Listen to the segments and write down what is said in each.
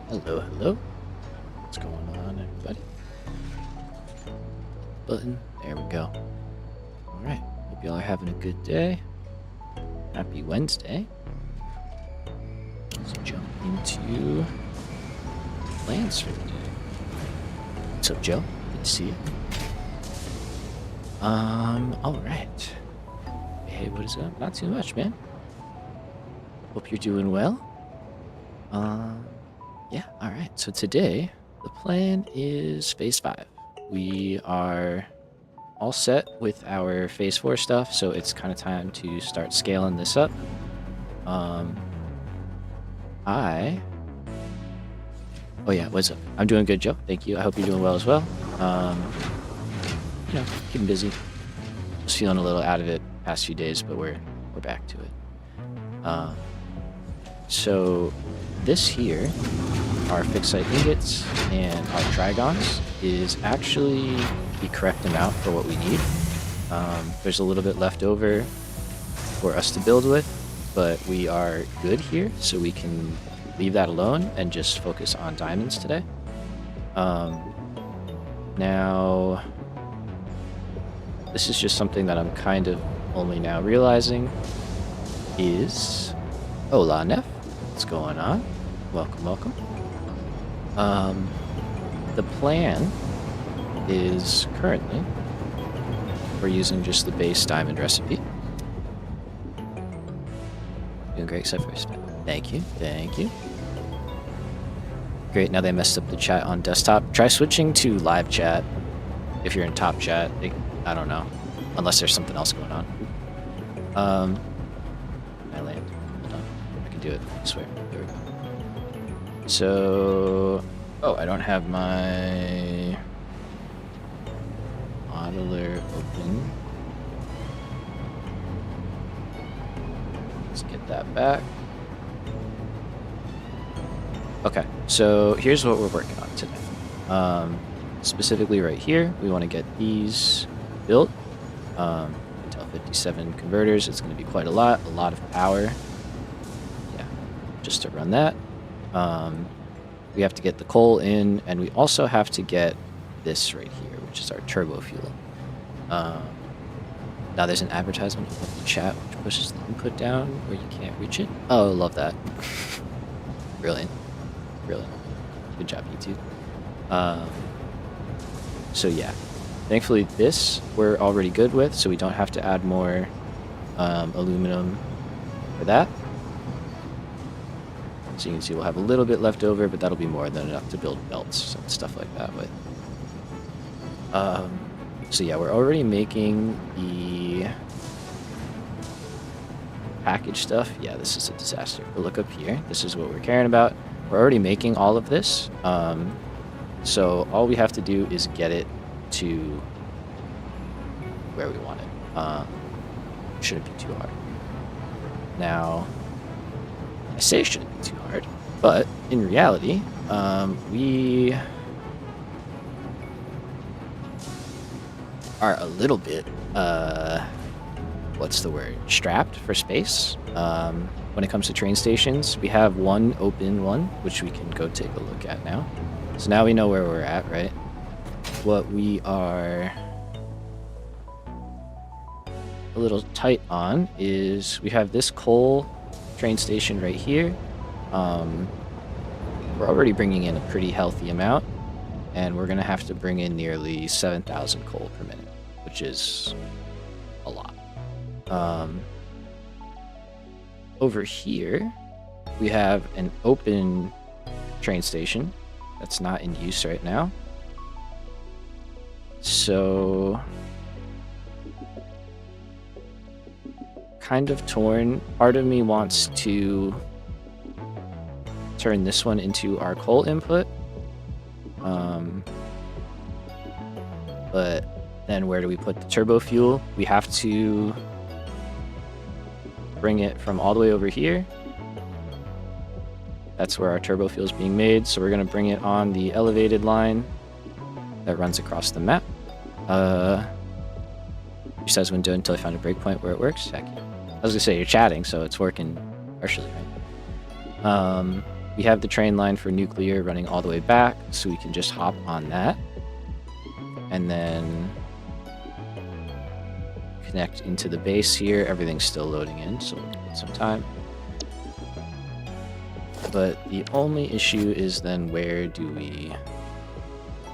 Hello, hello. What's going on, everybody? Button. There we go. Alright. Hope y'all are having a good day. Happy Wednesday. Let's jump into plans for the day. What's up, Joe? Good to see you. Alright. Hey, what is up? Not too much, man. Hope you're doing well. Yeah, alright. So today, the plan is Phase 5. We are all set with our Phase 4 stuff, so it's kind of time to start scaling this up. Oh yeah, what's up? I'm doing good, Joe. Thank you. I hope you're doing well as well. Keeping busy. Was feeling a little out of it past few days, but we're back to it. So this here, our Ficsit ingots and our Trigons, is actually the correct amount for what we need. There's a little bit left over for us to build with, but we are good here, so we can leave that alone and just focus on diamonds today. Now, this is just something that I'm kind of only now realizing is... Hola, Neff. What's going on? Welcome, welcome. The plan is currently we're using just the base diamond recipe. Doing great except for spam. Thank you, thank you. Great, now they messed up the chat on desktop. Try switching to live chat if you're in top chat. I don't know, unless there's something else going on. I land. Hold on, I can do it. I swear. There we go. So, I don't have my modeler open. Let's get that back. Okay, so here's what we're working on today. Specifically right here, we want to get these built. Intel 57 converters, it's going to be quite a lot of power. Yeah, just to run that. We have to get the coal in, and we also have to get this right here, which is our turbo fuel. Now there's an advertisement of the chat which pushes the input down where you can't reach it. Oh, love that. Brilliant. Brilliant. Good job, YouTube. So yeah, thankfully this we're already good with, so we don't have to add more aluminum for that. So you can see we'll have a little bit left over, but that'll be more than enough to build belts and stuff like that with. So yeah, we're already making the package stuff. Yeah, this is a disaster. But look up here. This is what we're caring about. We're already making all of this. So all we have to do is get it to where we want it. Shouldn't be too hard. Now, I say it shouldn't be too hard, but in reality, we are a little bit, what's the word, strapped for space. When it comes to train stations, we have one open one, which we can go take a look at now. So now we know where we're at, right? What we are a little tight on is we have this coal train station right here. We're already bringing in a pretty healthy amount, and we're gonna have to bring in nearly 7,000 coal per minute, which is a lot. Over here, we have an open train station that's not in use right now. So, kind of torn. Part of me wants to turn this one into our coal input. But then where do we put the turbo fuel? We have to bring it from all the way over here. That's where our turbo fuel is being made. So we're going to bring it on the elevated line that runs across the map. He says when done until I found a breakpoint where it works. Heck yeah. I was going to say you're chatting, so it's working partially, right? We have the train line for nuclear running all the way back, so we can just hop on that. And then connect into the base here. Everything's still loading in, so we'll give it some time. But the only issue is then where do we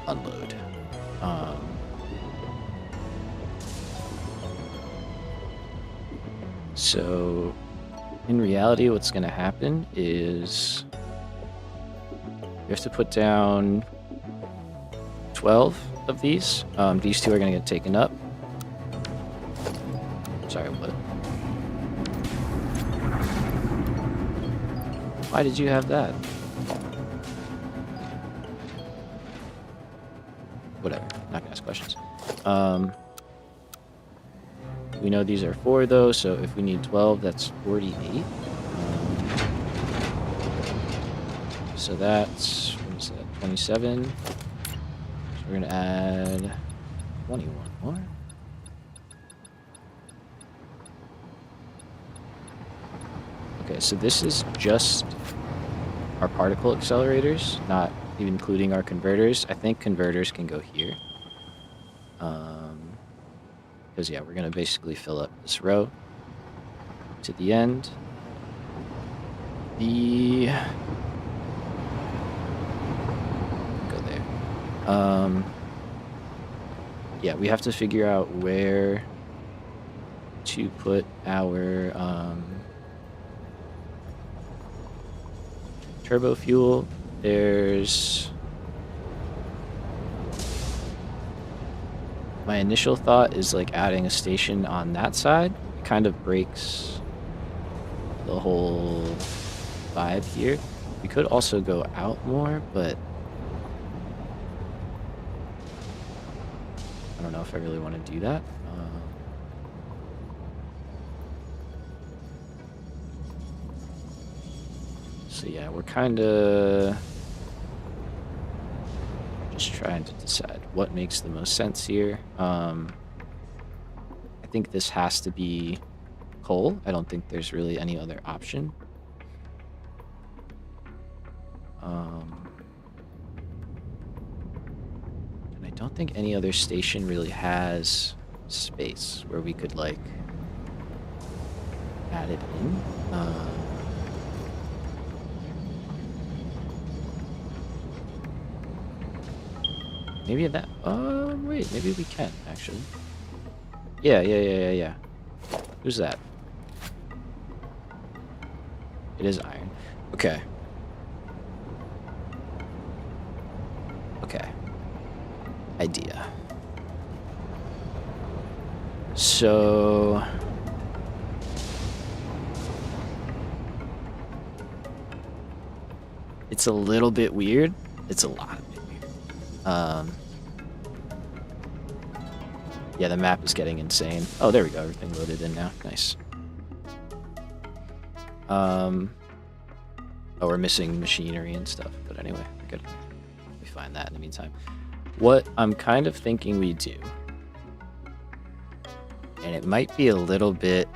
unload? So in reality, what's going to happen is we have to put down 12 of these. These two are going to get taken up. Sorry, what? Why did you have that? Whatever, not gonna ask questions. We know these are 4 though, so if we need 12, that's 48. So that's, what is that, 27. So we're gonna add 21 more. Okay, so this is just our particle accelerators, not even including our converters. I think converters can go here. Because, yeah, we're going to basically fill up this row to the end. Go there. Yeah, we have to figure out where to put our turbo fuel. There's... My initial thought is like adding a station on that side. It kind of breaks the whole vibe here. We could also go out more, but I don't know if I really want to do that. So yeah, we're kind of just trying to decide what makes the most sense here. I think this has to be coal. I don't think there's really any other option. And I don't think any other station really has space where we could like add it in. Maybe that. Wait. Maybe we can actually. Yeah. Who's that? It is iron. Okay. Idea. So it's a little bit weird. It's a lot of bit weird. Yeah, the map is getting insane. Oh, there we go. Everything loaded in now. Nice. Oh, we're missing machinery and stuff. But anyway, we're good. We find that in the meantime. What I'm kind of thinking we do, and it might be a little bit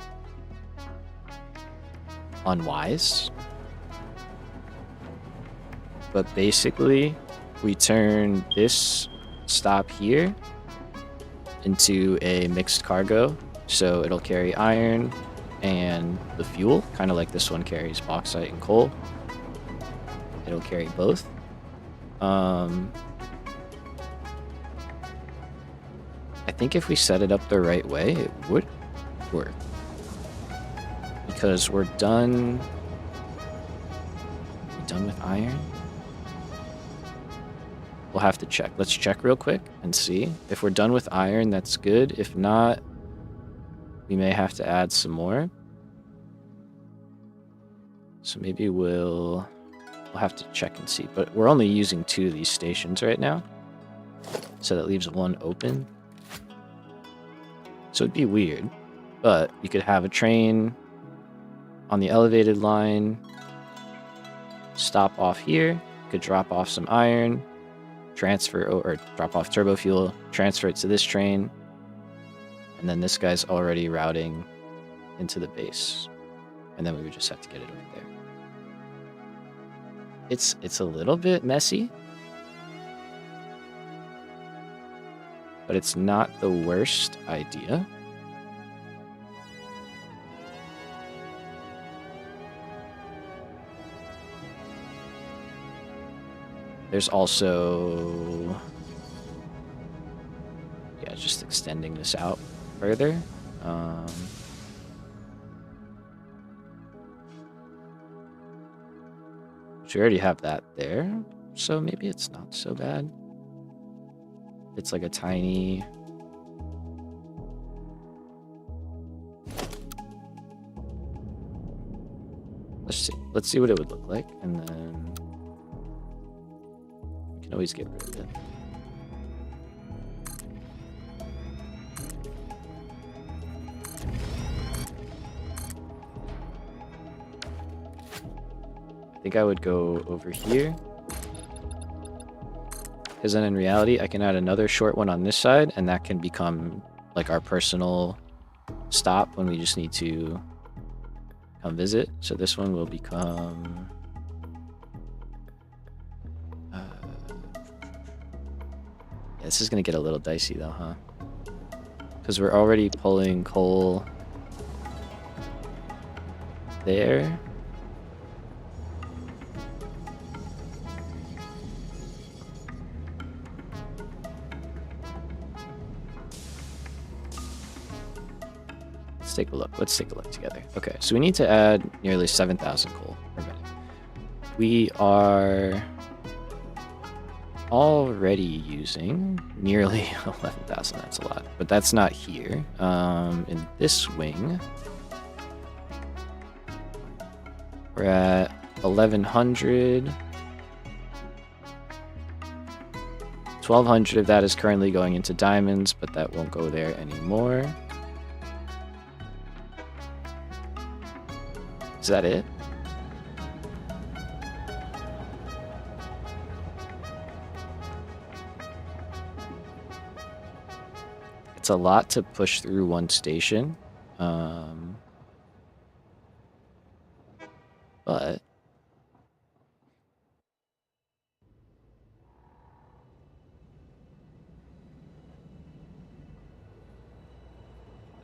unwise, but basically we turn this stop here into a mixed cargo, so it'll carry iron and the fuel, kind of like this one carries bauxite and coal. It'll carry both. I think if we set it up the right way, it would work. Because we're done... We're done with iron? We'll have to check. Let's check real quick and see. If we're done with iron, that's good. If not, we may have to add some more. So maybe we'll have to check and see. But we're only using 2 of these stations right now. So that leaves 1 open. So it'd be weird. But you could have a train on the elevated line, stop off here, could drop off some iron, transfer or drop off turbo fuel, transfer it to this train, and then this guy's already routing into the base, and then we would just have to get it over there. It's a little bit messy, but it's not the worst idea. There's also, yeah, just extending this out further. We already have that there, so maybe it's not so bad. It's like a tiny... Let's see what it would look like, and then we can always get rid of it. I think I would go over here, because then in reality I can add another short one on this side, and that can become like our personal stop when we just need to come visit. So this one will become yeah, this is gonna get a little dicey though, huh? Because we're already pulling coal there. Let's take a look. Let's take a look together. Okay, so we need to add nearly 7,000 coal per minute. We are already using nearly 11,000. That's a lot, but that's not here. In this wing, we're at 1,100. 1,200 of that is currently going into diamonds, but that won't go there anymore. Is that it? It's a lot to push through one station. But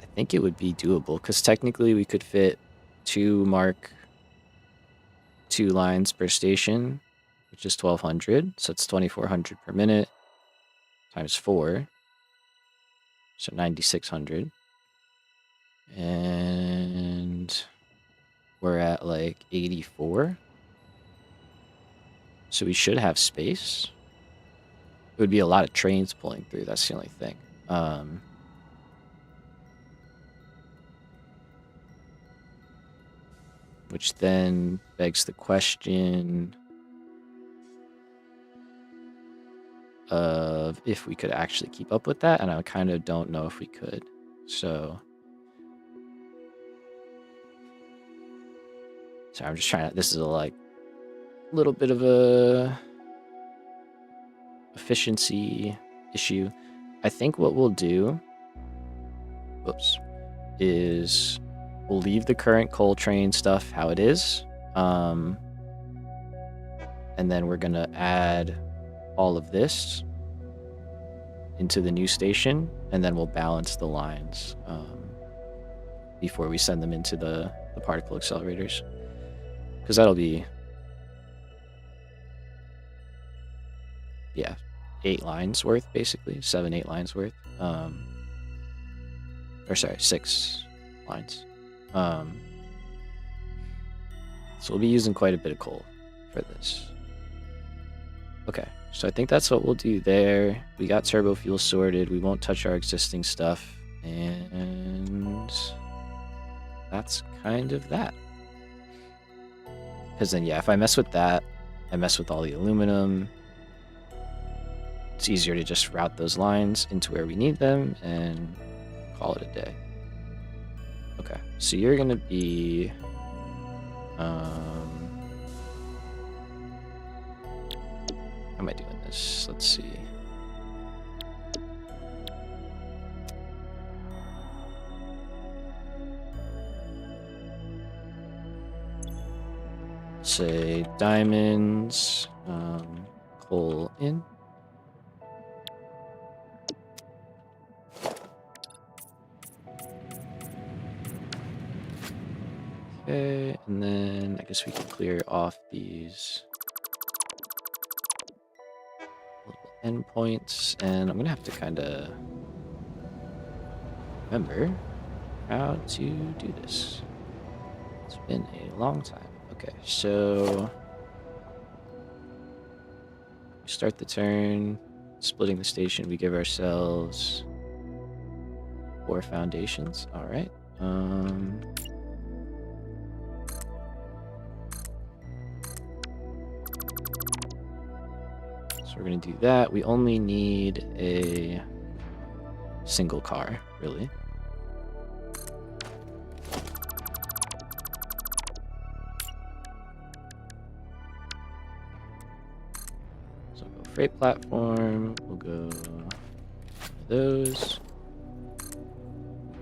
I think it would be doable, because technically we could fit 2 Mark 2 lines per station, which is 1,200. So it's 2,400 per minute times 4. So 9,600. And we're at like 84. So we should have space. It would be a lot of trains pulling through. That's the only thing. Which then begs the question of if we could actually keep up with that, and I kind of don't know if we could. So I'm just trying to, this is a like little bit of a efficiency issue. I think what we'll do, is we'll leave the current coal train stuff how it is. And then we're gonna add all of this into the new station, and then we'll balance the lines before we send them into the particle accelerators, because that'll be, yeah, 8 lines worth, basically 7-8 lines worth, or sorry, 6 lines. So we'll be using quite a bit of coal for this. Okay, so I think that's what we'll do there. We got turbo fuel sorted. We won't touch our existing stuff. And that's kind of that. Because then, yeah, if I mess with that, I mess with all the aluminum. It's easier to just route those lines into where we need them and call it a day. Okay, so you're going to be... how am I doing this? Let's see. say diamonds, coal in. Okay, and then I guess we can clear off these little endpoints, and I'm gonna have to kind of remember how to do this. It's been a long time. Okay, so we start the turn, splitting the station. We give ourselves 4 foundations. All right. So we're gonna do that. We only need a single car, really. So we'll go freight platform. We'll go those.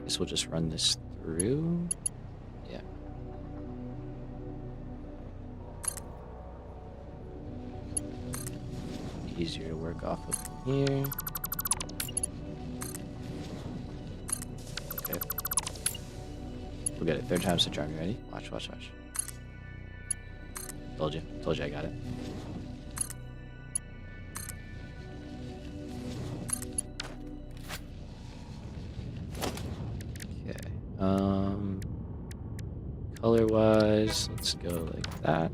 Guess we'll just run this through. Yeah. Easier to work off of from here. Okay. We'll get it. 3rd time's the charm. You ready? Watch, watch, watch. Told you. Told you I got it. Okay. Color-wise, let's go like that.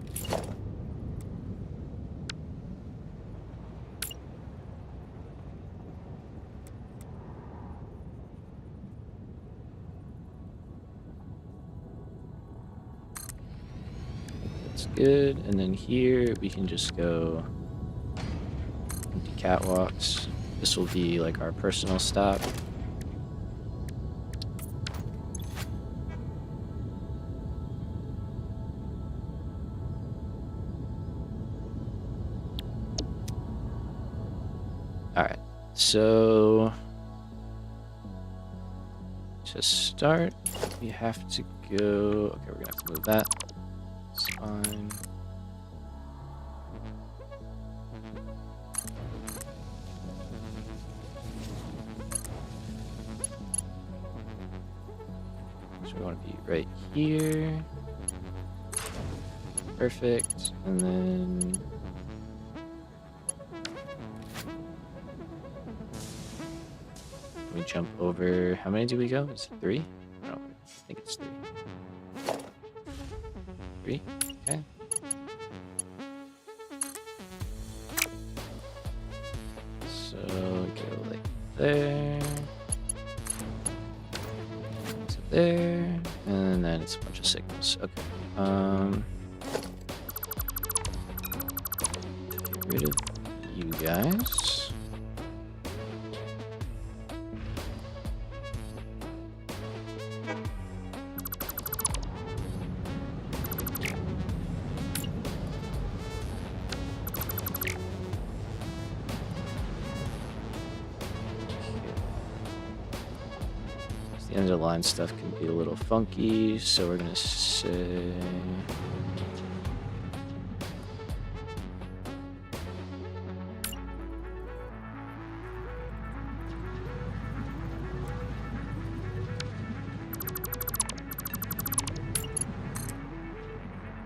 Good, and then here we can just go empty catwalks. This will be like our personal stop. Alright, so to start, we have to go. Okay, we're gonna have to move that. It's fine. So we want to be right here. Perfect. And then we jump over. How many do we go? Is it 3? No, I think it's 3. 3? Okay. So go like there. To there. And then it's a bunch of signals. Okay. Get rid of you guys. The end of the line stuff can be a little funky, so we're gonna say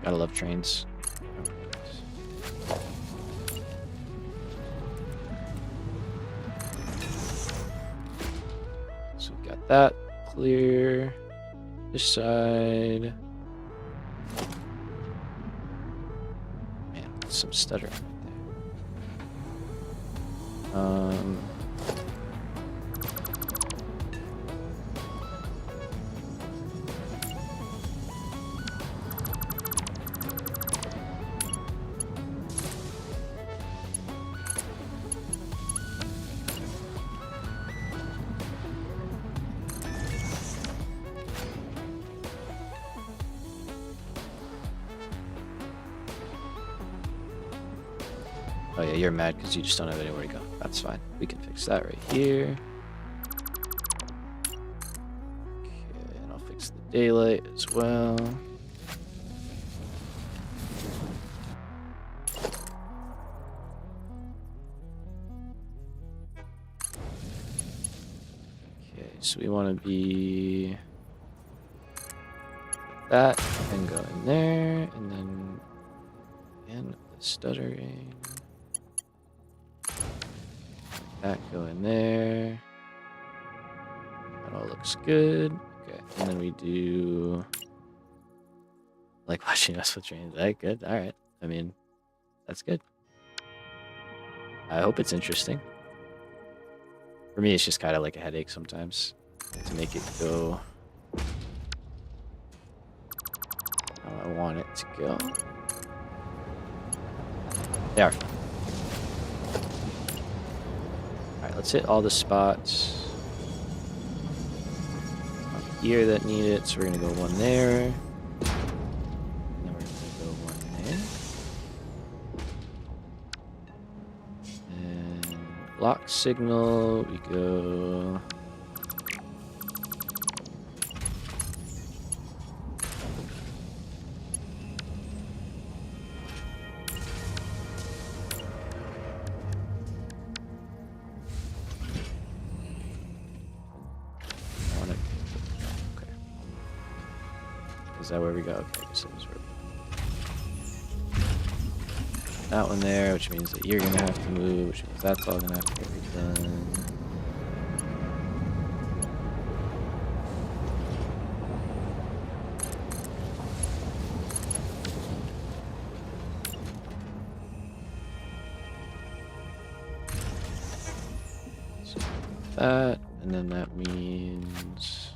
gotta love trains. So we've got that. Clear this side. Man, some stuttering right there. Oh yeah, you're mad because you just don't have anywhere to go. That's fine. We can fix that right here. Okay, and I'll fix the daylight as well. So we want to be that and go in there, and then again the stuttering. That go in there. That all looks good. Okay, and then we do like watching us with trains. That good? All right. I mean, that's good. I hope it's interesting. For me, it's just kind of like a headache sometimes to make it go how I want it to go. They are fun. Alright, let's hit all the spots up here that need it. So we're going to go one there. And then we're going to go one there. And lock signal, we go... Is that where we go? Okay, so that was where we go. That one there, which means that you're gonna have to move, which means that's all gonna have to get redone. So that, and then that means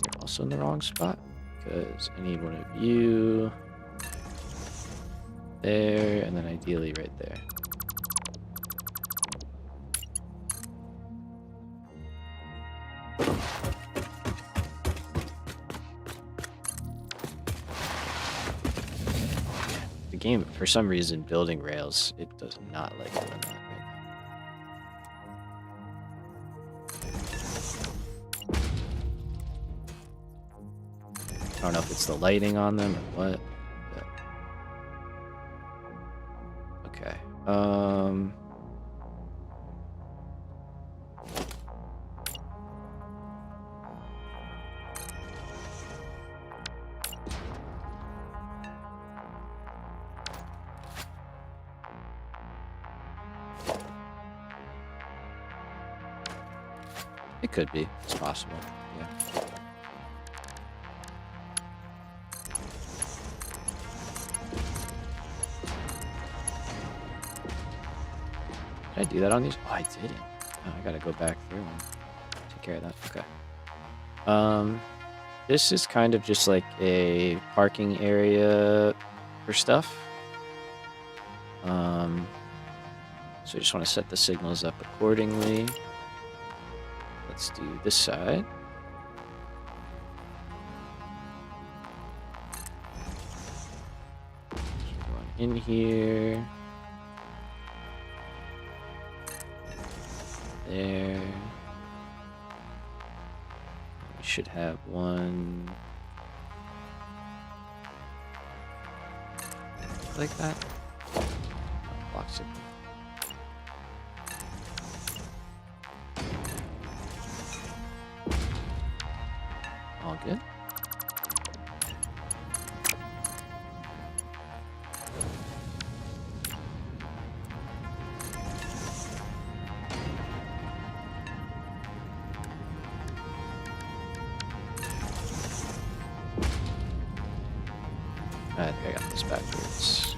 you're also in the wrong spot because I need one of you there, and then ideally right there. The game, for some reason, building rails, it does not like doing that right now. I don't know if it's the lighting on them or what. But... Okay. It could be. It's possible. Yeah. Did I do that on these? Oh, I didn't. Oh, I gotta go back through and take care of that. Okay. This is kind of just like a parking area for stuff. So I just want to set the signals up accordingly. Let's do this side. One in here. There. We should have one like that. Blocks it. All good. I think I got this backwards.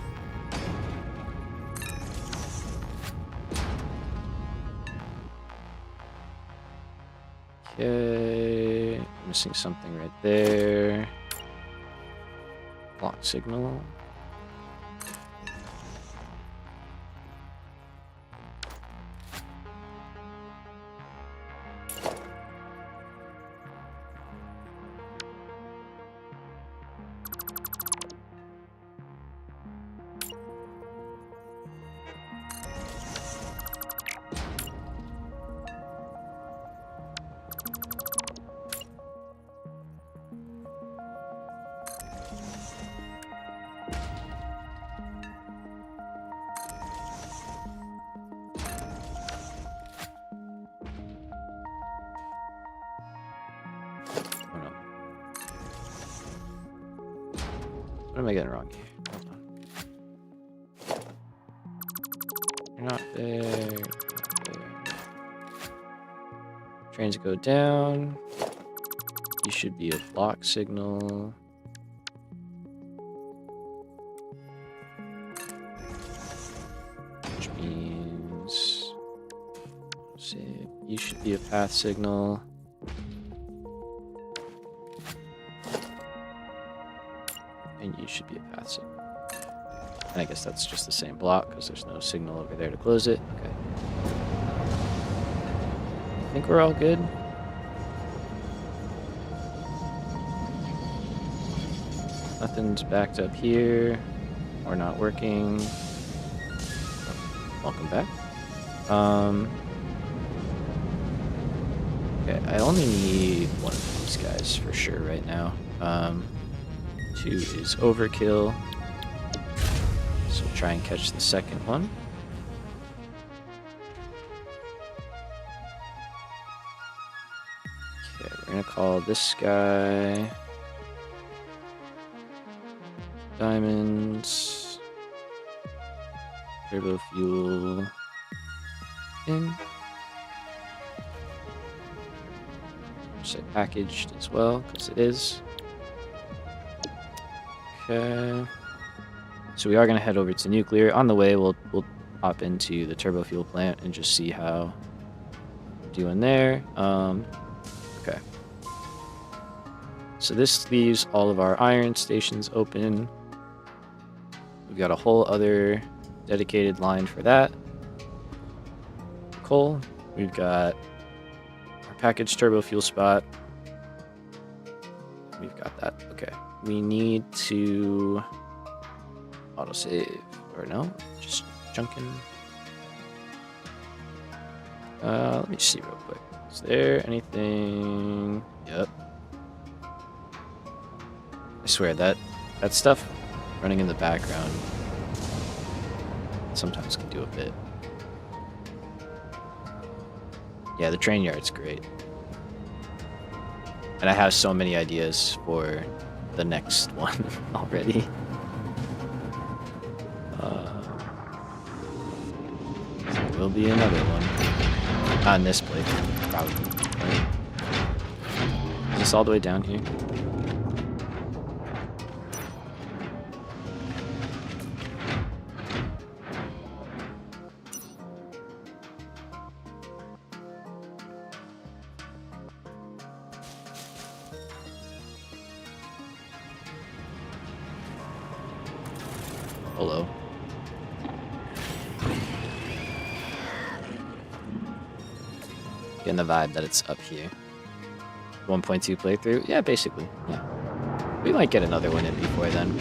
Okay, missing something right there. Lock signal. What am I getting wrong here? Hold on. You're not there. You're not there. Trains go down. You should be a block signal. Which means you should be a path signal. And you should be a path signal. And I guess that's just the same block because there's no signal over there to close it. Okay. I think we're all good. Nothing's backed up here or not working. Welcome back. Okay, I only need one of these guys for sure right now. 2 is overkill. So we'll try and catch the second one. Okay, we're gonna call this guy Diamonds Turbo Fuel in. Say packaged as well, because it is. Okay. So we are going to head over to nuclear. On the way, we'll hop into the turbo fuel plant and just see how we're doing there. Okay. So this leaves all of our iron stations open. We've got a whole other dedicated line for that. Coal. We've got our packaged turbo fuel spot. We've got that. Okay. We need to autosave. Or no? Just junking. Let me see real quick. Is there anything? Yep. I swear that stuff running in the background sometimes can do a bit. Yeah, the train yard's great. And I have so many ideas for the next one already. There will be another one. Not in this playthrough, probably. Right? Is this all the way down here? Hello. Getting the vibe that it's up here. 1.2 playthrough? Yeah, basically. Yeah. We might get another one in before then.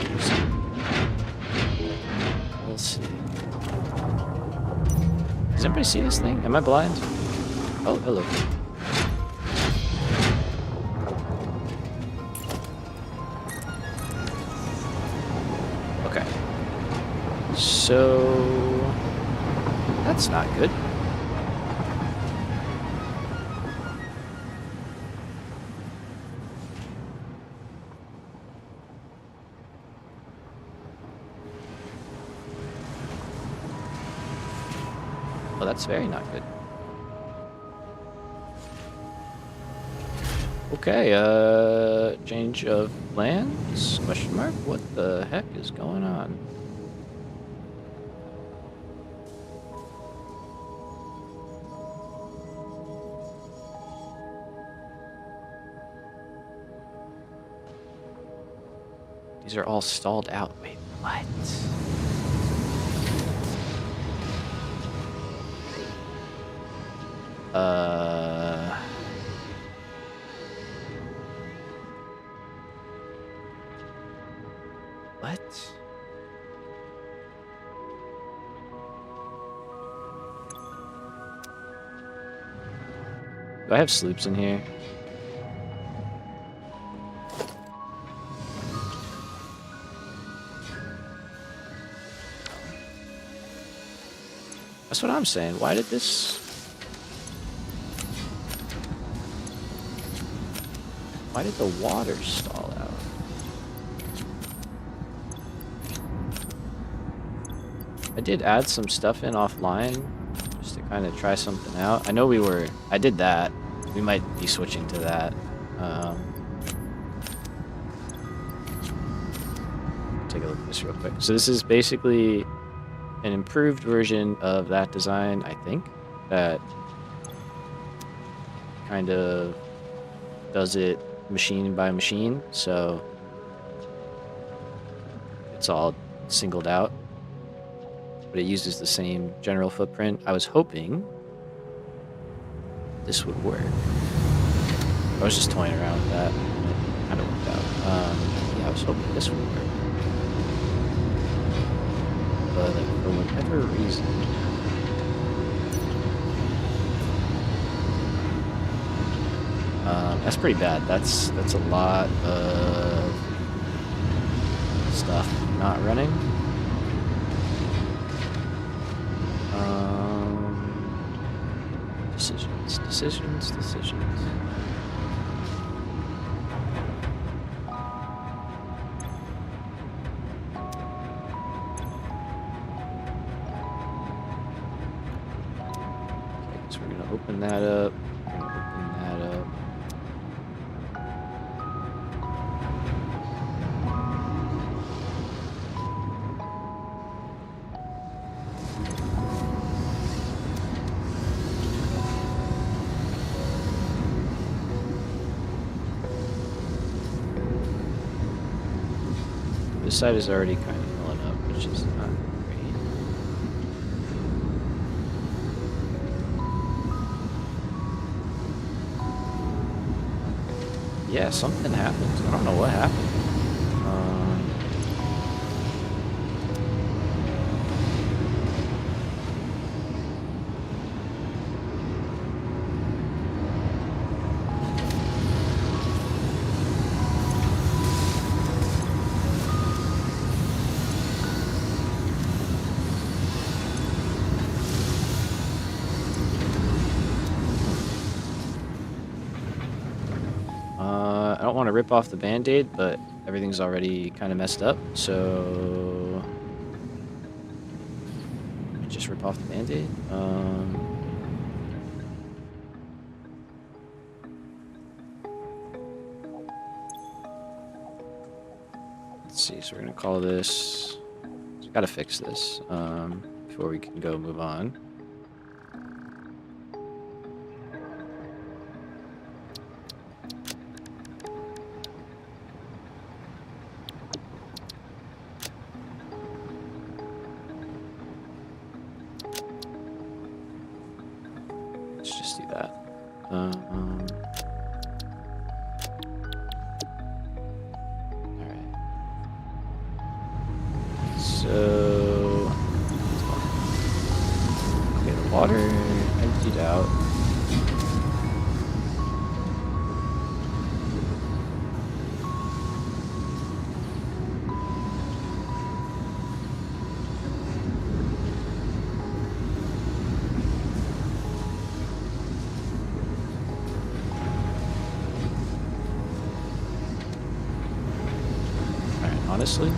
We'll see. Does anybody see this thing? Am I blind? Oh, hello. Okay. So that's not good. Oh, that's very not good. Okay, change of plans? Question mark? What the heck is going on? These are all stalled out. Wait, what? What? Do I have sloops in here? That's what I'm saying. Why did this... Why did the water stall out? I did add some stuff in offline just to kind of try something out. I know I did that. We might be switching to that. Take a look at this real quick. So this is basically an improved version of that design, I think, that kind of does it machine by machine, so it's all singled out, but it uses the same general footprint. I was hoping this would work. I was just toying around with that, and it kind of worked out. Yeah, I was hoping this would work, but for whatever reason, that's pretty bad. That's a lot of stuff not running. Decisions. Okay, so we're gonna open that up. This side is already kind of filling up, which is not great. Yeah, something happened. I don't know what happened. I don't want to rip off the band-aid, but everything's already kind of messed up, so just rip off the band-aid. Let's see, so we're gonna call this, gotta fix this before we can go move on. Let's just do that. Alright. So, okay, the water emptied out. Honestly,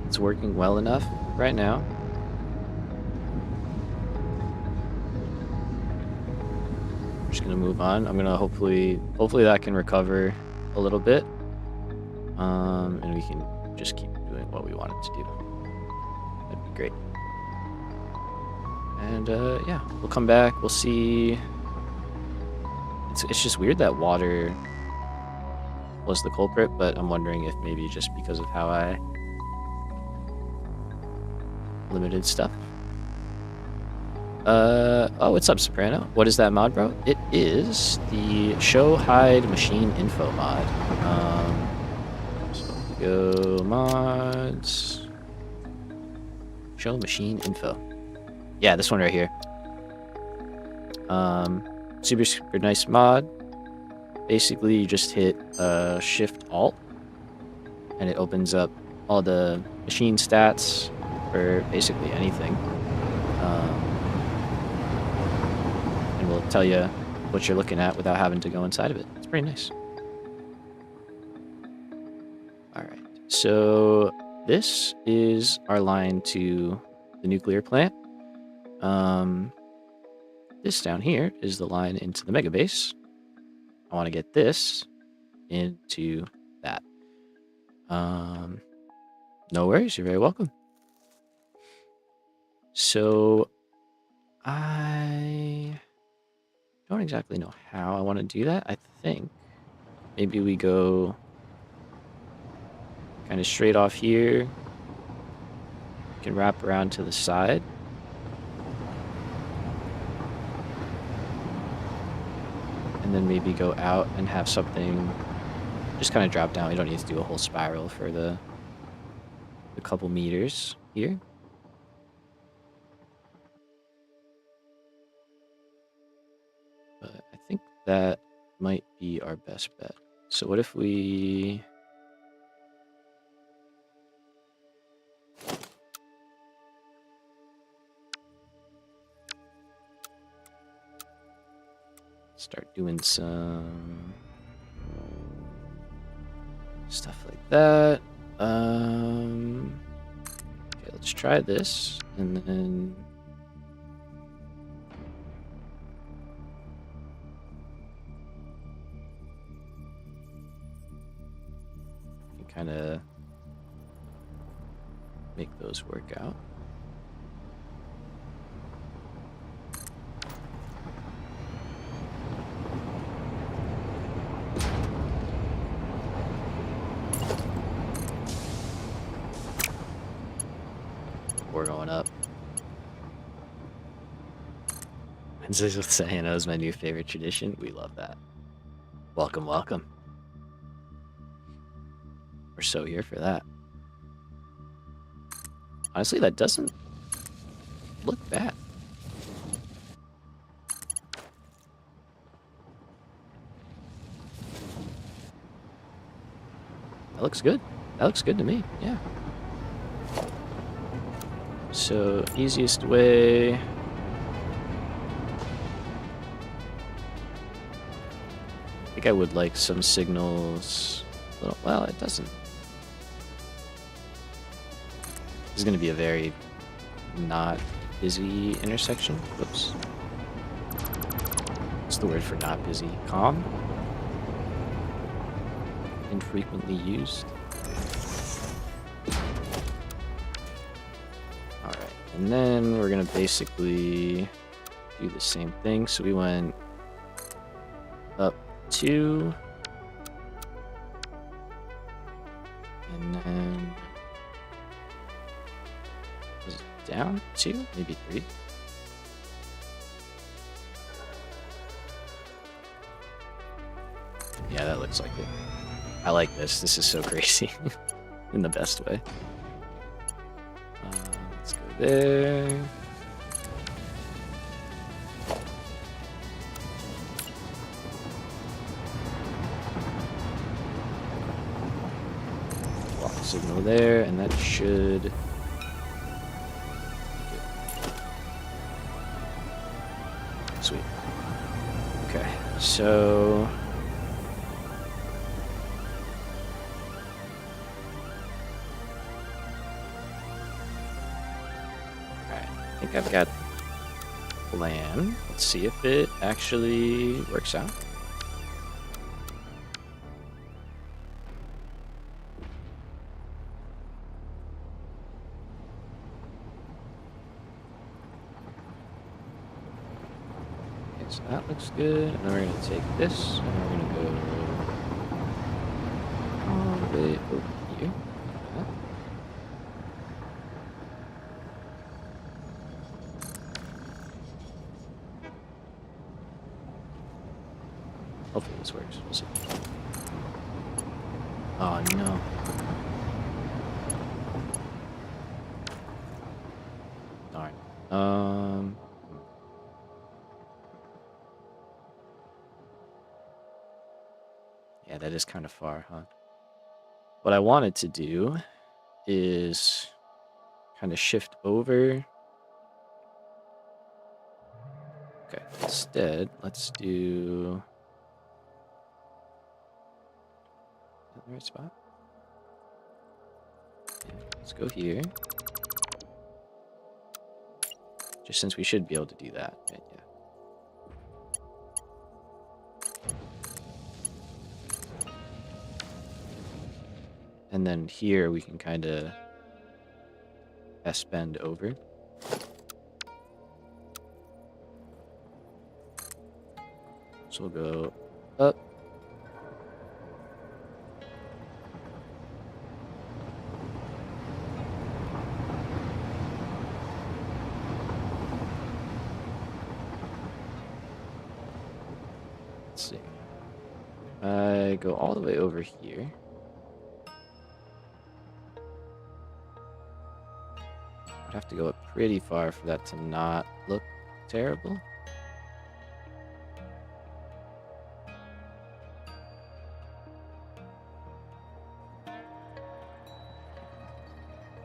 it's working well enough right now. We're just gonna move on. I'm gonna hopefully that can recover a little bit, and we can just keep doing what we want it to do. That'd be great. And yeah, we'll come back. We'll see. It's just weird that water was the culprit, but I'm wondering if maybe just because of how I limited stuff. Oh, what's up, Soprano? What is that mod, bro? It is the Show Hide Machine Info mod. So go mods. Show Machine Info. Yeah, this one right here. Super nice mod. Basically, you just hit Shift Alt, and it opens up all the machine stats for basically anything, and will tell you what you're looking at without having to go inside of it. It's pretty nice. All right. So this is our line to the nuclear plant. This down here is the line into the mega base. I want to get this into that. No worries. You're very welcome. So I don't exactly know how I want to do that. I think maybe we go kind of straight off here. We can wrap around to the side. And then maybe go out and have something just kind of drop down. We don't need to do a whole spiral for the couple meters here. But I think that might be our best bet. So what if we... start doing some stuff like that. Okay, let's try this, and then we can kind of make those work out. We're going up. Wednesdays with Santa is my new favorite tradition. We love that. Welcome, welcome. We're so here for that. Honestly, that doesn't look bad. That looks good. That looks good to me, yeah. So, easiest way... I think I would like some signals... Well, it doesn't. This is going to be a very not busy intersection. Whoops. What's the word for not busy? Calm? Infrequently used. Alright, and then we're going to basically do the same thing. So we went up 2. And then... was it down 2? Maybe 3? Yeah, that looks like it. I like this. This is so crazy. In the best way. Let's go there. Block signal there, and that should... Sweet. Okay, so... I think I've got a plan. Let's see if it actually works out. Okay, so that looks good. And then we're going to take this and we're going to go all the way over here. Hopefully this works. We'll see. Oh no. Darn. Yeah, that is kind of far, huh? What I wanted to do is kind of shift over. Okay, instead, let's do... Is that the right spot? Let's go here. Just since we should be able to do that. Right? Yeah. And then here we can kind of S-bend over. So we'll go up. Let's see. I go all the way over here. I'd have to go up pretty far for that to not look terrible.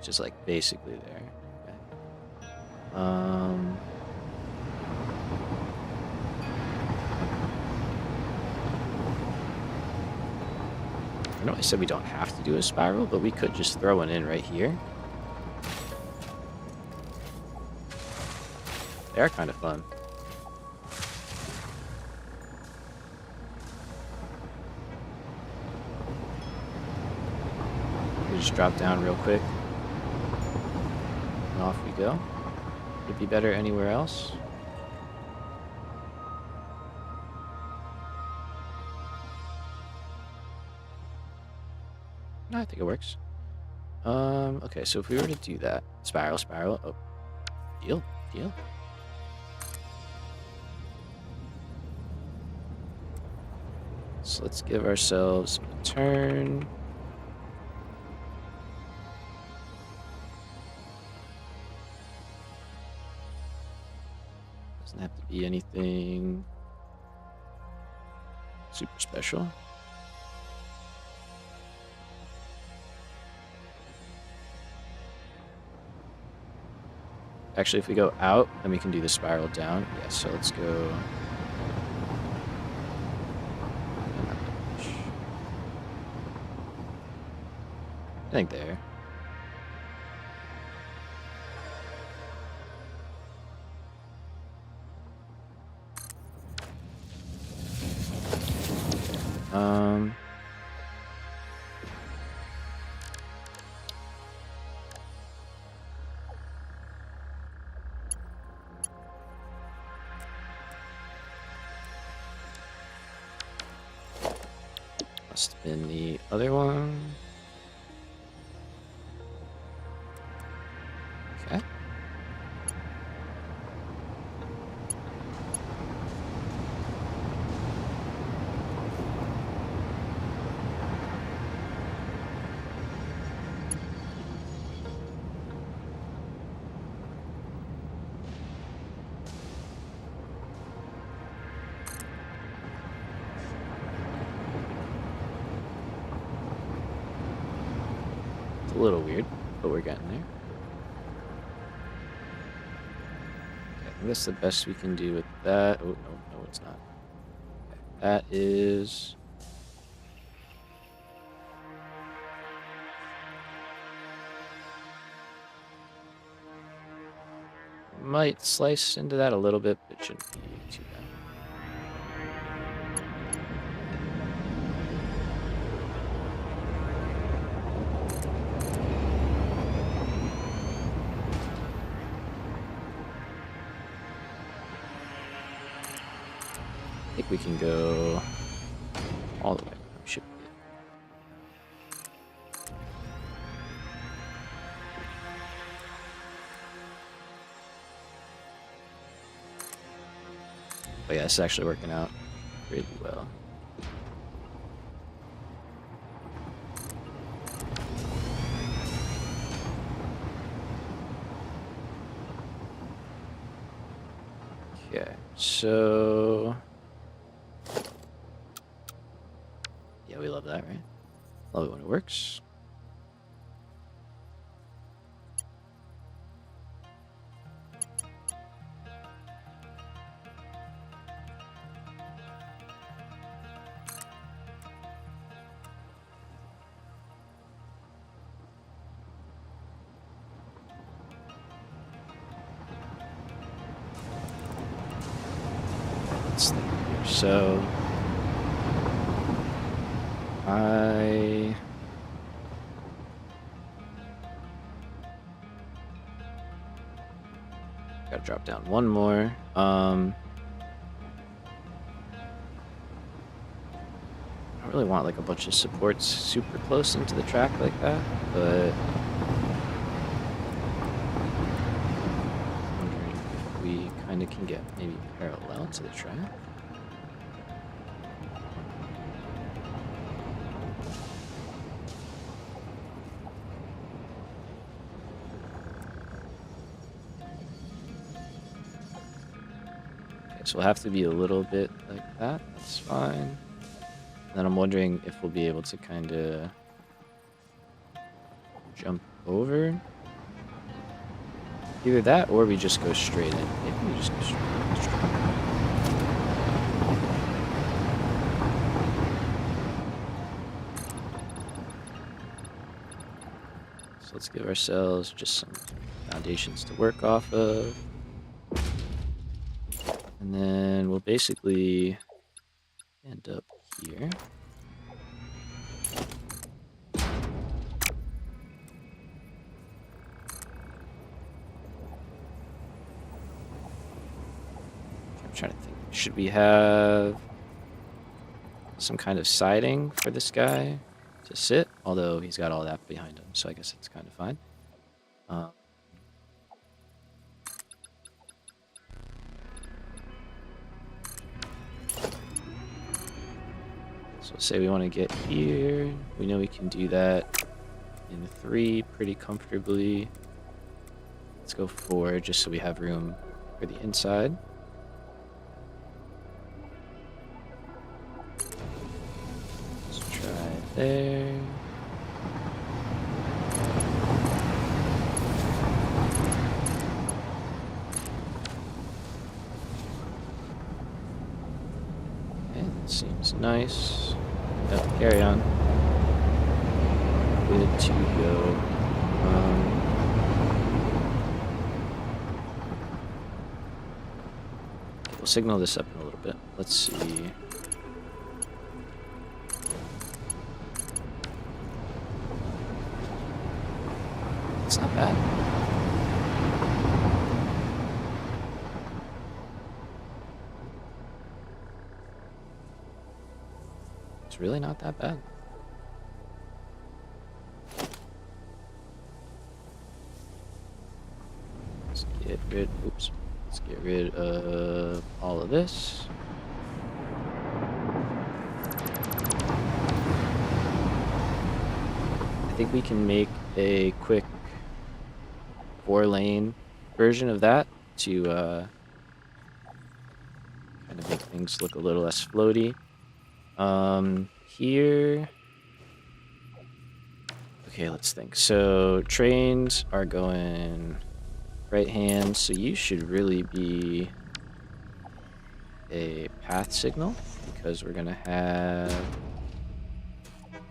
Just like basically there. Okay. I know I said we don't have to do a spiral, but we could just throw one in right here. They are kind of fun. We just drop down real quick. And off we go. Would it be better anywhere else? No, I think it works. Okay, so if we were to do that, spiral, oh, deal. So let's give ourselves a turn. Doesn't have to be anything super special. Actually, if we go out, then we can do the spiral down. Yeah, so let's go. I think there. Must have been the other one. Okay. It's a little weird, but we're getting there. I think that's the best we can do with that. Oh, no, it's not. Okay. That is... Might slice into that a little bit, but it shouldn't be too bad. I think we can go all the way. Should be good. But yeah, it's actually working out really well. Okay, so... Yeah, we love that, right? Love it when it works. let's think here. So I gotta drop down one more. I don't really want like a bunch of supports super close into the track like that, but I'm wondering if we kind of can get maybe parallel to the track. Okay, so we'll have to be a little bit like that. That's fine. And then I'm wondering if we'll be able to kind of jump over. Either that or we just go straight in. Maybe we just go straight in. So let's give ourselves just some foundations to work off of. And then we'll basically end up here. I'm trying to think. Should we have some kind of siding for this guy to sit? Although he's got all that behind him, so I guess it's kind of fine. So say we want to get here. We know we can do that in 3 pretty comfortably. Let's go 4 just so we have room for the inside. Let's try there. Okay, that seems nice. Yep, carry on. Good to go. We'll signal this up in a little bit. Let's see. It's not bad. It's really not that bad. Let's get rid. Oops. Let's get rid of all of this. I think we can make a quick 4-lane version of that to kind of make things look a little less floaty. Here. Okay, let's think. So trains are going right hand, so you should really be a path signal because we're gonna have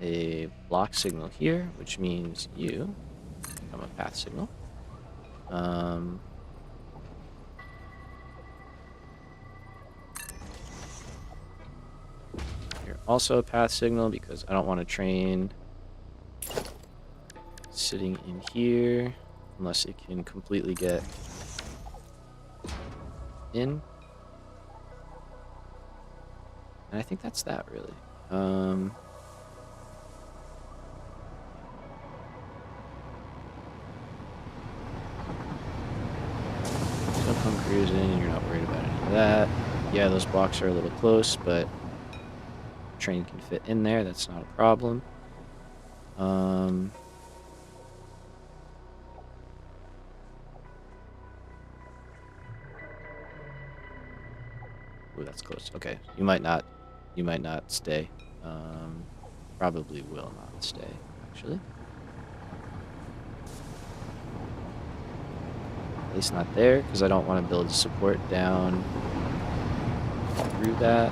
a block signal here, which means you become a path signal. You're also a path signal because I don't want a train sitting in here unless it can completely get in. And I think that's that, really. So come cruising, you're not worried about any of that. Yeah, those blocks are a little close, but train can fit in there. That's not a problem. Ooh, that's close. Okay, you might not stay. Probably will not stay, actually. At least not there, because I don't want to build support down through that.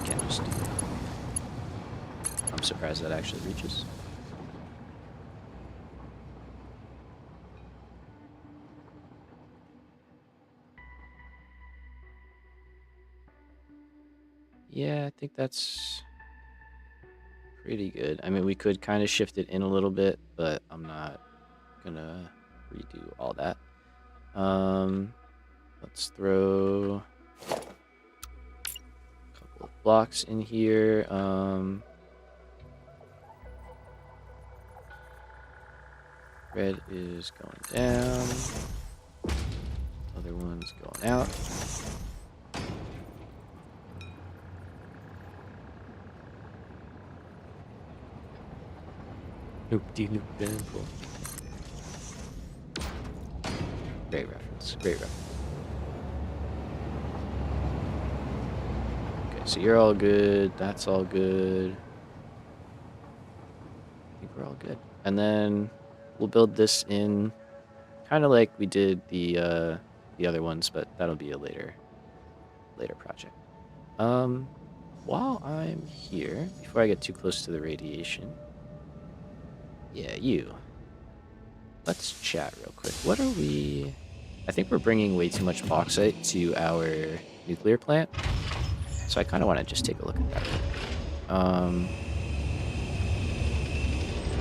Can't just do that. I'm surprised that actually reaches. Yeah, I think that's pretty good. I mean, we could kind of shift it in a little bit, but I'm not gonna redo all that. Let's throw a couple of blocks in here. Red is going down. Other one's going out. Noop-de-noop and pull. Great reference. Great reference. Okay, so you're all good. That's all good. I think we're all good. And then we'll build this in kind of like we did the other ones, but that'll be a later project. While I'm here, before I get too close to the radiation, yeah, let's chat real quick. What are we? I think we're bringing way too much bauxite to our nuclear plant, so I kind of want to just take a look at that.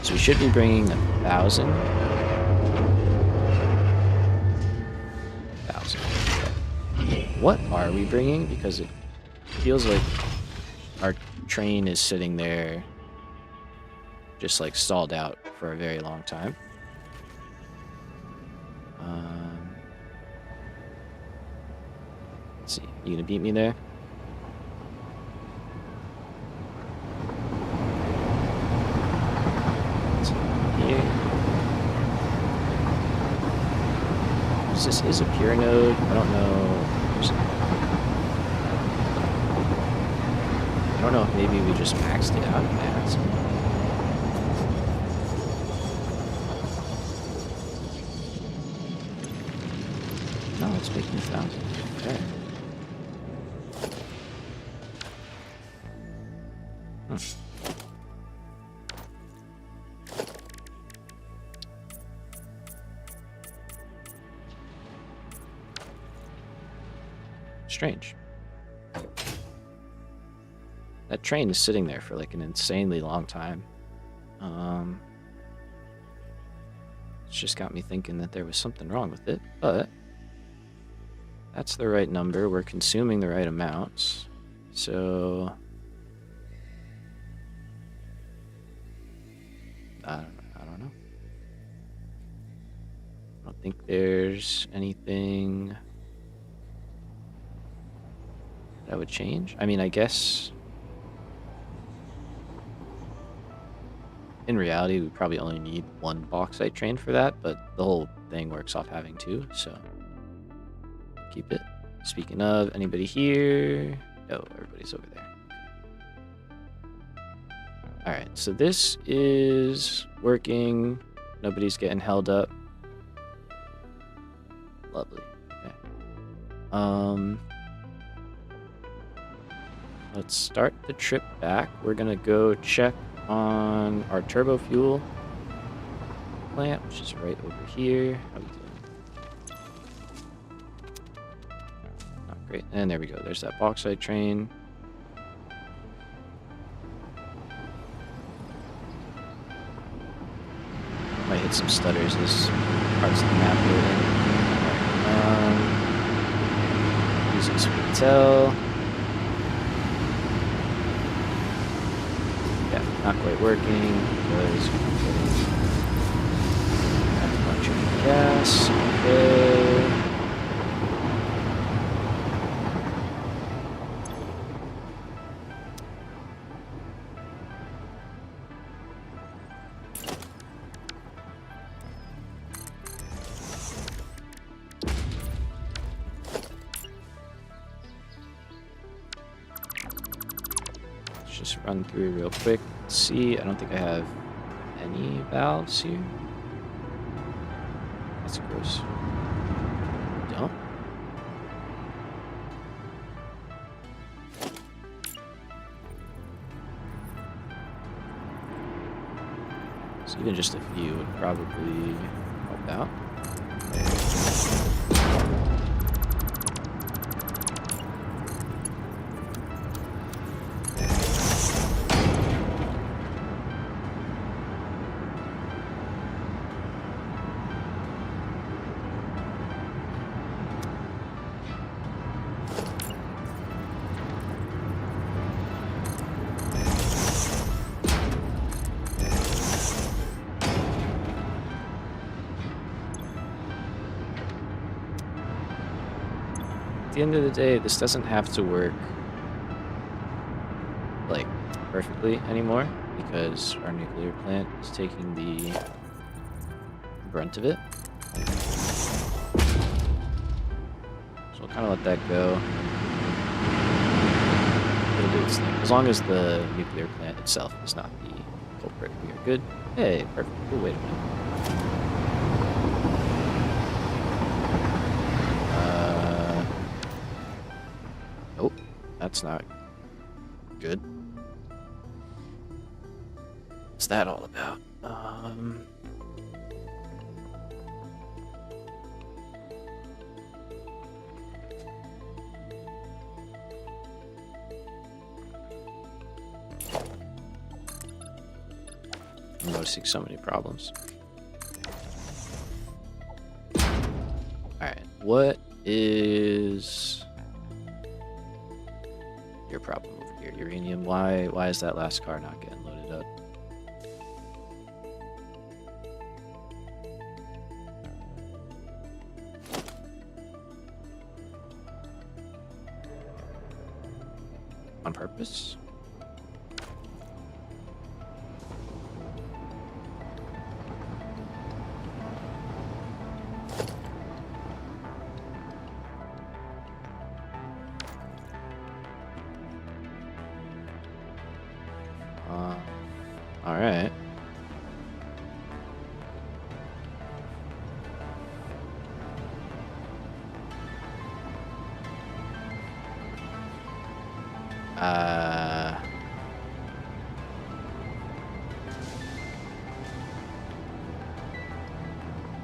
So we should be bringing 1,000. 1,000. Okay. What are we bringing? Because it feels like our train is sitting there just like stalled out for a very long time. Let's see. You gonna beat me there? This is a pure node. I don't know. I don't know if maybe we just maxed it out of that. No, it's making 1,000. Okay. Strange. That train is sitting there for like an insanely long time. It's just got me thinking that there was something wrong with it, but that's the right number. We're consuming the right amounts. So I don't know. I don't think there's anything that would change. I mean, I guess in reality, we probably only need one bauxite train for that, but the whole thing works off having two, so keep it. Speaking of, anybody here? No, everybody's over there. All right, so this is working. Nobody's getting held up. Lovely. Okay. Let's start the trip back. We're gonna go check on our turbo fuel plant, which is right over here. How we doing? Not great. And there we go. There's that bauxite train. Might hit some stutters as parts of the map loading. Using Sweet Tell. Not quite working because I'm getting a bunch of gas. Okay. Let's just run through real quick. See, I don't think I have any valves here. That's gross. Don't. So even just a few would probably help out. the end of the day, this doesn't have to work like perfectly anymore because our nuclear plant is taking the brunt of it. So we'll kind of let that go. It'll do its thing. As long as the nuclear plant itself is not the culprit, we are good. Hey, perfect. Oh, wait a minute. Nope. That's not good. What's that all about? I'm noticing so many problems. Alright, what is your problem over here? Uranium, why is that last car not getting loaded up? On purpose? All right.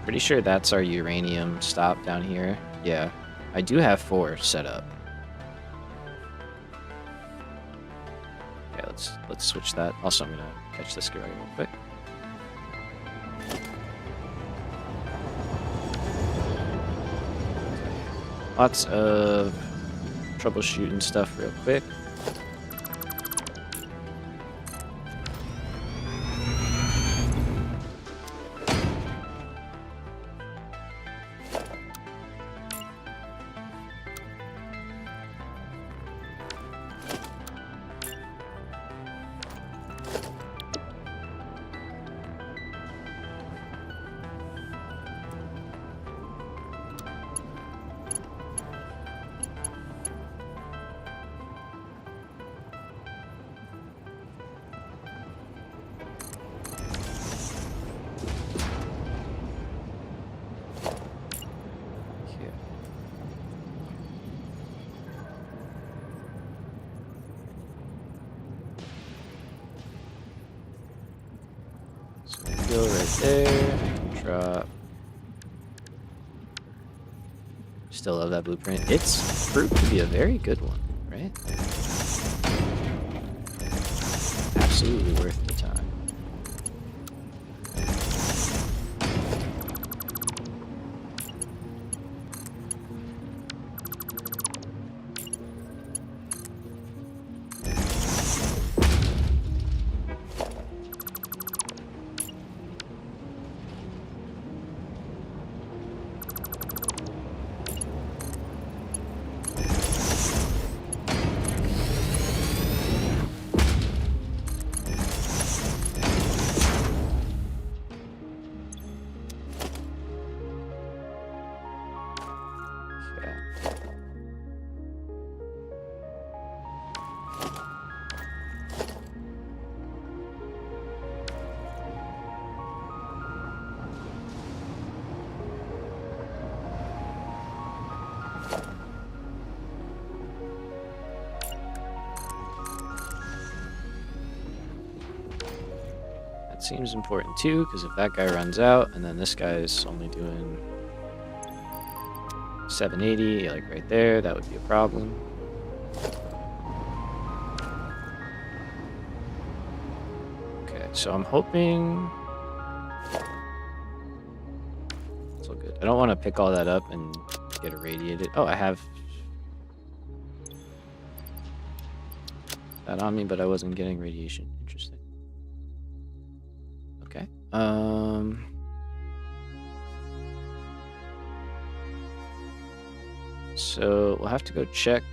Pretty sure that's our uranium stop down here. Yeah, I do have 4 set up. Okay, let's switch that. Also, I'm gonna catch this guy real quick. Lots of troubleshooting stuff real quick. Go right there. Drop. Still love that blueprint. It's proved to be a very good one, right? Absolutely worth the time. Seems important too, because if that guy runs out and then this guy's only doing 780, like right there, that would be a problem. Okay, so I'm hoping it's all good. I don't want to pick all that up and get irradiated. Oh, I have that on me, but I wasn't getting radiation. Interesting. Okay. So we'll have to go check.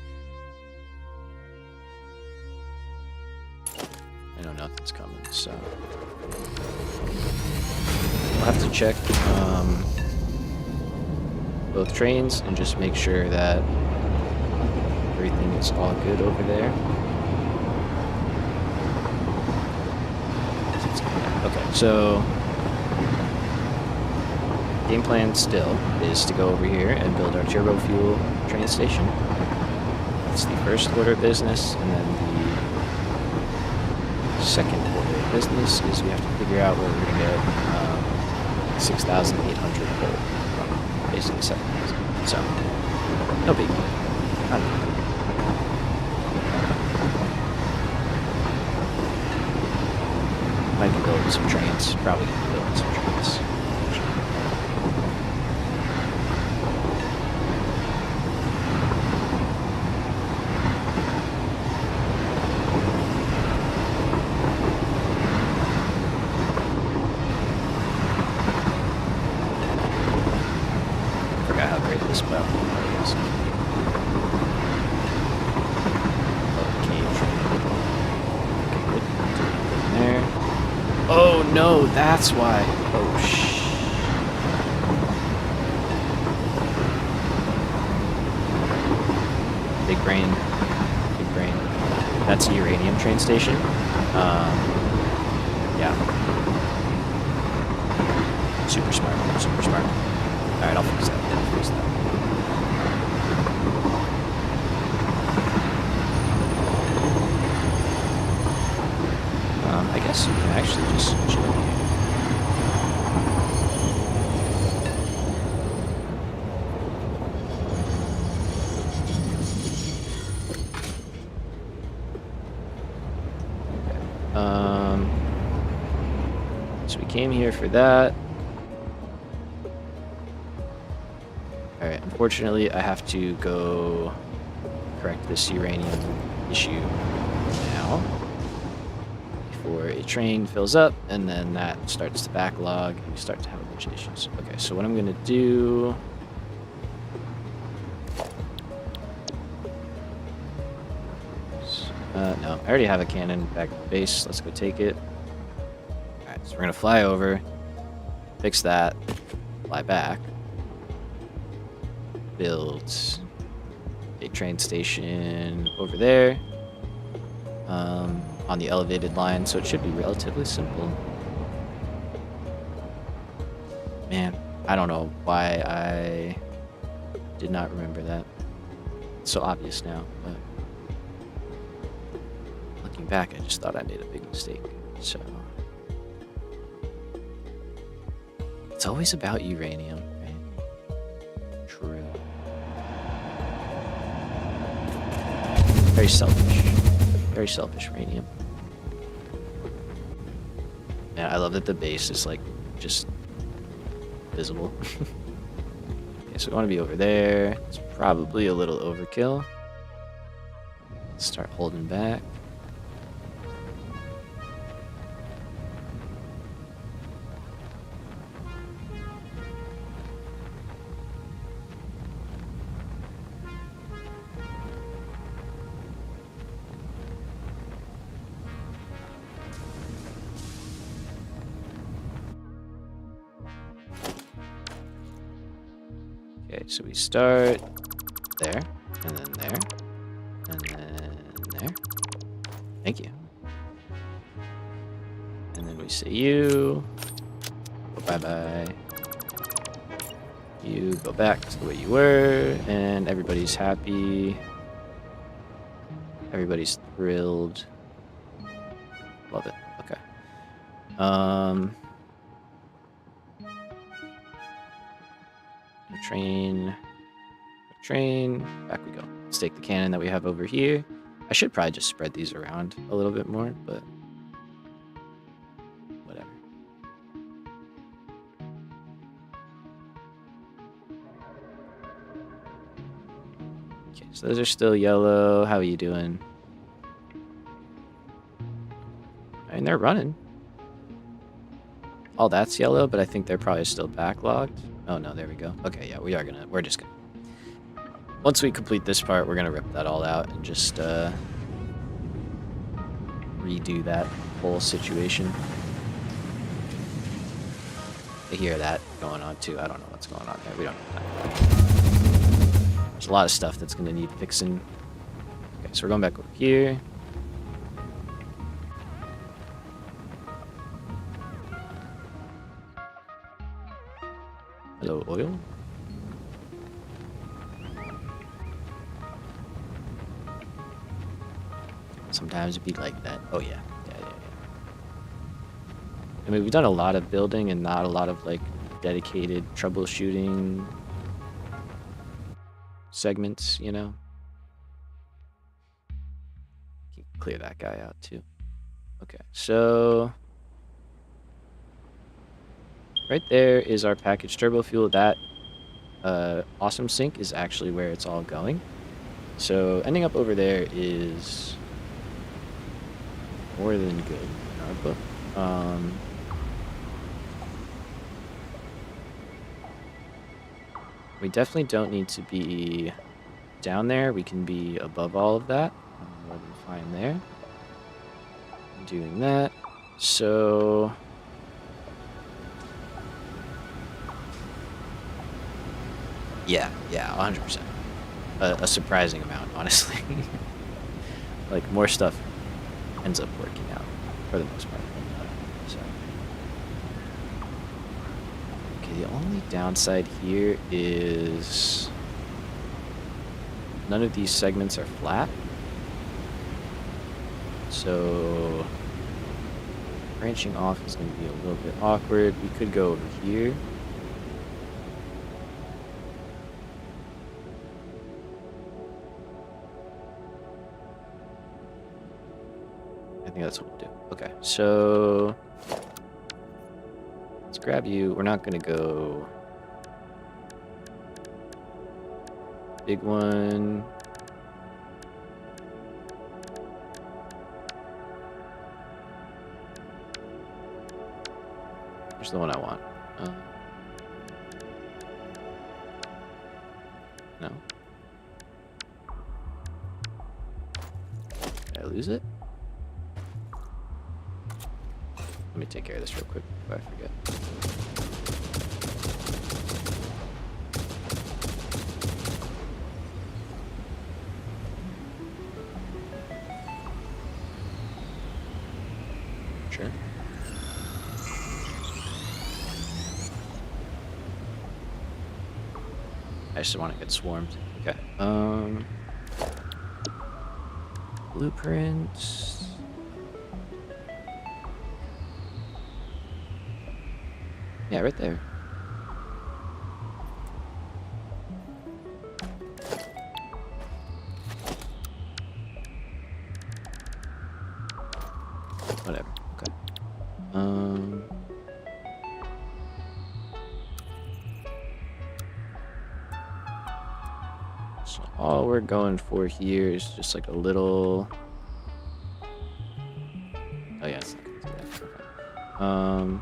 I know nothing's coming, so we'll have to check both trains and just make sure that everything is all good over there. Okay, so game plan still is to go over here and build our turbo fuel train station. That's the first order of business, and then the second order of business is we have to figure out where we're going to get 6,800 coal from basically 7,000. So, no big deal. Not a big deal. Might be building some trains. Probably going to be building some trains. Forgot how great this platform is. Cave train. Okay, good. There. Oh no, that's why. Oh Big brain. Big brain. That's a uranium train station. Yeah. Super smart. Super smart. Alright, I'll fix that. I guess you can actually just chill here. Okay. So we came here for that. Alright, unfortunately I have to go correct this uranium issue now. Before a train fills up, and then that starts to backlog, and we start to have a bunch of issues. Okay, so what I'm going to do... no, I already have a cannon back at the base. Let's go take it. Alright, so we're going to fly over, fix that, fly back, build a train station over there. On the elevated line, so it should be relatively simple. Man, I don't know why I did not remember that. It's so obvious now, but looking back, I just thought I made a big mistake. So it's always about uranium, right? True. Very selfish. Very selfish uranium. Yeah, I love that the base is like just visible. Okay, so we want to be over there. It's probably a little overkill. Let's start holding back. Okay, so we start there, and then there, and then there. Thank you. And then we say you, go bye-bye. You go back to the way you were, and everybody's happy. Everybody's thrilled. Love it. Okay. Train, back we go. Let's take the cannon that we have over here. I should probably just spread these around a little bit more, but whatever. Okay, so those are still yellow. How are you doing? I mean, they're running. All that's yellow, but I think they're probably still backlogged. Oh no, there we go. Okay, yeah, we're just gonna once we complete this part, we're going to rip that all out and just redo that whole situation. I hear that going on too. I don't know what's going on there. We don't know. There's a lot of stuff that's going to need fixing. Okay, so we're going back over here. Hello, oil. Sometimes it'd be like that. Oh, yeah. I mean, we've done a lot of building and not a lot of, like, dedicated troubleshooting segments, you know? Clear that guy out, too. Okay, so... right there is our packaged turbo fuel. That awesome sink is actually where it's all going. So ending up over there is more than good in our book. We definitely don't need to be down there. We can be above all of that. I'm more than fine there. I'm doing that. So... yeah, 100%. A surprising amount, honestly. Like, more stuff ends up working out, for the most part. So. Okay, the only downside here is none of these segments are flat. So branching off is going to be a little bit awkward. We could go over here. I think that's what we'll do. Okay, so let's grab you. We're not going to go big one. Here's the one I want. No. Did I lose it? Let me take care of this real quick before I forget. Sure. I just want to get swarmed. Okay. Blueprints. Yeah, right there. Whatever. Okay. So all we're going for here is just like a little. Oh yeah, it's not gonna do that.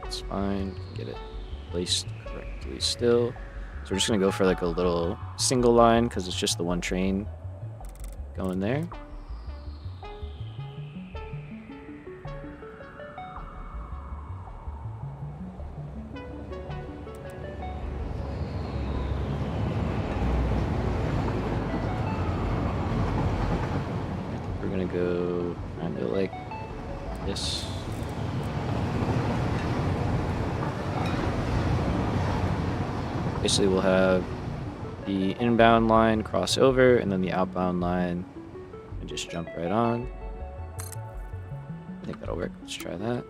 It's fine. Get it placed correctly still. So we're just gonna go for like a little single line because it's just the one train going there. We're gonna go kind of like this. Basically, we'll have the inbound line cross over, and then the outbound line and just jump right on. I think that'll work. Let's try that.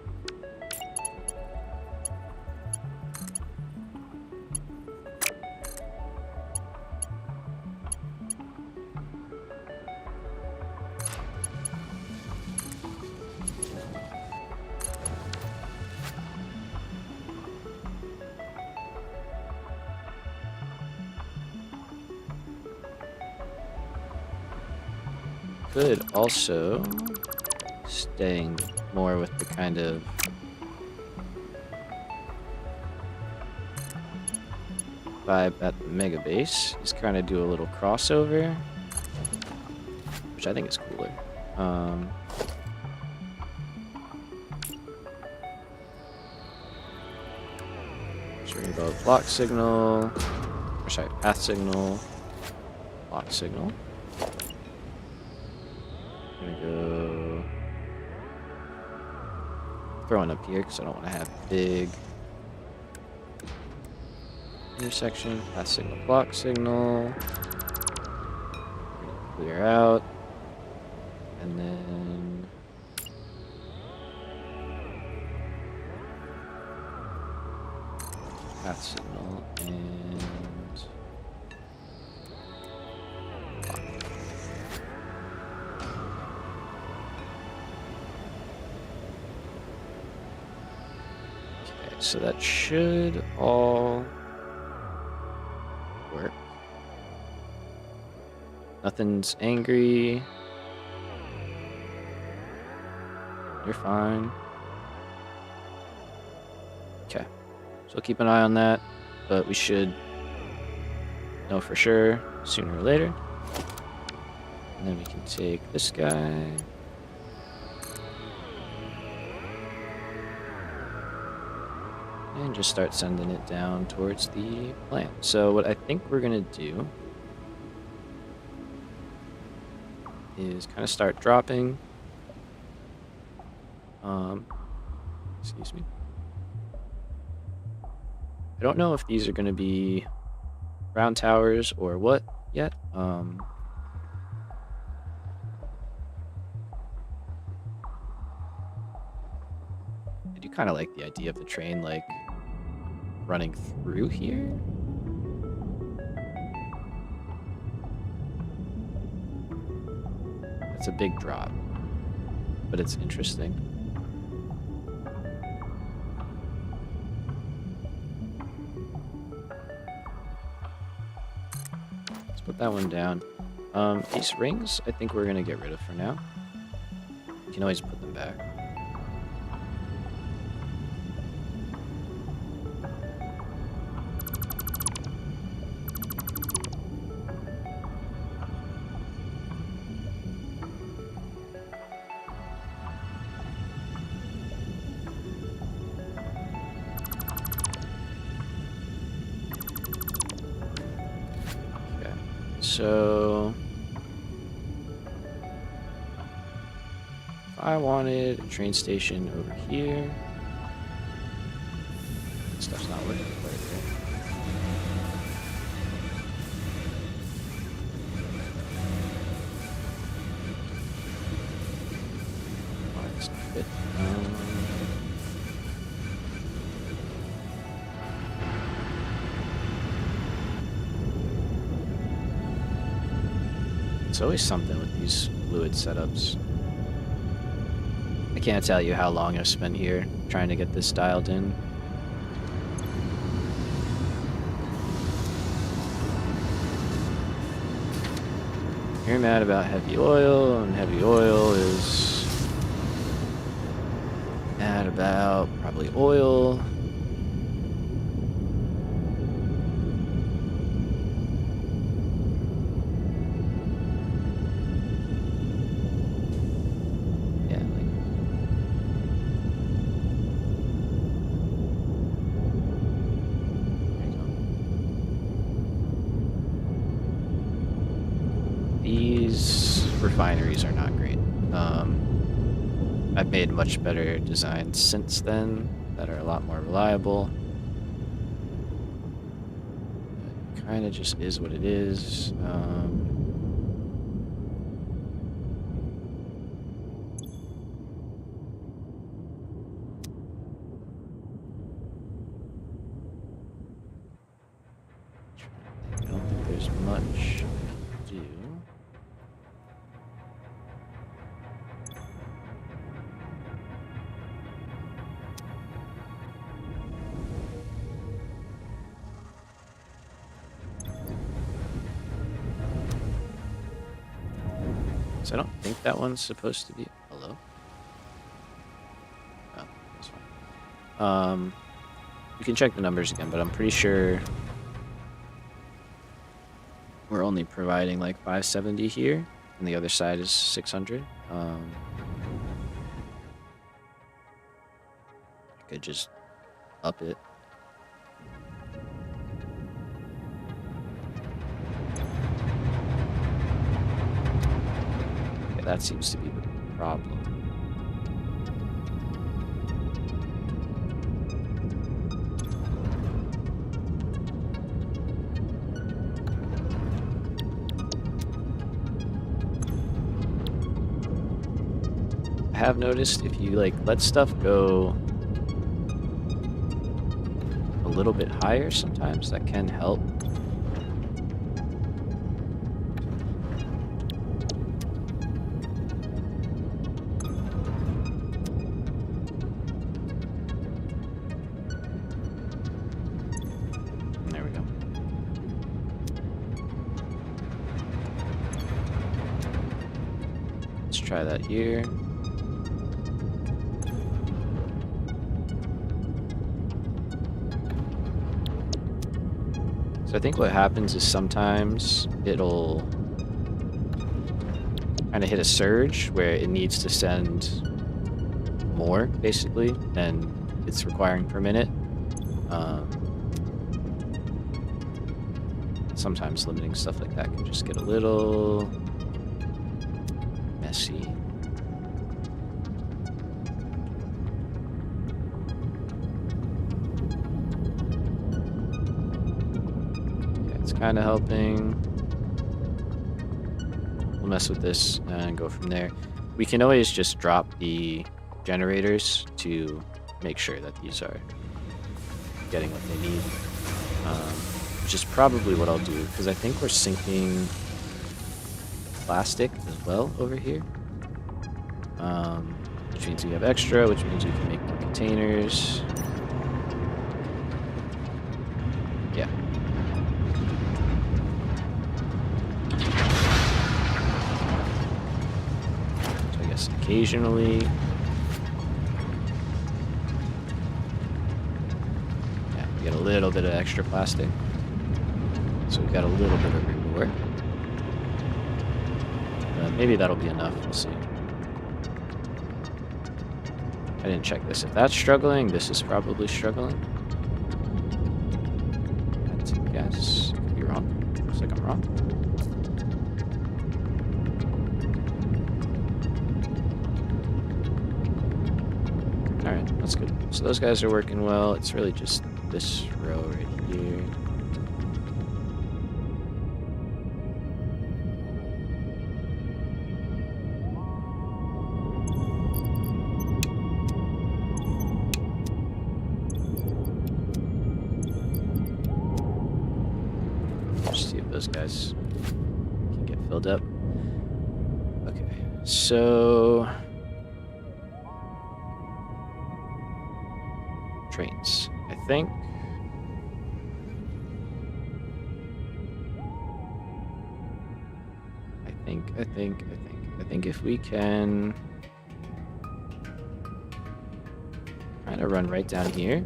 Could also staying more with the kind of vibe at the mega base is kind of do a little crossover, which I think is cooler. So we're gonna go block signal, or sorry, path signal, block signal. I'm gonna go throwing up here because I don't want to have big intersection. Path signal, block signal. Clear out, and then path signal and block. Okay, so that should all work. Nothing's angry. You're fine. Okay. So keep an eye on that, but we should know for sure sooner or later. And then we can take this guy. And just start sending it down towards the plant. So what I think we're gonna do is kind of start dropping. Excuse me. I don't know if these are going to be round towers or what yet. I do kind of like the idea of the train like running through here. It's a big drop, but it's interesting. Let's put that one down. These rings, I think we're gonna get rid of for now. You can always put them back. So, if I wanted a train station over here, this stuff's not working quite right. Oh, it's not fit. It's always something with these fluid setups. I can't tell you how long I've spent here trying to get this dialed in. You're mad about heavy oil, and heavy oil is mad about probably oil. These refineries are not great. I've made much better designs since then that are a lot more reliable. It kind of just is what it is. I don't think there's much to do. So I don't think that one's supposed to be... Hello? Oh, that's fine. You can check the numbers again, but I'm pretty sure we're only providing like 570 here, and the other side is 600. I could just up it. Okay, that seems to be the problem. I have noticed if you like let stuff go a little bit higher sometimes, that can help. There we go. Let's try that here. So I think what happens is sometimes it'll kind of hit a surge where it needs to send more, basically, than it's requiring per minute. Sometimes limiting stuff like that can just get a little messy. Kind of helping. We'll mess with this and go from there. We can always just drop the generators to make sure that these are getting what they need, which is probably what I'll do, because I think we're sinking plastic as well over here, which means we have extra, which means we can make more containers. Yeah. Occasionally, yeah, we get a little bit of extra plastic, so we've got a little bit of reward. Maybe that'll be enough. We'll see. I didn't check this. If that's struggling, this is probably struggling. That's a guess. Could be wrong. Looks like I'm wrong. Alright, that's good. So those guys are working well. It's really just this row right here. Just see if those guys can get filled up. Okay, so trains. I think if we can kind of run right down here,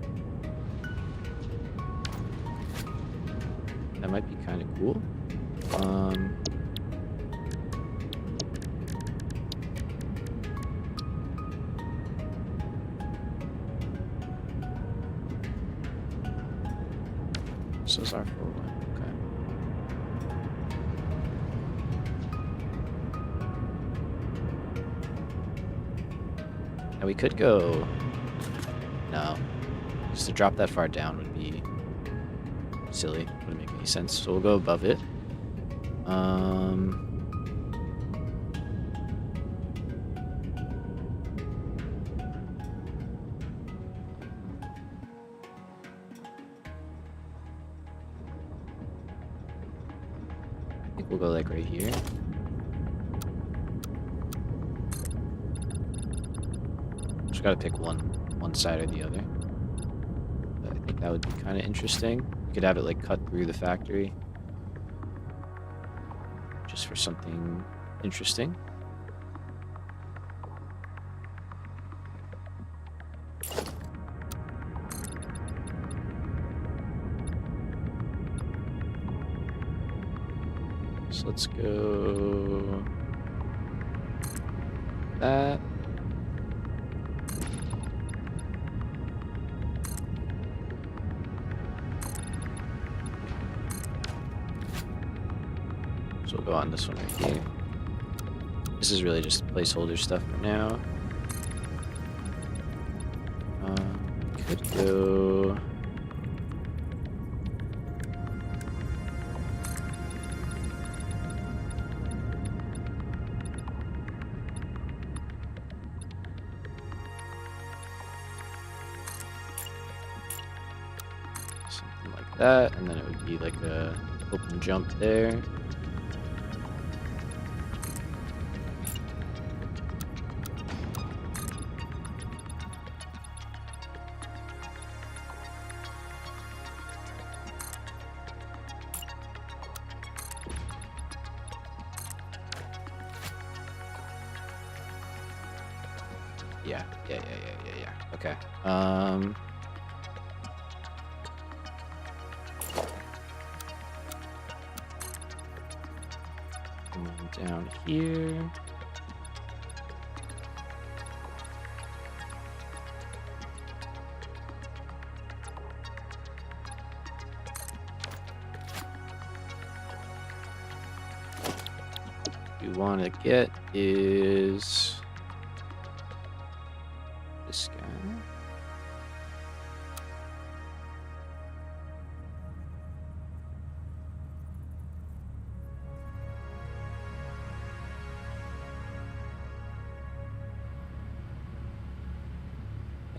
that might be kind of cool. So is our forward line. Okay. Now we could go. No, just to drop that far down would be silly. Wouldn't make any sense. So we'll go above it. We'll go like right here. Just gotta pick one side or the other. But I think that would be kind of interesting. We could have it like cut through the factory, just for something interesting. So let's go that. So we'll go on this one right here. This is really just placeholder stuff for now. Could go. Something like that, and then it would be like a open jump there. Yeah. Okay. And then down here. What we want to get is this guy.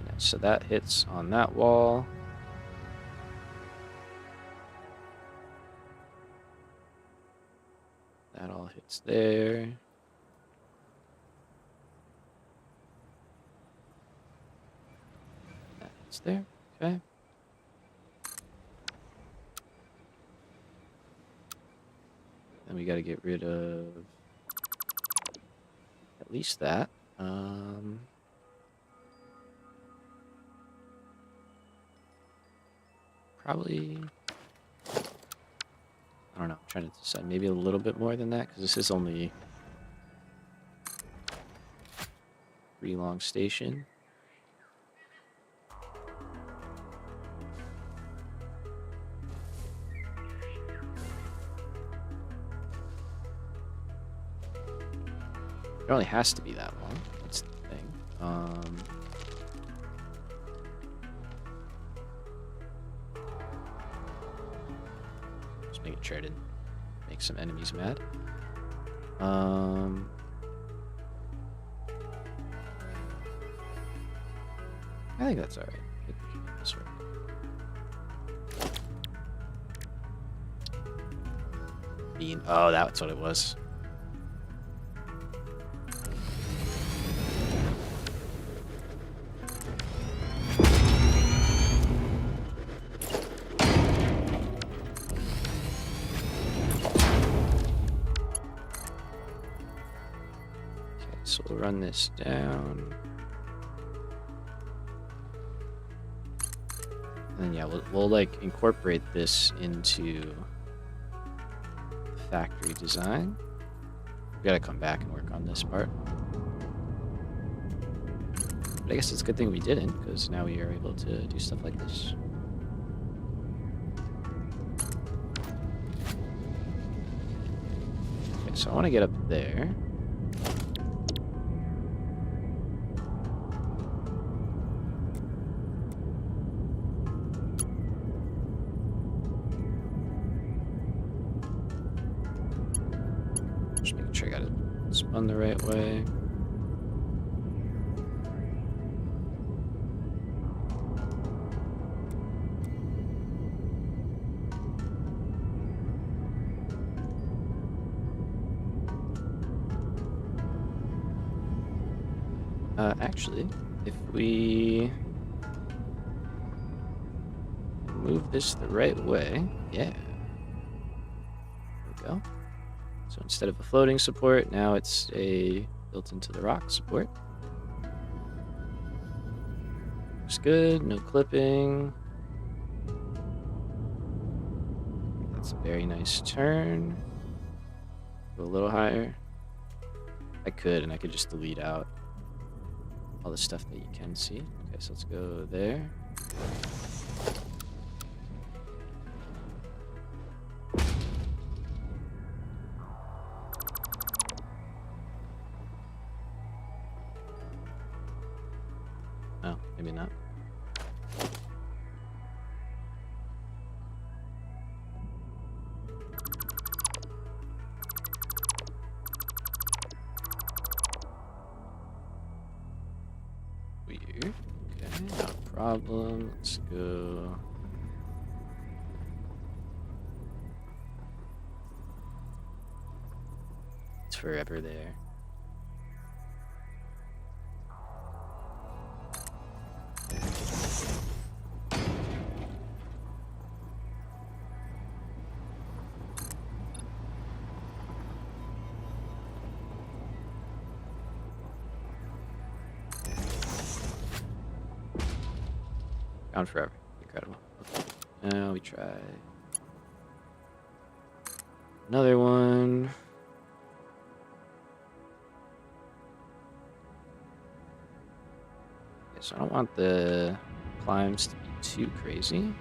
And so that hits on that wall. That all hits there. That hits there. Okay. Then we got to get rid of at least that. Probably. I don't know. I'm trying to decide maybe a little bit more than that because this is only 3 long station. It only has to be that long. That's the thing. Just making sure to make some enemies mad. I think that's alright. This way. Bean. Oh, that's what it was. So we'll run this down. And then yeah, we'll like incorporate this into factory design. We gotta come back and work on this part. But I guess it's a good thing we didn't, because now we are able to do stuff like this. Okay, so I want to get up there. Just making sure I got it spun the right way. Actually, if we move this the right way, yeah. There we go. So instead of a floating support, now it's a built into the rock support. Looks good, no clipping. That's a very nice turn. Go a little higher. I could, and I could just delete out all the stuff that you can see. Okay, so let's go there. Oh, maybe not. Weird. Okay, no problem. Let's go. It's forever there. Gone forever. Incredible. Okay. Now we try another one. Okay, so I don't want the climbs to be too crazy.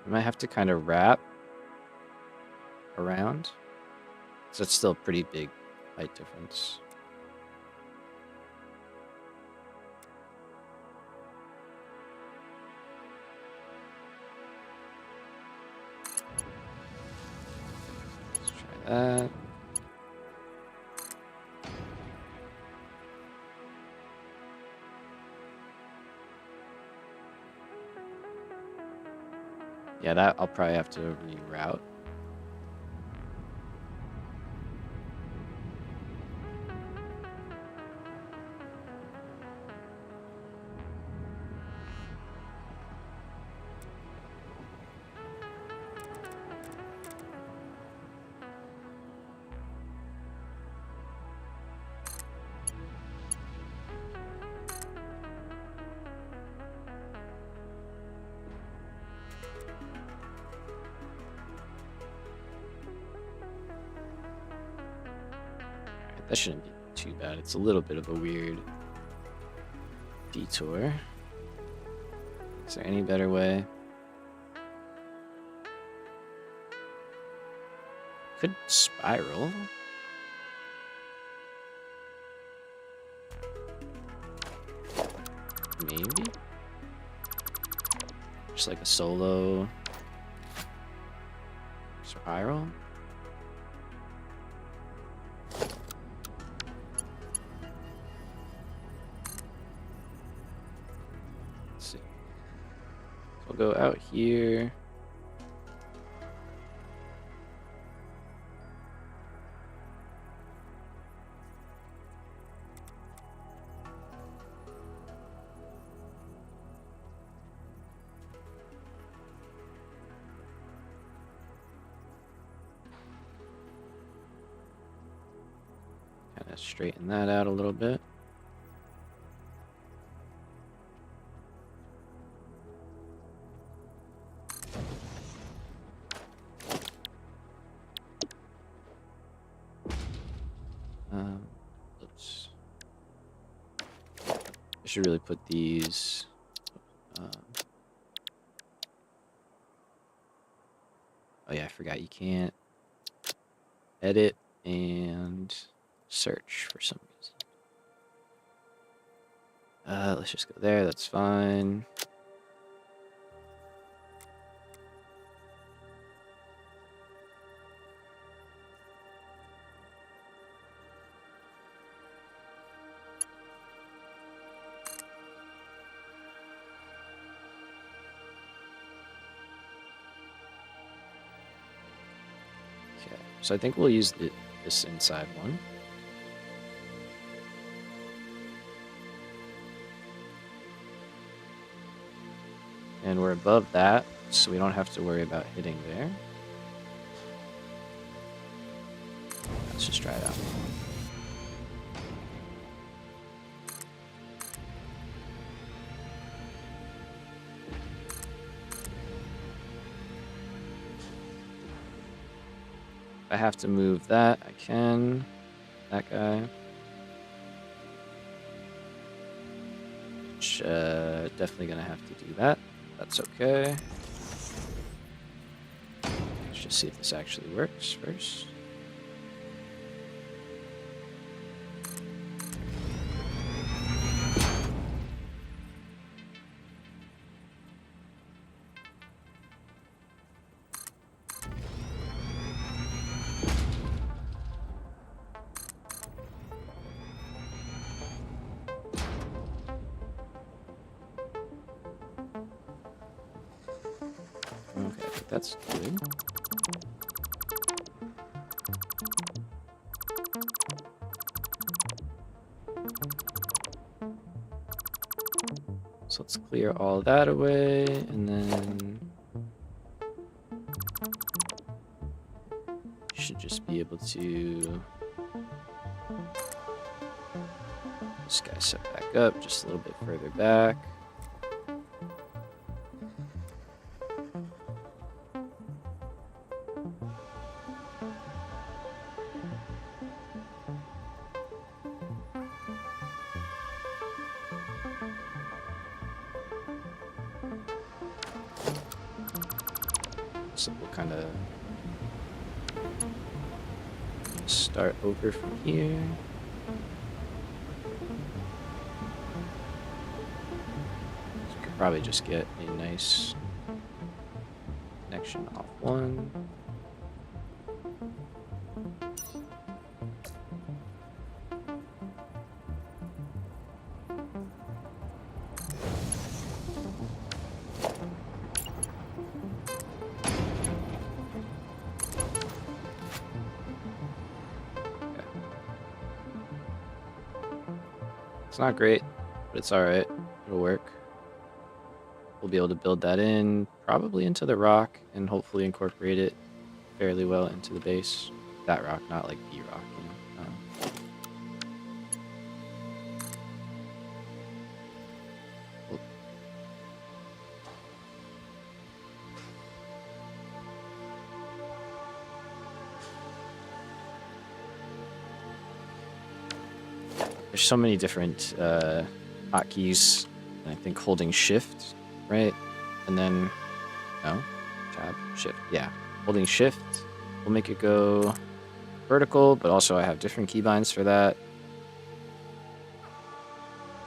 I might have to kind of wrap around. So it's still a pretty big height difference. Let's try that. Yeah, that I'll probably have to reroute. That shouldn't be too bad. It's a little bit of a weird detour. Is there any better way? Could spiral. Maybe? Just like a solo spiral. Let's see. We'll go out here. Kind of straighten that out a little bit. Oops. I should really put these. Oh yeah, I forgot you can't edit and search for some reason. Let's just go there. That's fine. Okay, so I think we'll use this inside one. And we're above that, so we don't have to worry about hitting there. Let's just try it out. If I have to move that, I can. That guy. Which, definitely gonna have to do that. That's okay. Let's just see if this actually works first. Okay, I think that's good. So let's clear all that away, and then should just be able to this guy set back up just a little bit further back. So we'll kind of start over from here. So we could probably just get a nice connection off one. It's not great, but it's alright. It'll work. We'll be able to build that in, probably into the rock, and hopefully incorporate it fairly well into the base. That rock, not like the rock, you know. There's so many different hotkeys. I think holding shift, right? And then, no, tab, shift. Yeah, holding shift will make it go vertical, but also I have different keybinds for that.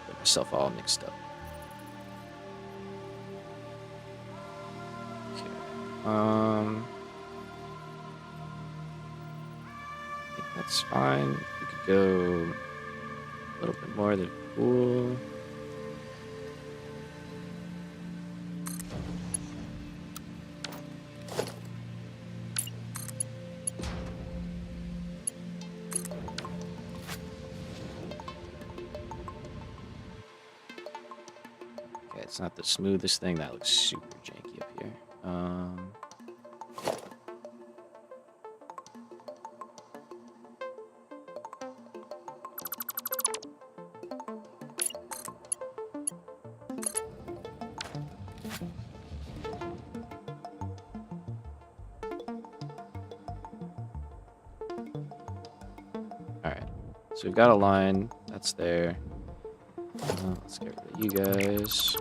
Get myself all mixed up. Okay. I think that's fine. We could go a little bit more than cool. Okay, it's not the smoothest thing. That looks super janky up here. Alright, so we've got a line, that's there. Let's get rid of you guys.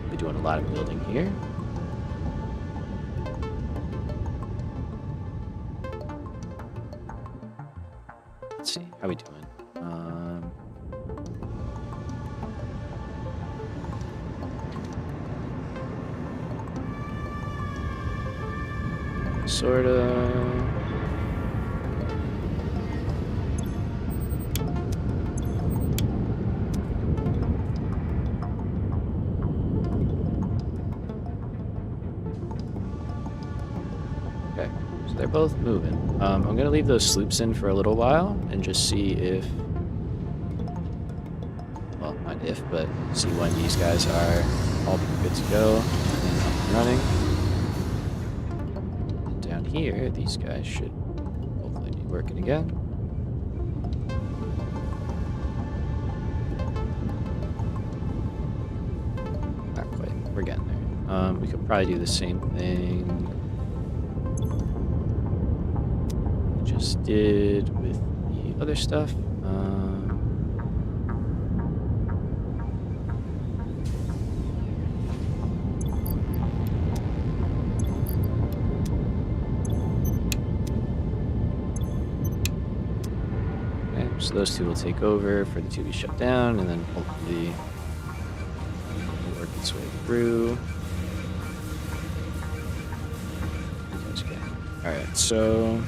We're doing a lot of building here. Let's see, how we doing? Sorta. Okay, so they're both moving. I'm gonna leave those sloops in for a little while and just see if not if, but see when these guys are all good to go and up and running. And down here, these guys should hopefully be working again. Not quite. We're getting there. We could probably do the same thing we just did with the other stuff. So those two will take over for the two we shut down, and then hopefully it'll work its way through. Okay. Alright, so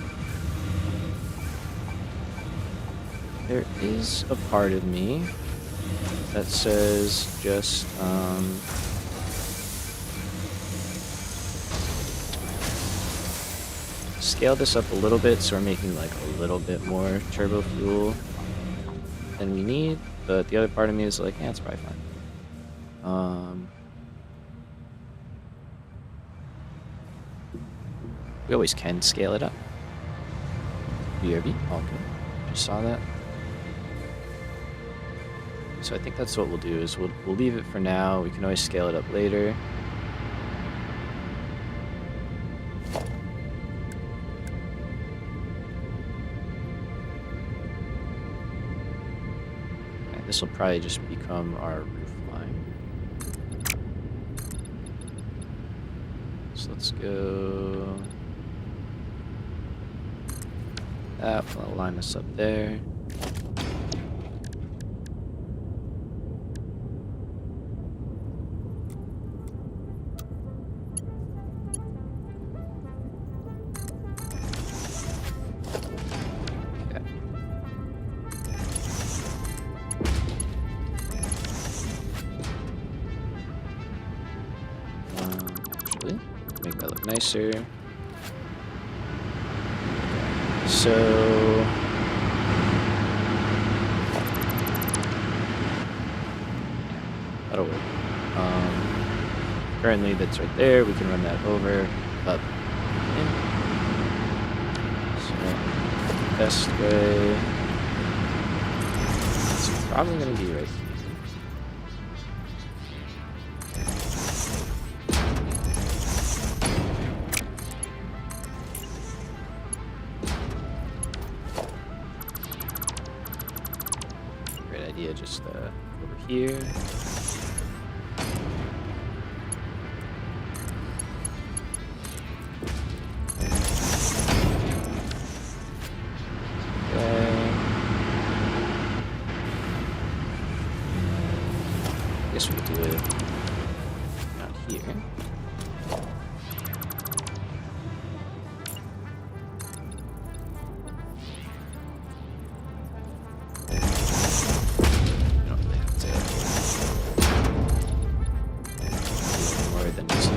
there is a part of me that says just scale this up a little bit so we're making like a little bit more turbo fuel than we need, but the other part of me is like, yeah, it's probably fine. We always can scale it up. BRB, all good. Just saw that. So I think that's what we'll do is we'll leave it for now. We can always scale it up later. This will probably just become our roof line. So let's go. That will line us up there. Make that look nicer. So that'll work. Currently that's right there. We can run that over, up, in. So best way. It's probably gonna be right here. Just over here. Okay. I guess we'll do it out here.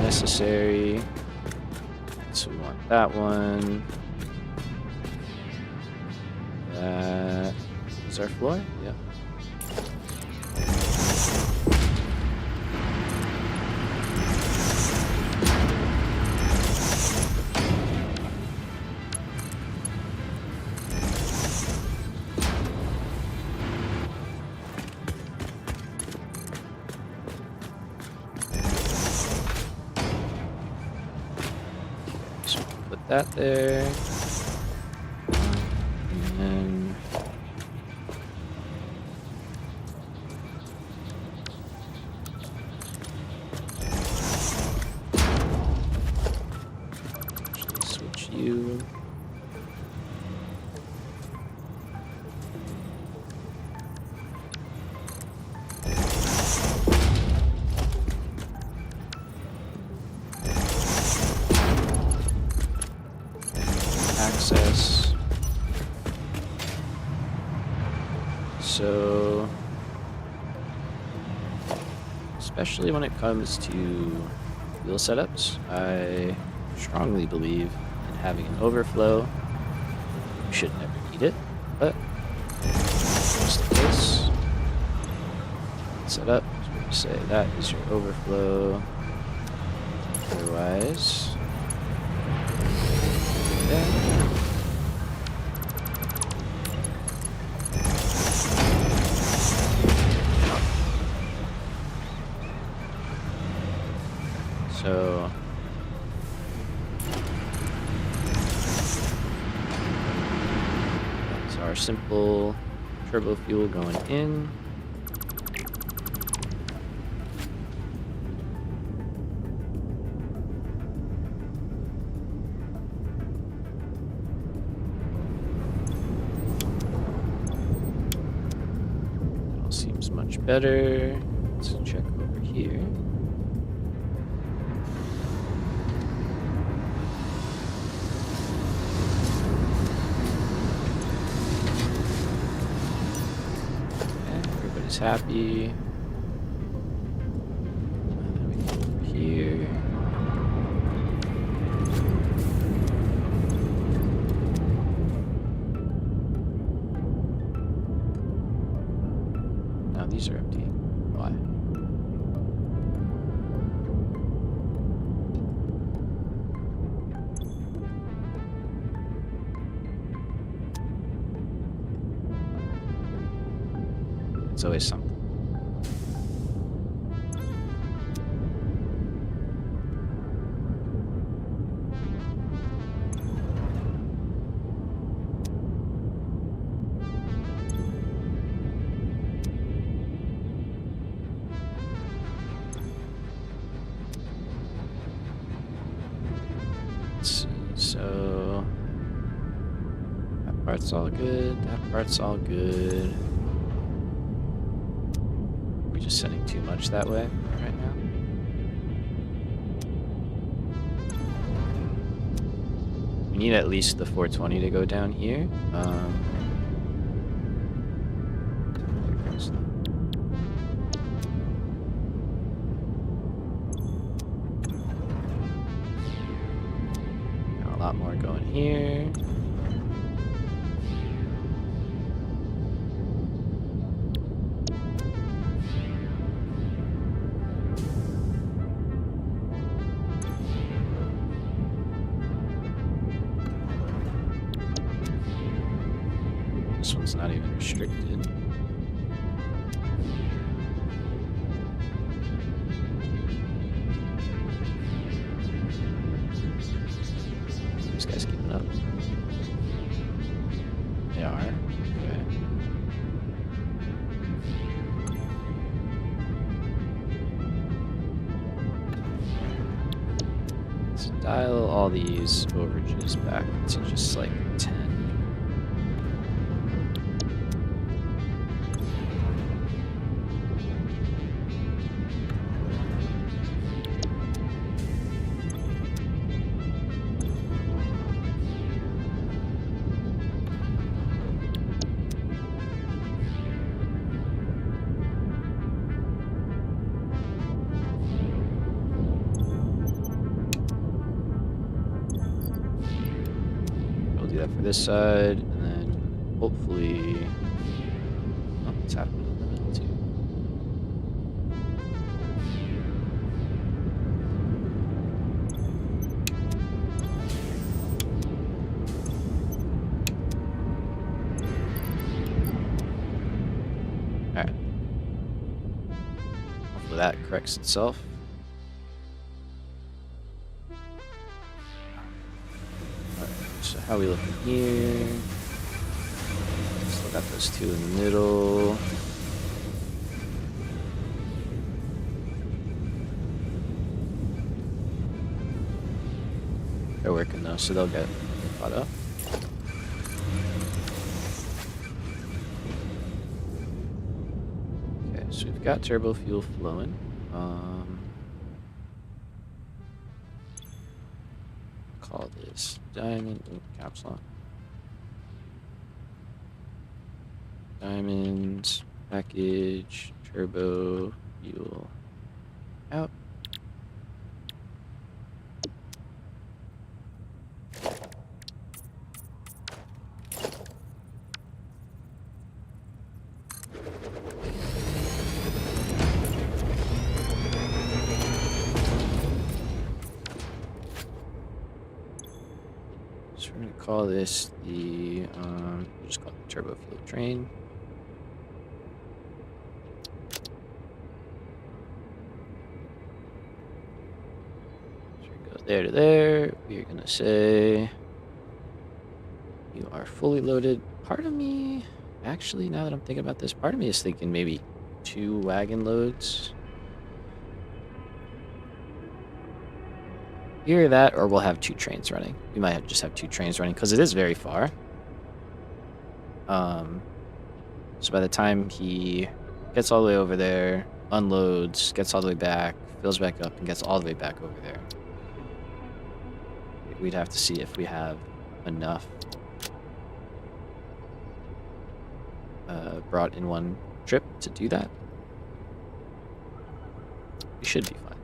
Necessary. So we want that one. That is our floor. Yep. That there, and then actually switch you. Access. So, especially when it comes to wheel setups, I strongly believe in having an overflow. You should never need it, but just in case. Let's set up. So we're going to say that is your overflow. Otherwise, there. So that's our simple turbo fuel going in. That all seems much better. Let's check over here. Everybody's happy. And then we go over here. Now these are empty. Why? It's always something. Let's see. So that part's all good. That part's all good. We're just sending too much that way right now. We need at least the 420 to go down here. There goes that. Got a lot more going here. This one's not even restricted. These guys keeping up. They are. Okay. Let's dial all these overages back to just like 10. Do that for this side, and then hopefully, oh, it's happening in the middle too. All right. Hopefully that corrects itself. So how are we looking here? Still got those two in the middle. They're working though, so they'll get caught up. Okay, so we've got turbo fuel flowing. Call this diamond caps lock. Diamond package turbo fuel out. So we're going to call this the, we'll just call it the turbo fuel train. So we go there to there. We are going to say you are fully loaded. Part of me, actually, now that I'm thinking about this, part of me is thinking maybe 2 wagon loads. Either that or we'll have 2 trains running. We might just have 2 trains running because it is very far. So by the time he gets all the way over there, unloads, gets all the way back, fills back up, and gets all the way back over there, we'd have to see if we have enough brought in one trip to do that. We should be fine.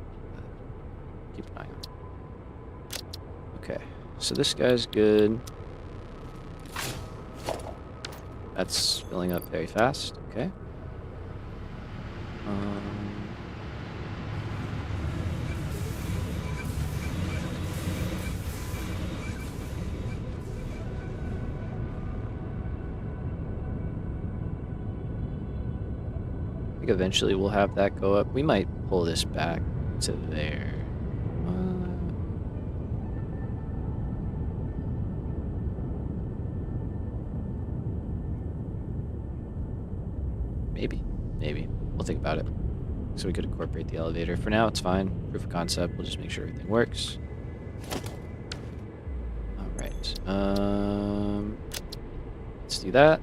Keep an eye on it. Okay, so this guy's good. That's filling up very fast. Okay. I think eventually we'll have that go up. We might pull this back to there. Maybe. We'll think about it. So we could incorporate the elevator. For now, it's fine. Proof of concept. We'll just make sure everything works. All right. Let's do that.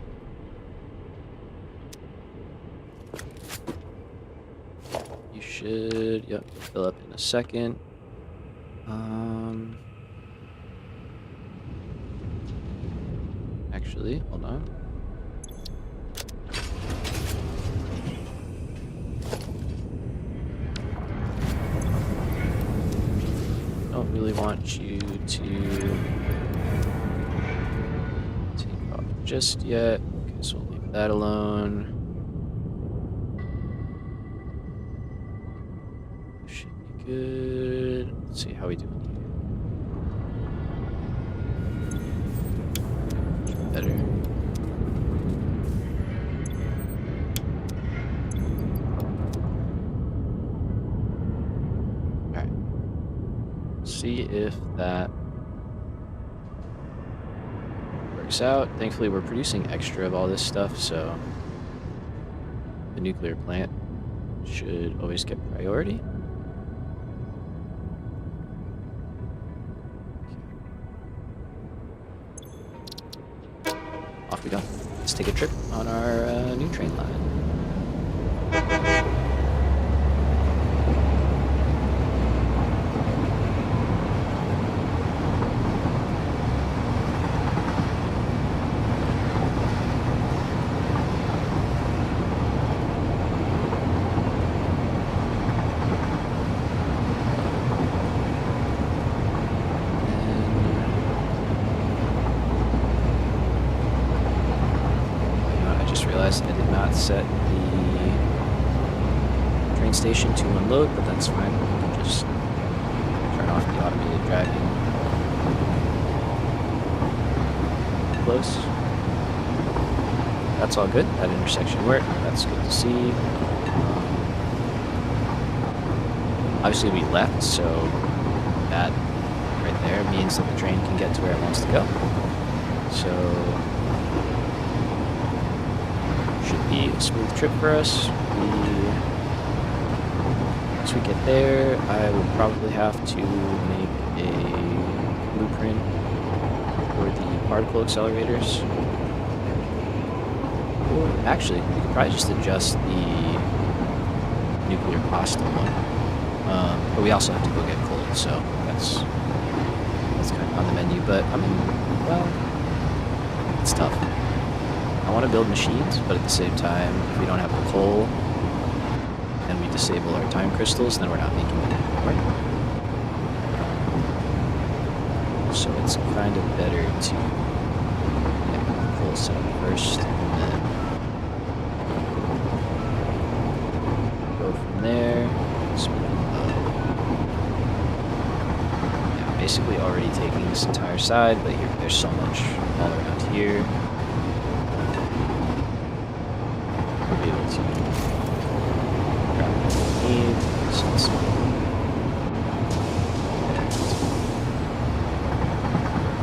You should, yep, fill up in a second. Actually, hold on. Don't really want you to take off just yet. Okay, so we'll leave that alone. Should be good. Let's see how we do. Better. Alright. See if that works out. Thankfully, we're producing extra of all this stuff, so the nuclear plant should always get priority. Off we go. Let's take a trip on our new train line. I did not set the train station to unload, but that's fine. We can just turn off the automated dragging. Close. That's all good. That intersection worked. That's good to see. Obviously we left, so that right there means that the train can get to where it wants to go. So should be a smooth trip for us. Once we get there, I will probably have to make a blueprint for the particle accelerators. Or actually, we could probably just adjust the nuclear pasta one. But we also have to go get coal, so that's kind of on the menu. But I mean, well, it's tough. I want to build machines, but at the same time, if we don't have the coal and we disable our time crystals, then we're not making it anymore. So it's kind of better to get the coal set up first and then go from there. Yeah, basically already taking this entire side, but here there's so much all around here. We'll be able to grab what we need.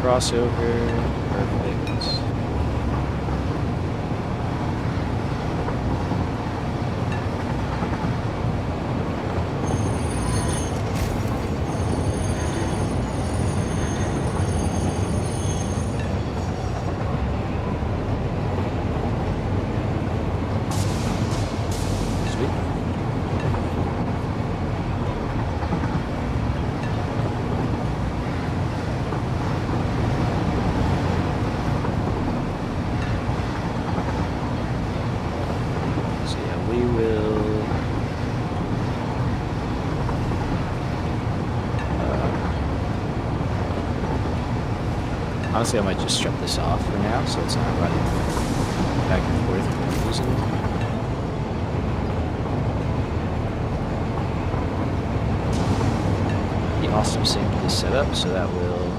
Crossover, perfect. Honestly, I might just strip this off for now, so it's not running back and forth for no reason. Be awesome sync this setup, so that will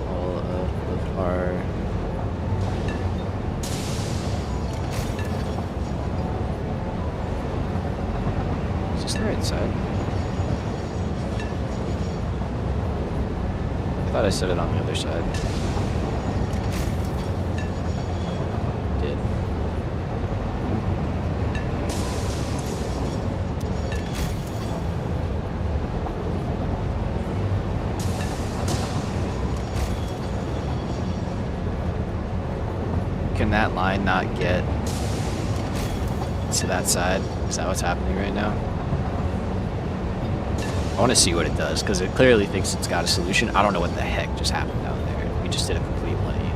all of our is this the right side? I thought I set it on the other side. Did. Can that line not get to that side? Is that what's happening right now? I want to see what it does, because it clearly thinks it's got a solution. I don't know what the heck just happened down there. We just did a complete 180.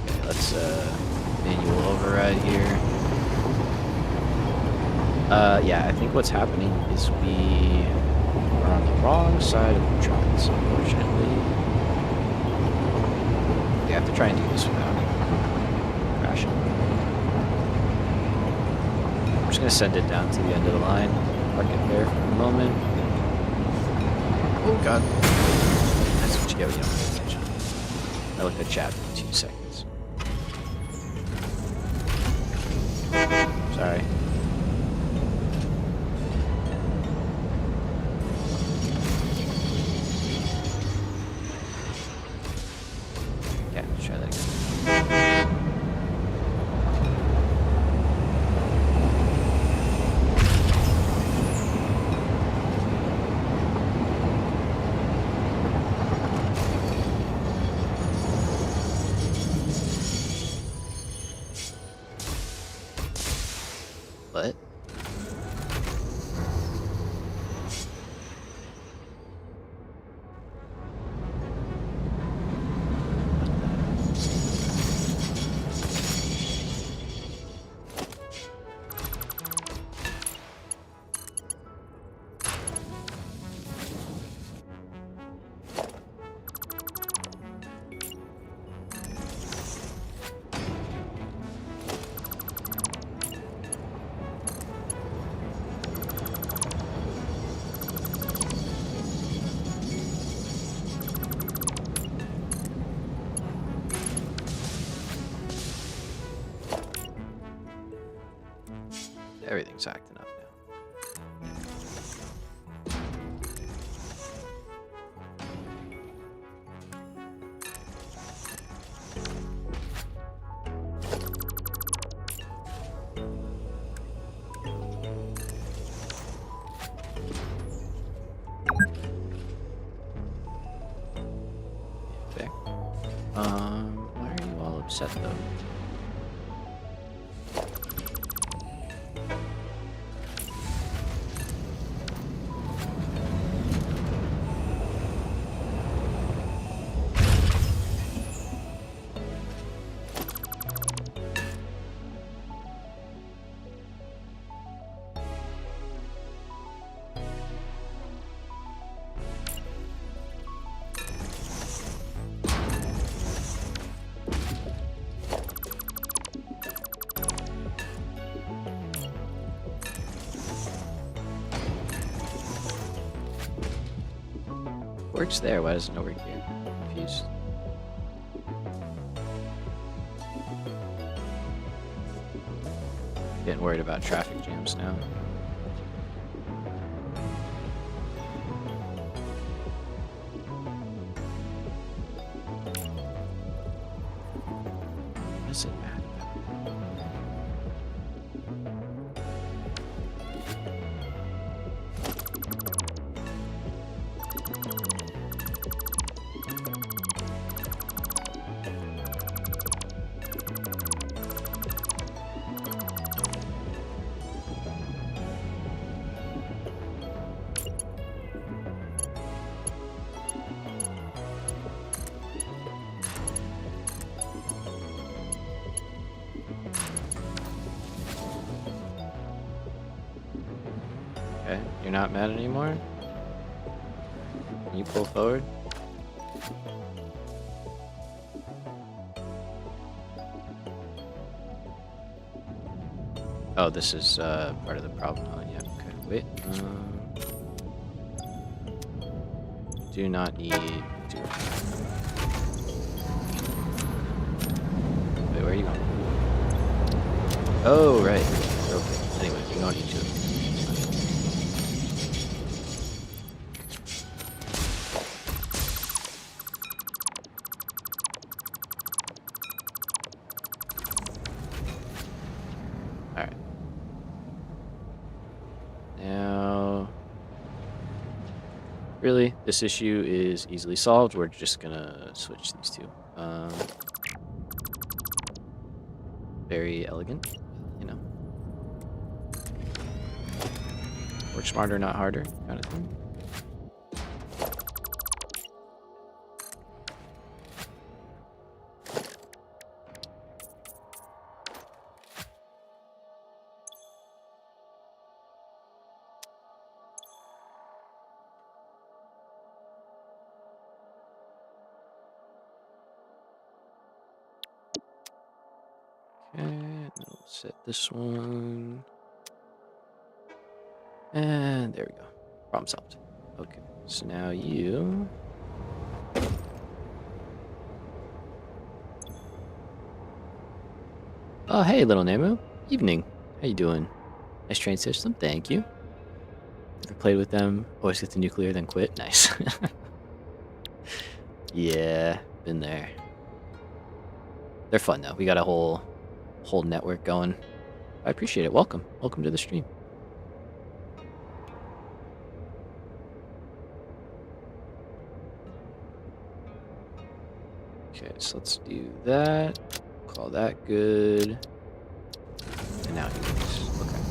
Okay, let's manual override here. Yeah, I think what's happening is we are on the wrong side of the tracks, unfortunately. We have to try and do this without crashing. I'm just going to send it down to the end of the line, park it there for a moment. Oh god. That's what you get when you don't pay attention. I looked at chat for 2 seconds. Sorry. Try that again. What? Everything's acting up now. There. Why are you all upset though? works there, why doesn't it work here? I'm confused. Getting worried about traffic jams now. What does it matter? Okay, you're not mad anymore? Can you pull forward? Oh, this is part of the problem. Oh, yeah, okay. Wait. Do not need to. Wait, where are you going? Oh, right. Okay. Anyway, we don't need to. Alright. Now, really, this issue is easily solved. We're just gonna switch these two. Very elegant, you know. Work smarter, not harder, kind of thing. Okay, and then we'll set this one. And there we go. Problem solved. Okay, so now you... Oh, hey, little Nemo. Evening. How you doing? Nice train system, thank you. Never played with them. Always get the nuclear, then quit. Nice. Yeah, been there. They're fun, though. We got a whole network going. I appreciate it. Welcome. Welcome to the stream. Okay, so let's do that. Call that good. And now he works. Okay.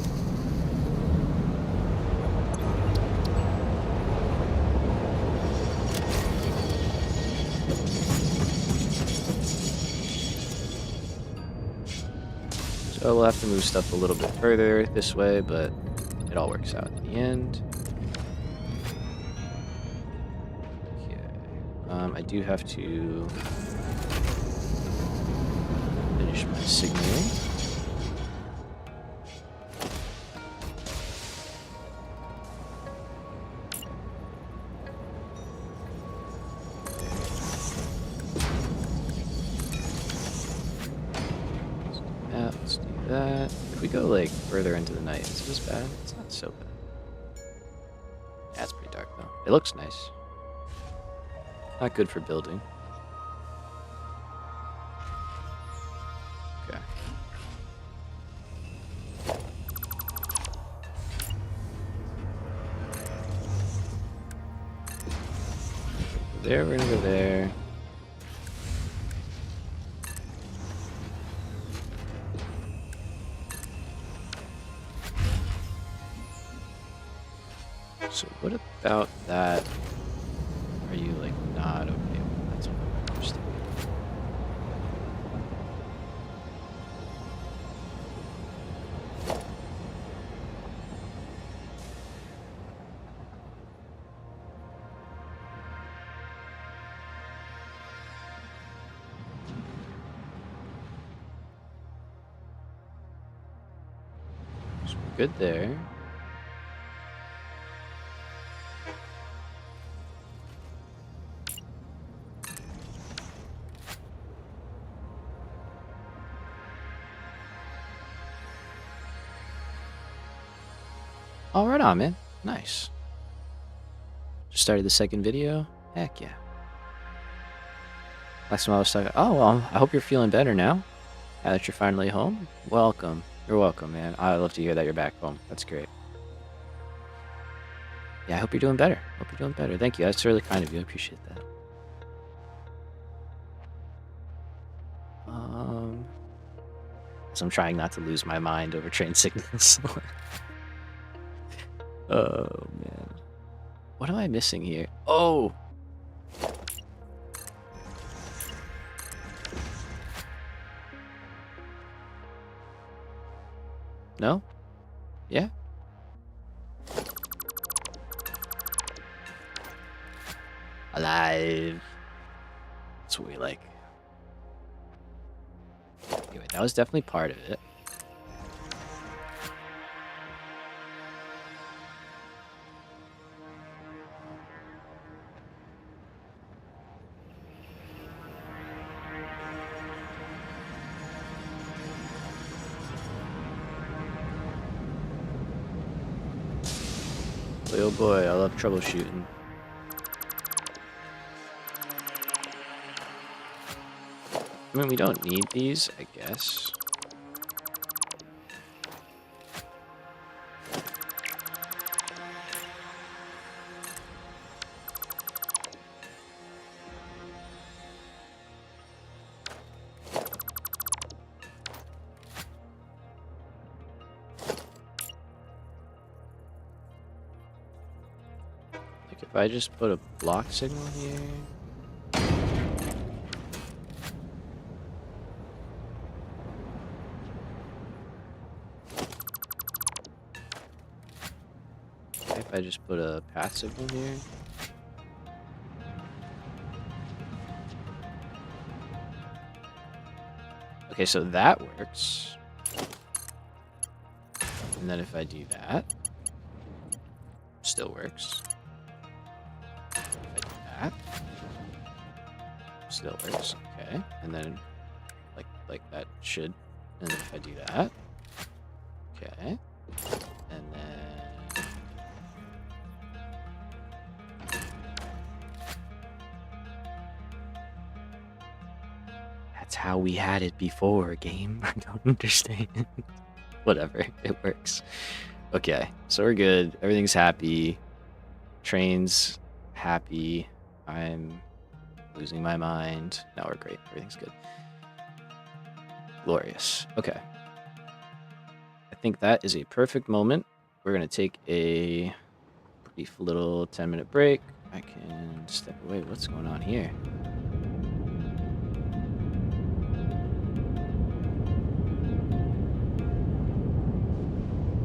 So we'll have to move stuff a little bit further this way, but it all works out in the end. Okay. I do have to finish my signaling. Let's do that. If we go like further into the night, is this bad? It's not so bad. Yeah, it's pretty dark though. It looks nice. Not good for building. Okay. There, we're gonna go there. So what about that? Are you like not okay with? That's what I don't understand. So we're good there. Oh, right on, man. Nice. Just started the second video. Heck yeah. Last time I was talking. Oh, well, I hope you're feeling better now. Now that you're finally home. Welcome. You're welcome, man. I love to hear that you're back home. That's great. Yeah, I hope you're doing better. Hope you're doing better. Thank you. That's really kind of you. I appreciate that. So I'm trying not to lose my mind over train signals. Oh, man. What am I missing here? Oh! No? Yeah? Alive. That's what we like. Anyway, that was definitely part of it. Boy, oh boy, I love troubleshooting. I mean, we don't need these, I guess. Like, if I just put a block signal here... If I just put a path signal here. Okay, so that works. And then if I do that, still works. If I do that, still works. Okay, and then like that should. And then if I do that, okay, and then. That's how we had it before, game. I don't understand. Whatever, it works. Okay, so we're good. Everything's happy. Train's happy. I'm losing my mind. Now we're great. Everything's good. Glorious. Okay. I think that is a perfect moment. We're going to take a brief little 10-minute break. I can step away. What's going on here?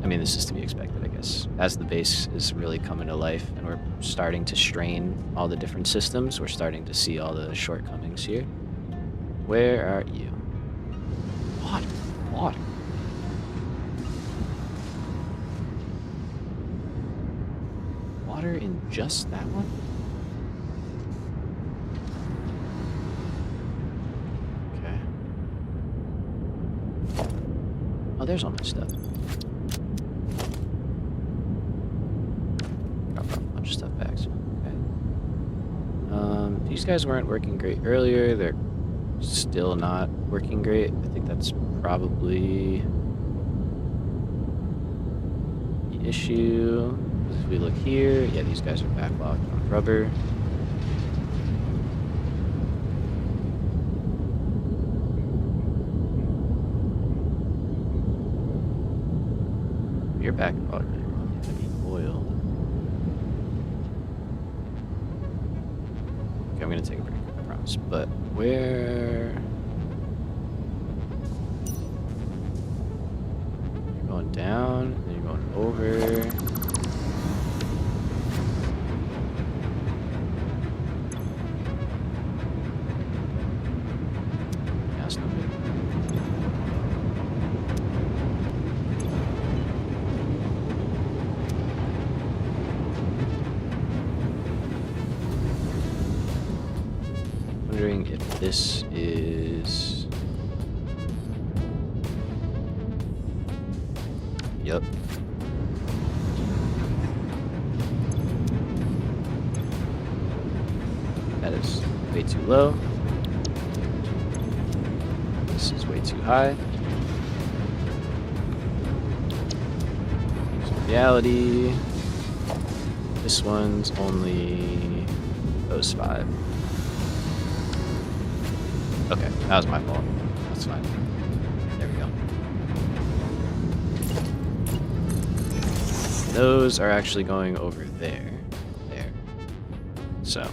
I mean, this is to be expected, I guess. As the base is really coming to life and we're starting to strain all the different systems, we're starting to see all the shortcomings here. Where are you? Water. Water. Water in just that one? Okay. Oh, there's all my stuff. Stuff back. So, okay. These guys weren't working great earlier. They're still not working great. I think that's probably the issue. If we look here, yeah, these guys are backlogged on rubber. You're backlogged. I need oil. I'm gonna take a break, I promise. But where? You're going down, then you're going over. Yeah, that's not good. Wondering if this is... Yep. That is way too low. This is way too high. Reality. This one's only those 5. Okay, that was my fault. That's fine. There we go. Those are actually going over there. There. So.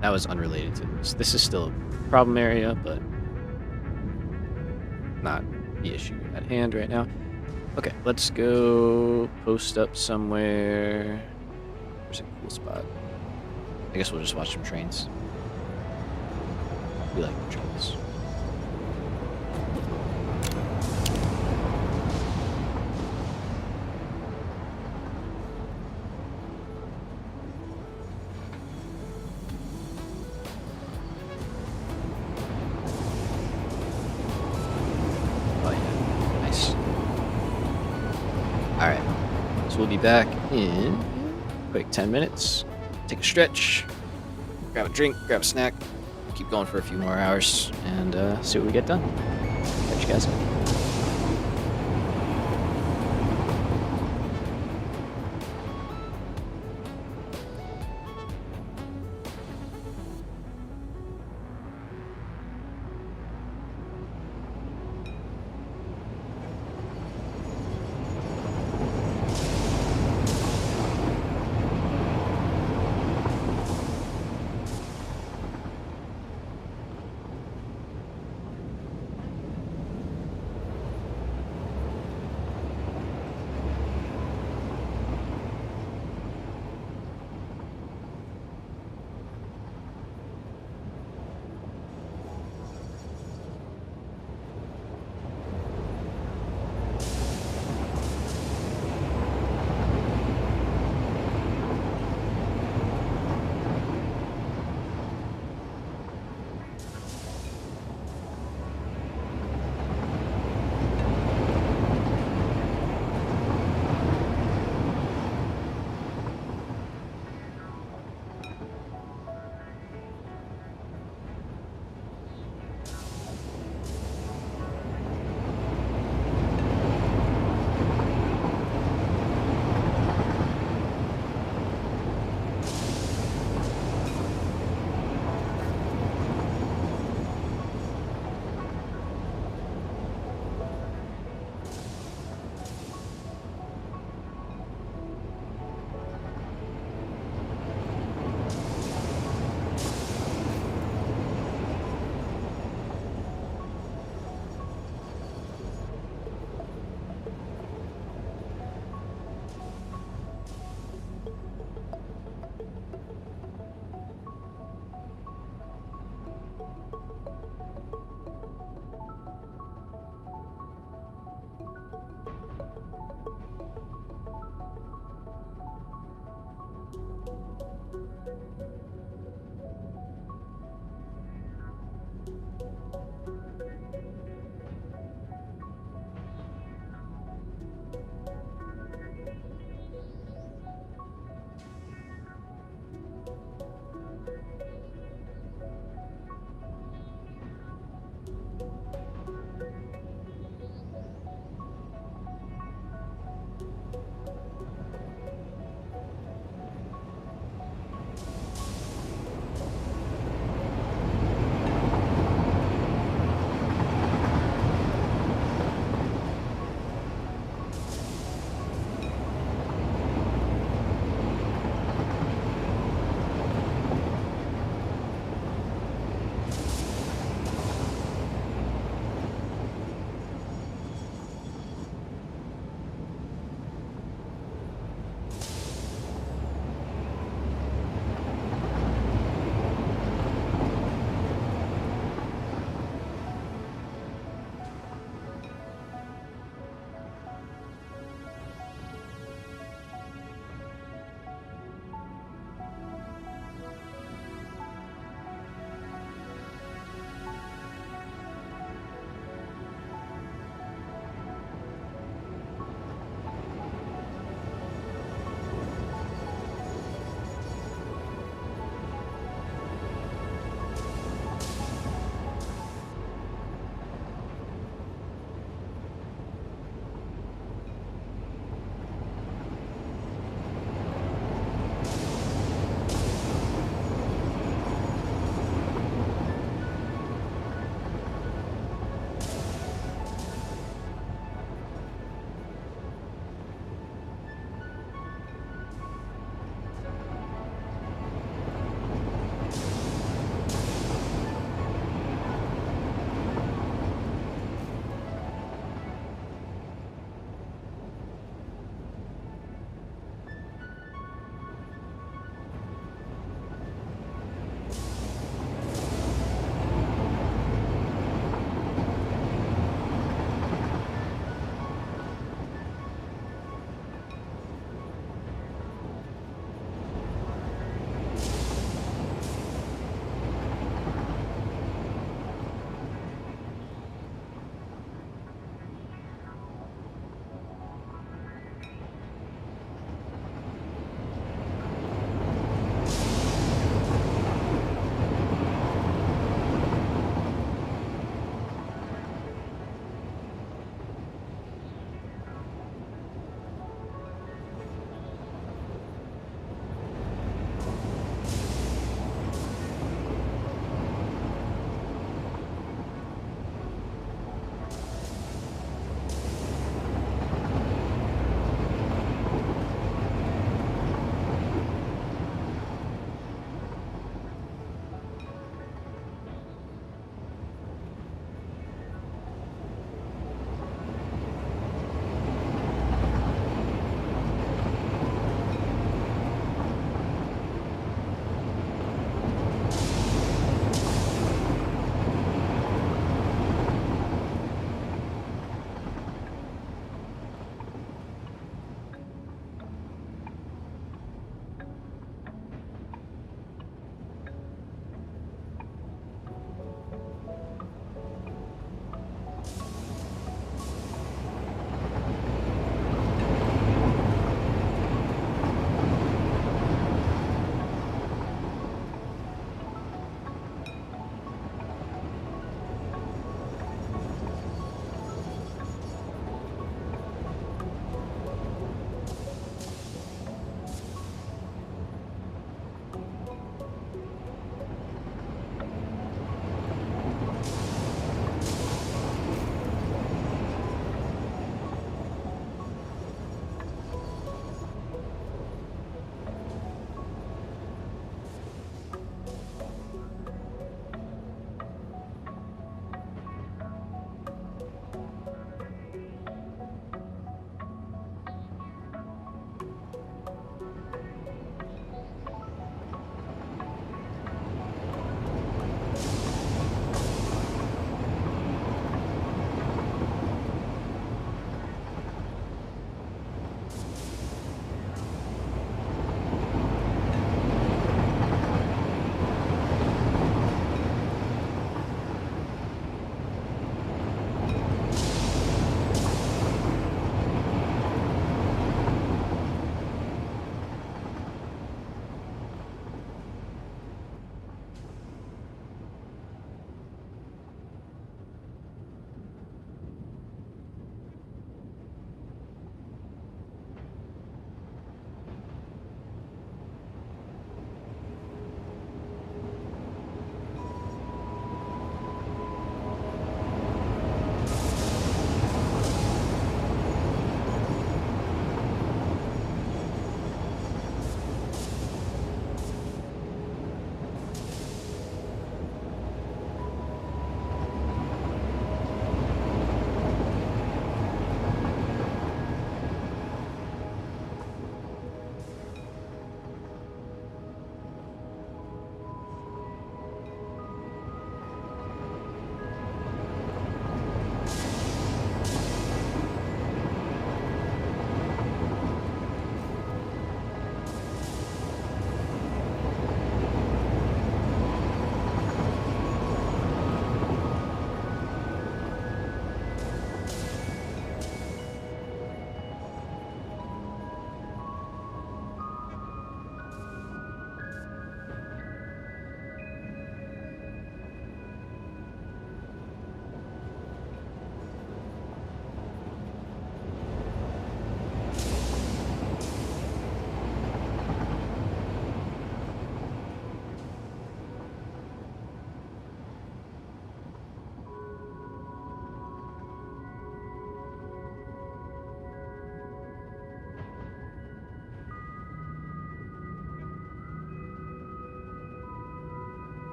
That was unrelated to this. This is still a problem area, but not the issue at hand right now. Okay, let's go post up somewhere. There's a cool spot. I guess we'll just watch some trains. We like the trains. Oh yeah, nice. Alright, so we'll be back in quick 10 minutes. Take a stretch, grab a drink, grab a snack, keep going for a few more hours, and see what we get done. Catch you guys.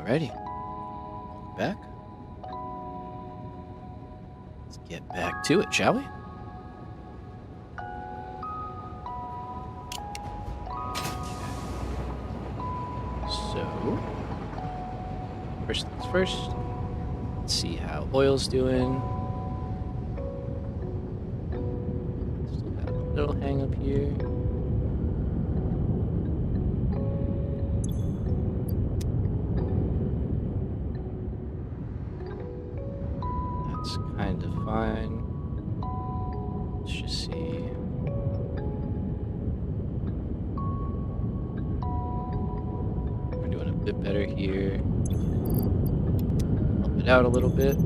Alrighty. Back. Let's get back to it, shall we? So, first things first, let's see how oil's doing. Still got a little hang up here. That's kind of fine. Let's just see. We're doing a bit better here. Help it out a little bit.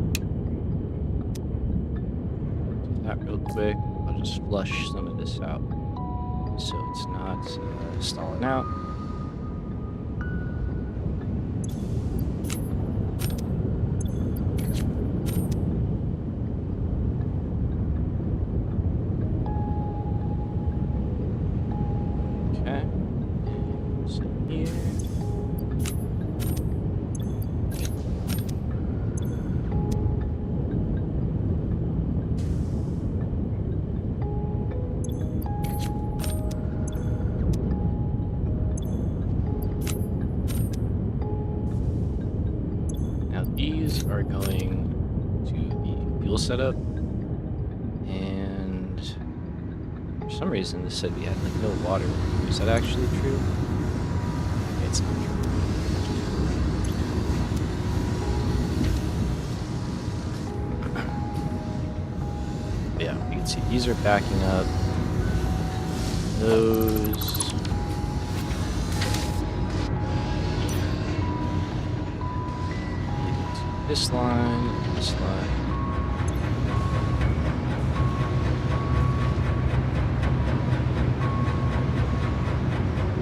Do that real quick. I'll just flush some of this out so it's not stalling out. Okay. So here. These are going to the fuel setup, and for some reason this said we had like no water. Is that actually true? It's not true. Yeah, you can see these are backing up. Those. This line, this line.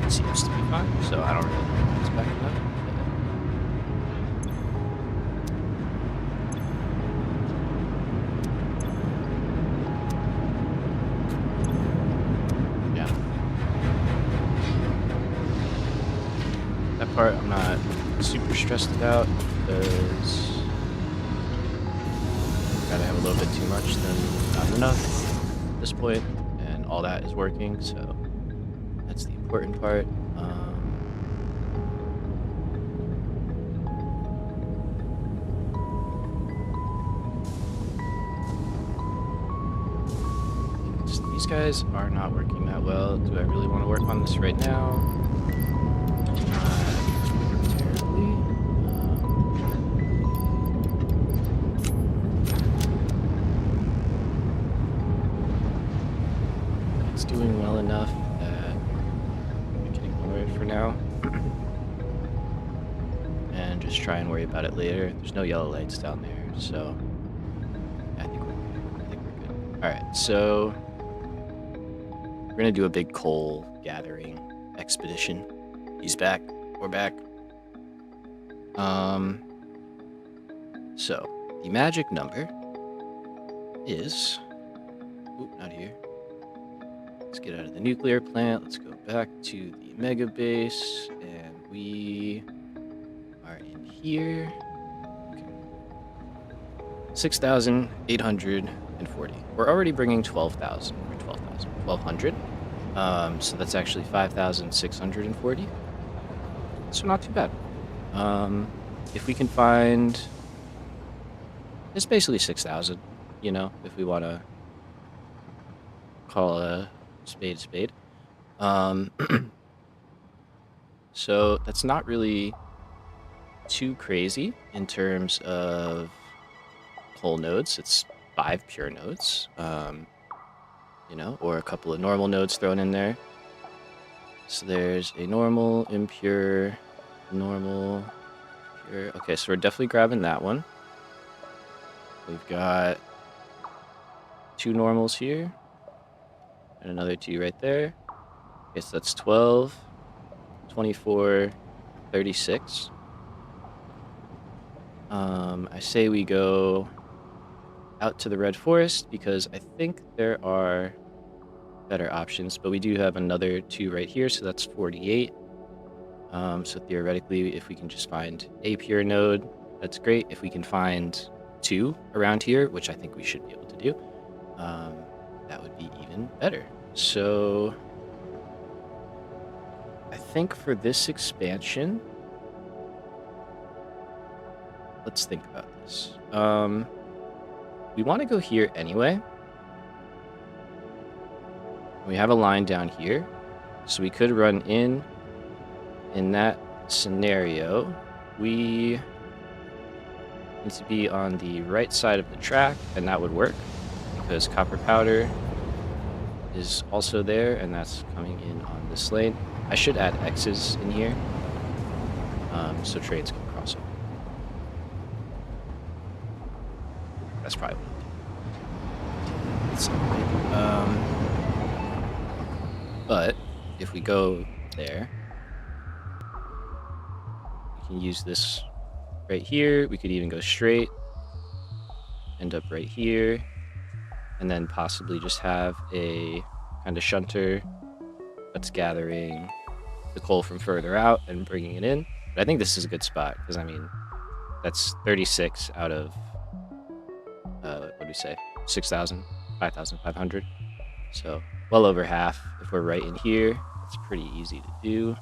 It seems to be fine, so I don't really know why it's backing up. Yeah. That part I'm not super stressed about because gotta have a little bit too much than not enough at this point, and all that is working, so that's the important part. These guys are not working that well. Do I really want to work on this right now? Not terribly. Doing well enough that we can ignore it for now and just try and worry about it later. There's no yellow lights down there, so I think we're good. All right, so we're gonna do a big coal gathering expedition. He's back. We're back. So the magic number is not here. Let's get out of the nuclear plant. Let's go back to the mega base, and we are in here. Okay. 6,840. We're already bringing 12,000 or 12,000, 1,200. So that's actually 5,640. So not too bad. If we can find, it's basically 6,000. You know, if we want to call a spade. So that's not really too crazy in terms of coal nodes. It's 5 pure nodes, you know, or a couple of normal nodes thrown in there. So there's a normal, impure, normal, pure. Okay, so we're definitely grabbing that one. We've got 2 normals here. And another 2 right there. Okay, so that's 12, 24, 36. I say we go out to the Red Forest because I think there are better options, but we do have another 2 right here, so that's 48. So theoretically, if we can just find a pure node, that's great. If we can find 2 around here, which I think we should be able to do, that would be even better. So I think for this expansion, let's think about this. We want to go here anyway. We have a line down here, so we could run in that scenario. We need to be on the right side of the track, and that would work because copper powder is also there, and that's coming in on this lane. I should add X's in here so trades can cross over. That's probably what I'll do. But if we go there, we can use this right here. We could even go straight, end up right here, and then possibly just have a kind of shunter that's gathering the coal from further out and bringing it in. But I think this is a good spot because, I mean, that's 36 out of, what do we say, 6,000, 5,500. So well over half. If we're right in here, it's pretty easy to do.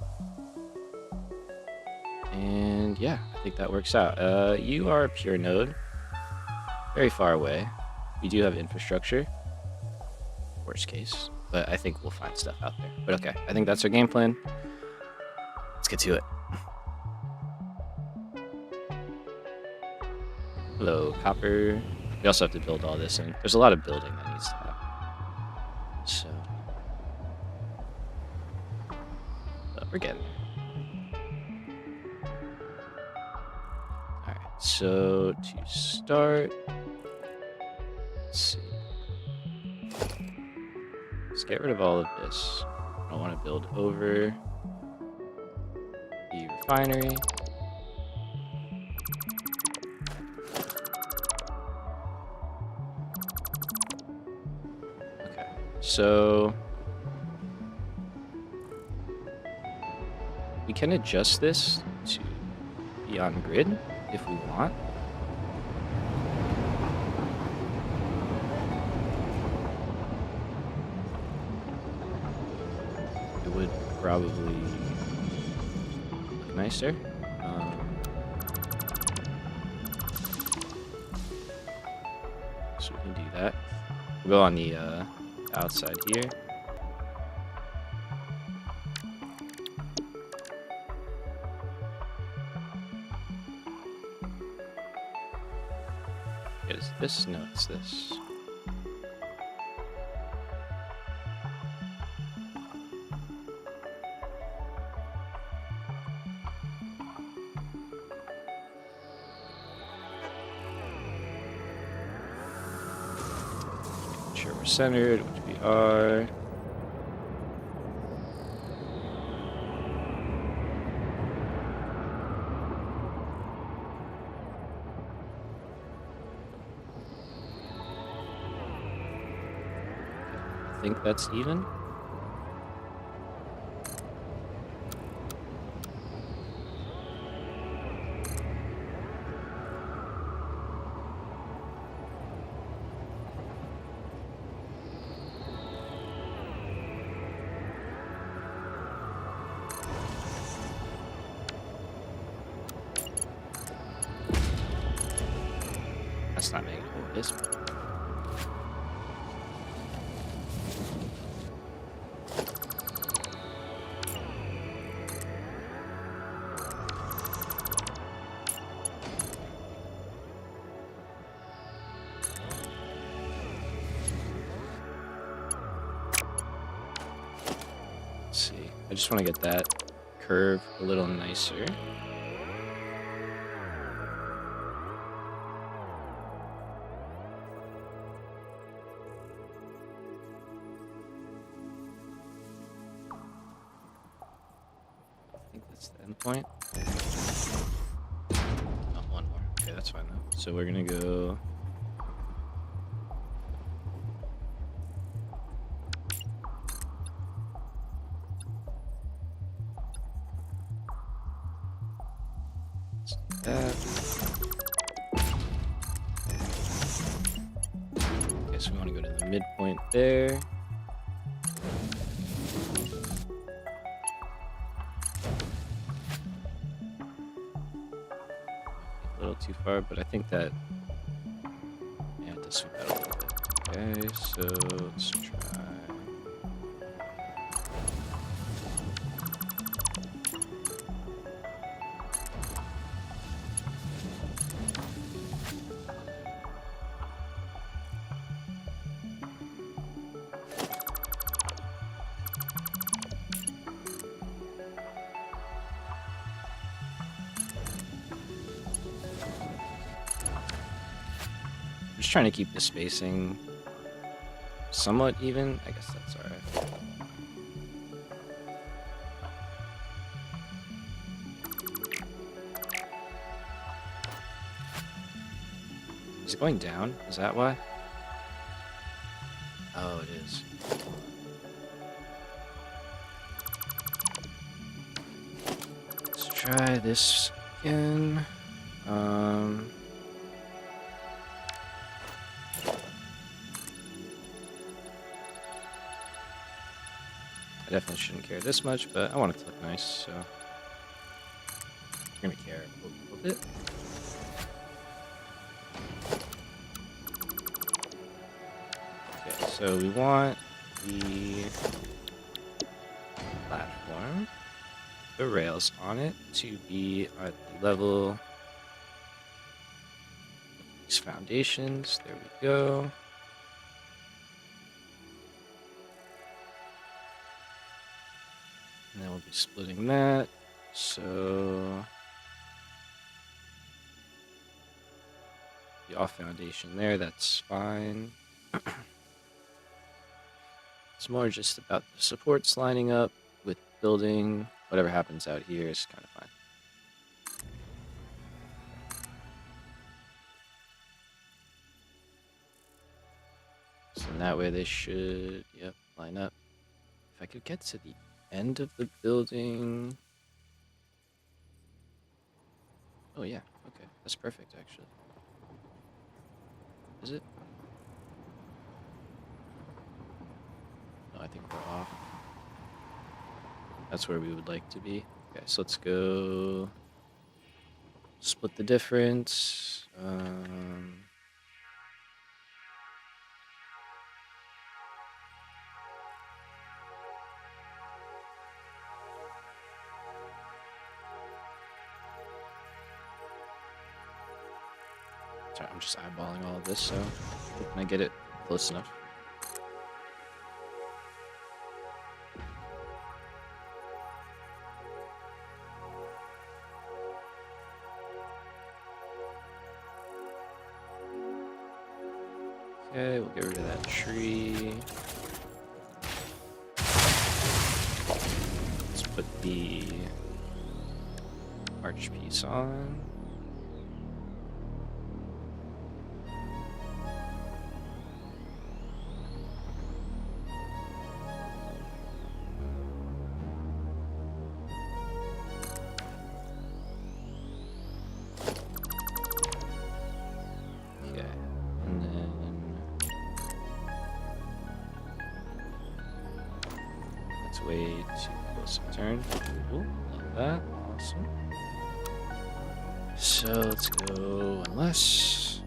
And yeah, I think that works out. You are a pure node, very far away. We do have infrastructure, worst case, but I think we'll find stuff out there. But okay, I think that's our game plan. Let's get to it. Hello, copper. We also have to build all this in. There's a lot of building that needs to happen. So, we're getting there. Alright, so to start, let's see. Let's get rid of all of this. I don't want to build over the refinery. Okay, so we can adjust this to be on grid if we want. It would probably look nicer. So we can do that. We'll go on the outside here. Is this? No, it's this. Make sure we're centered, which we are. I think that's even. That's not making it this. Let's see. I just want to get that curve a little nicer. I think that's the end point. Oh, one more. Okay, that's fine though. So we're gonna go. Let's do that. Okay, so we want to go to the midpoint there. A little too far, but I think that, yeah, it does sweep out a little bit. Okay, so let's try. Just trying to keep the spacing somewhat even. I guess that's alright. Is it going down? Is that why? Oh, it is. Let's try this again. I definitely shouldn't care this much, but I want it to look nice, so I'm gonna care a little bit. Okay, so we want the platform, the rails on it, to be at the level of these foundations. There we go. And then we'll be splitting that. So the off foundation there, that's fine. It's more just about the supports lining up with building. Whatever happens out here is kind of fine. So in that way they should, yep, line up. If I could get to the end of the building. Oh yeah, okay, that's perfect actually. Is it? No, I think we're off. That's where we would like to be. Okay, so let's go split the difference. Sorry, I'm just eyeballing all of this, so hoping I get it close enough. Okay, we'll get rid of that tree. Let's put the arch piece on. Okay, and then let's way too close to turn. Cool, love that. Awesome. So let's go unless.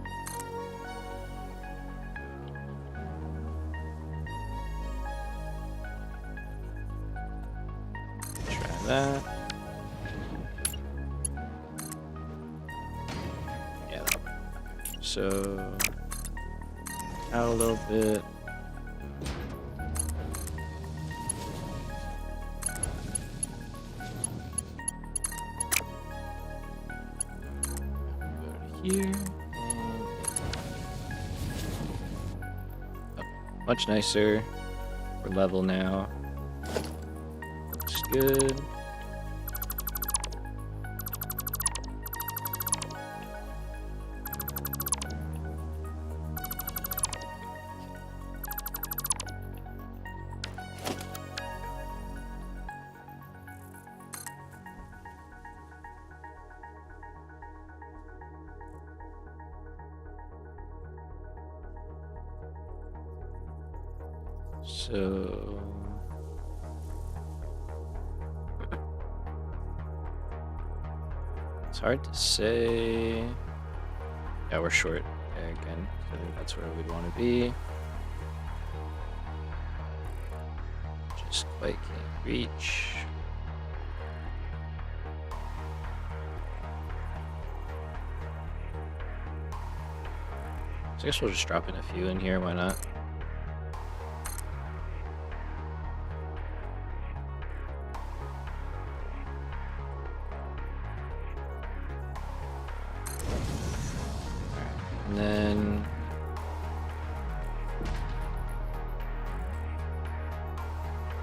Try that. Yeah, that'll work. So out a little bit. Here and okay, much nicer. We're level now. Looks good. So it's hard to say. Yeah, we're short there again. I think that's where we'd want to be. Just quite can't reach. So I guess we'll just drop in a few in here, why not? And then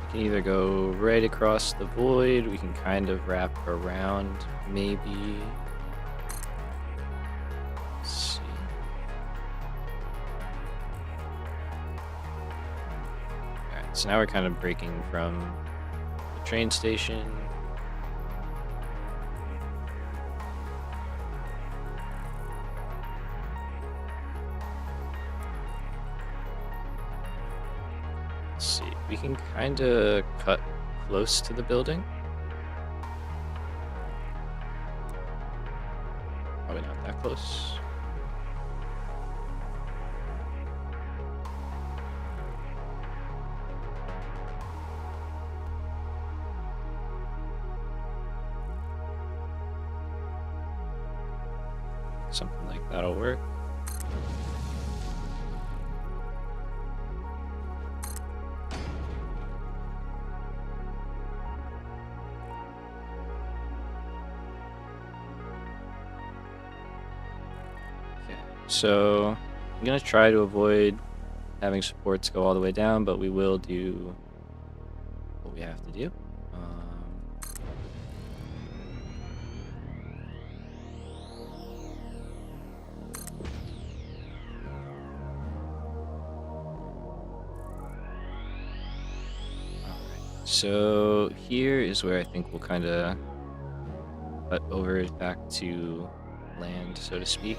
we can either go right across the void, we can kind of wrap around, maybe. Let's see. Alright, so now we're kind of breaking from the train station. Let's see, we can kind of cut close to the building. Probably not that close. Something like that'll work. So I'm going to try to avoid having supports go all the way down, but we will do what we have to do. So here is where I think we'll kind of cut over back to land, so to speak.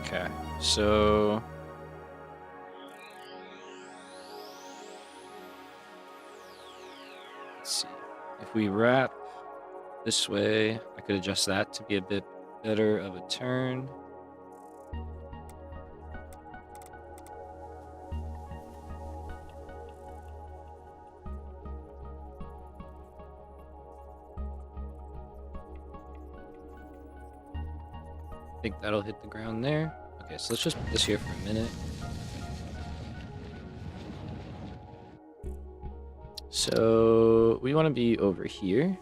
Okay, so let's see. If we wrap this way, I could adjust that to be a bit better of a turn. I think that'll hit the ground there. Okay, so let's just put this here for a minute. So we want to be over here.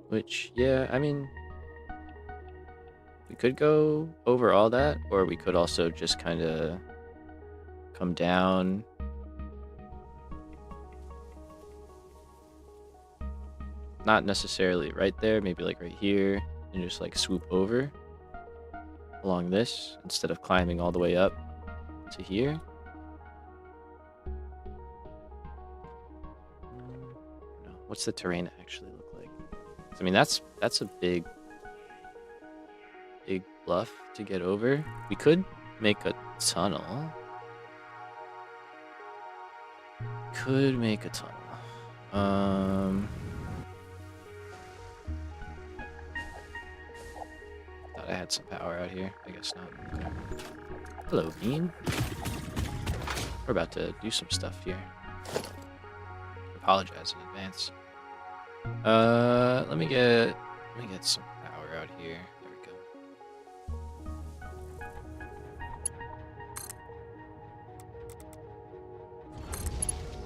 Which, yeah, I mean, we could go over all that, or we could also just kind of come down. Not necessarily right there, maybe like right here, and just like swoop over along this instead of climbing all the way up to here. No, what's the terrain actually look like? I mean, that's a big bluff to get over. We could make a tunnel. Could make a tunnel. Thought I had some power out here. I guess not. Okay. Hello, Bean. We're about to do some stuff here. Apologize in advance. Let me get some power out here. There we go.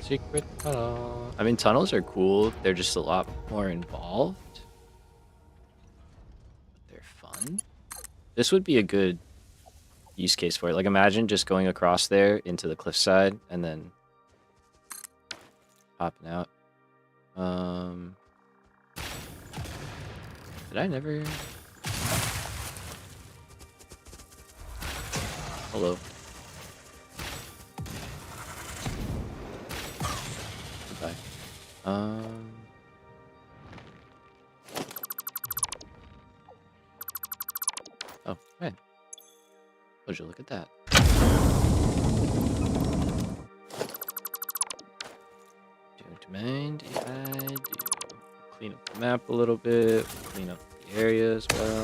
Secret tunnel. I mean, tunnels are cool. They're just a lot more involved. But they're fun. This would be a good use case for it. Like, imagine just going across there into the cliffside and then popping out. Did I never... Hello. Goodbye. Oh, right. Would you look at that? Don't mind if I do. Clean up the map a little bit. Clean up the area as well.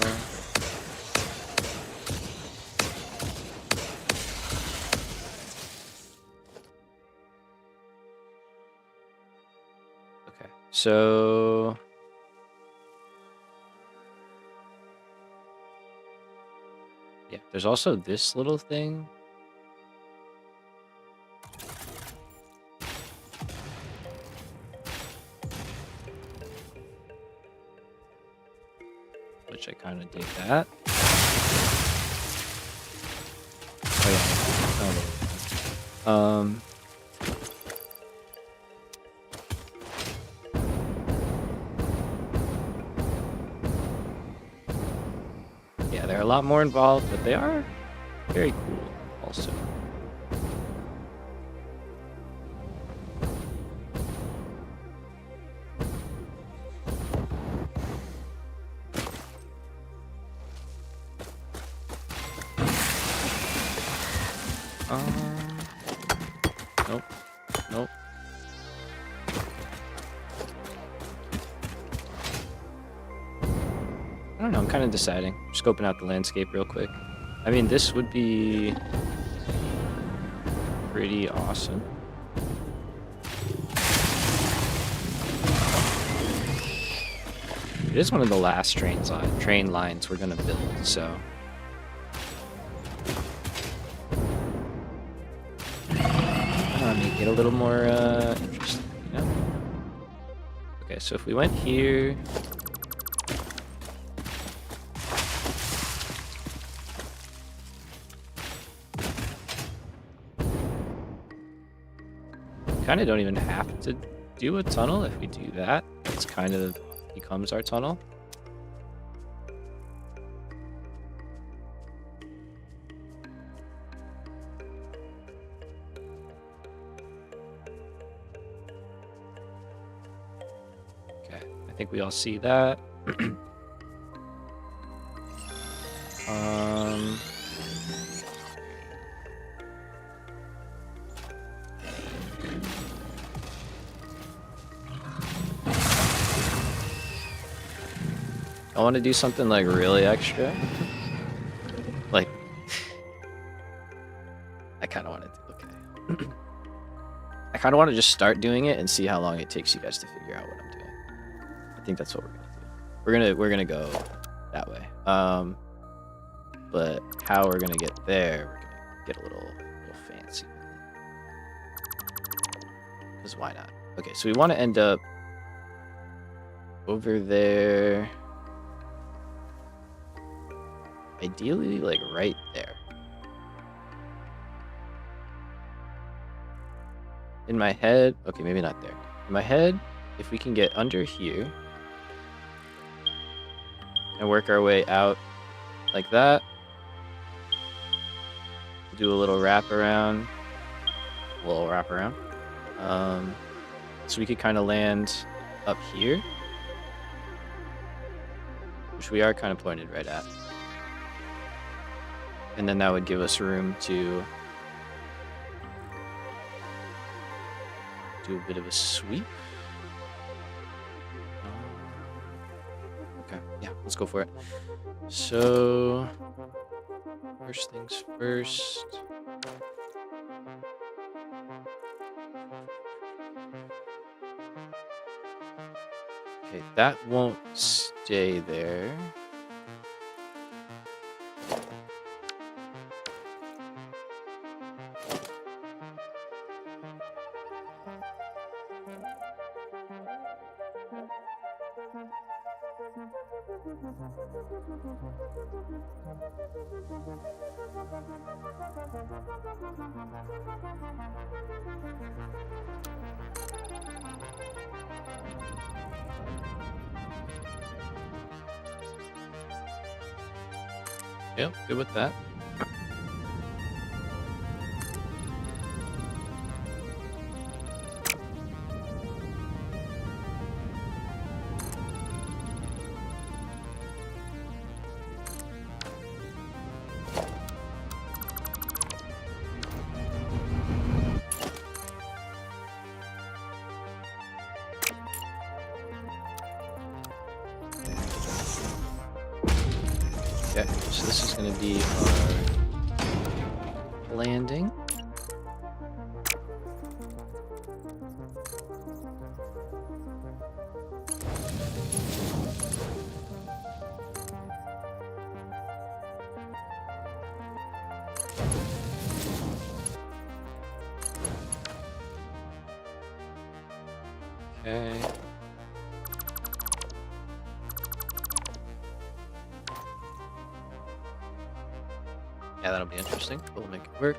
Okay, so yeah, there's also this little thing. Which I kind of dig that. Oh yeah. Yeah, they're a lot more involved, but they are very cool also. Nope. Nope. I don't know, I'm kind of deciding. Scoping out the landscape real quick. I mean, this would be pretty awesome. It is one of the last train lines we're gonna build, so make it a little more interesting, you know? Okay, so if we went here. Kind of don't even have to do a tunnel. If we do that, it's kind of becomes our tunnel. Okay, I think we all see that. I want to do something like really extra. Like, I kind of want to. Okay. I kind of want to just start doing it and see how long it takes you guys to figure out what I'm doing. I think that's what we're gonna do. We're gonna go that way. But how we're gonna get there, we're gonna get a little fancy. Because why not? Okay, so we want to end up over there. Ideally, like right there. In my head, okay, maybe not there. In my head, if we can get under here and work our way out like that, do a little wraparound, so we could kind of land up here, which we are kind of pointed right at. And then that would give us room to do a bit of a sweep. Okay, yeah, let's go for it. So, first things first. Okay, that won't stay there. Yep, good with that. Okay, so this is going to be our landing. Okay. Yeah, that'll be interesting. We'll make it work.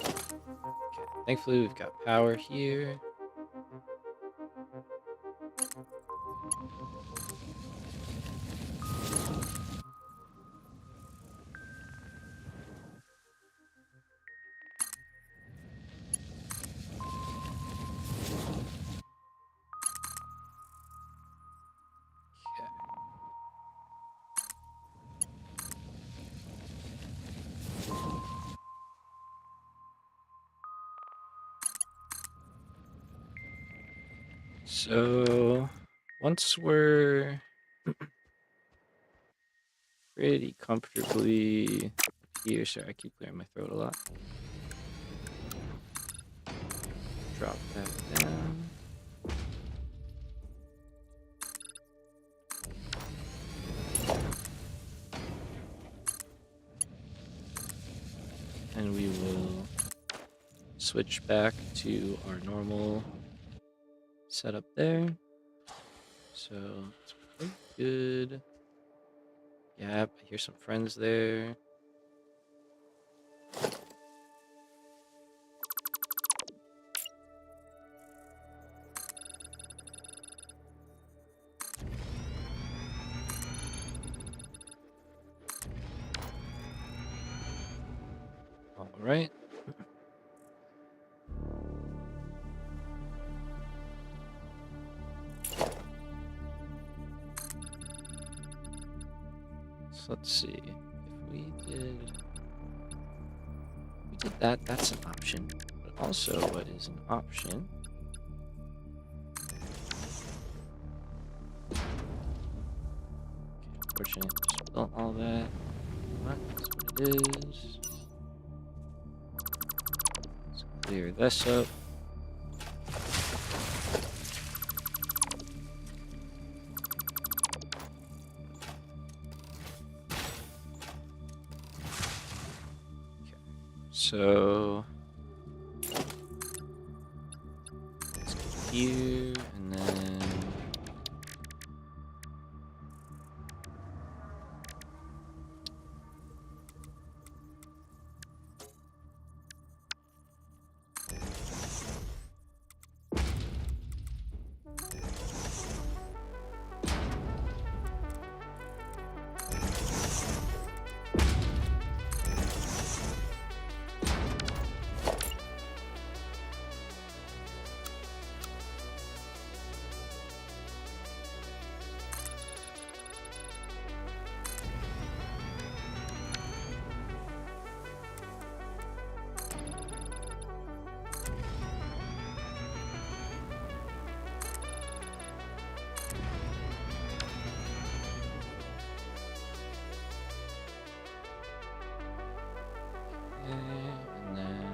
Okay. Thankfully, we've got power here. So once we're pretty comfortably here, sorry, I keep clearing my throat a lot. Drop that down. And we will switch back to our normal setup there. So it's pretty good. Yep, I hear some friends there. All right. So let's see. If we did that, that's an option. But also, what is an option? Okay, unfortunately, just built all that. That's what it is. Let's clear this up. So let's go here and then and then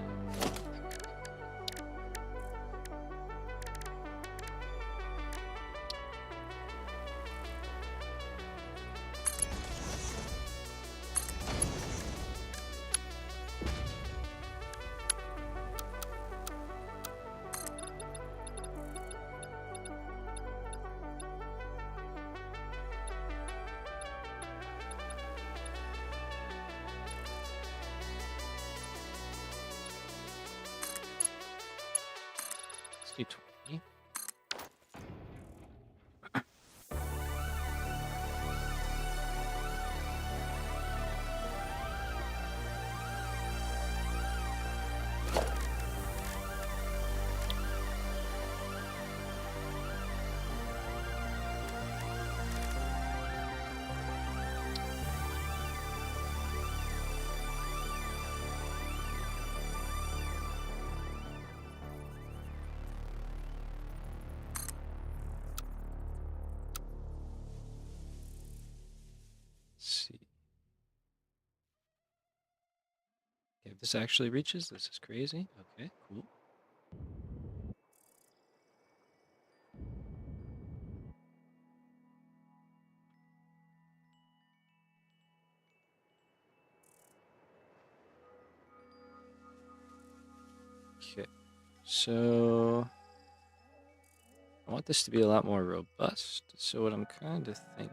let's do 20. If this actually reaches, this is crazy. Okay, cool. Okay, so I want this to be a lot more robust. So what I'm kind of thinking,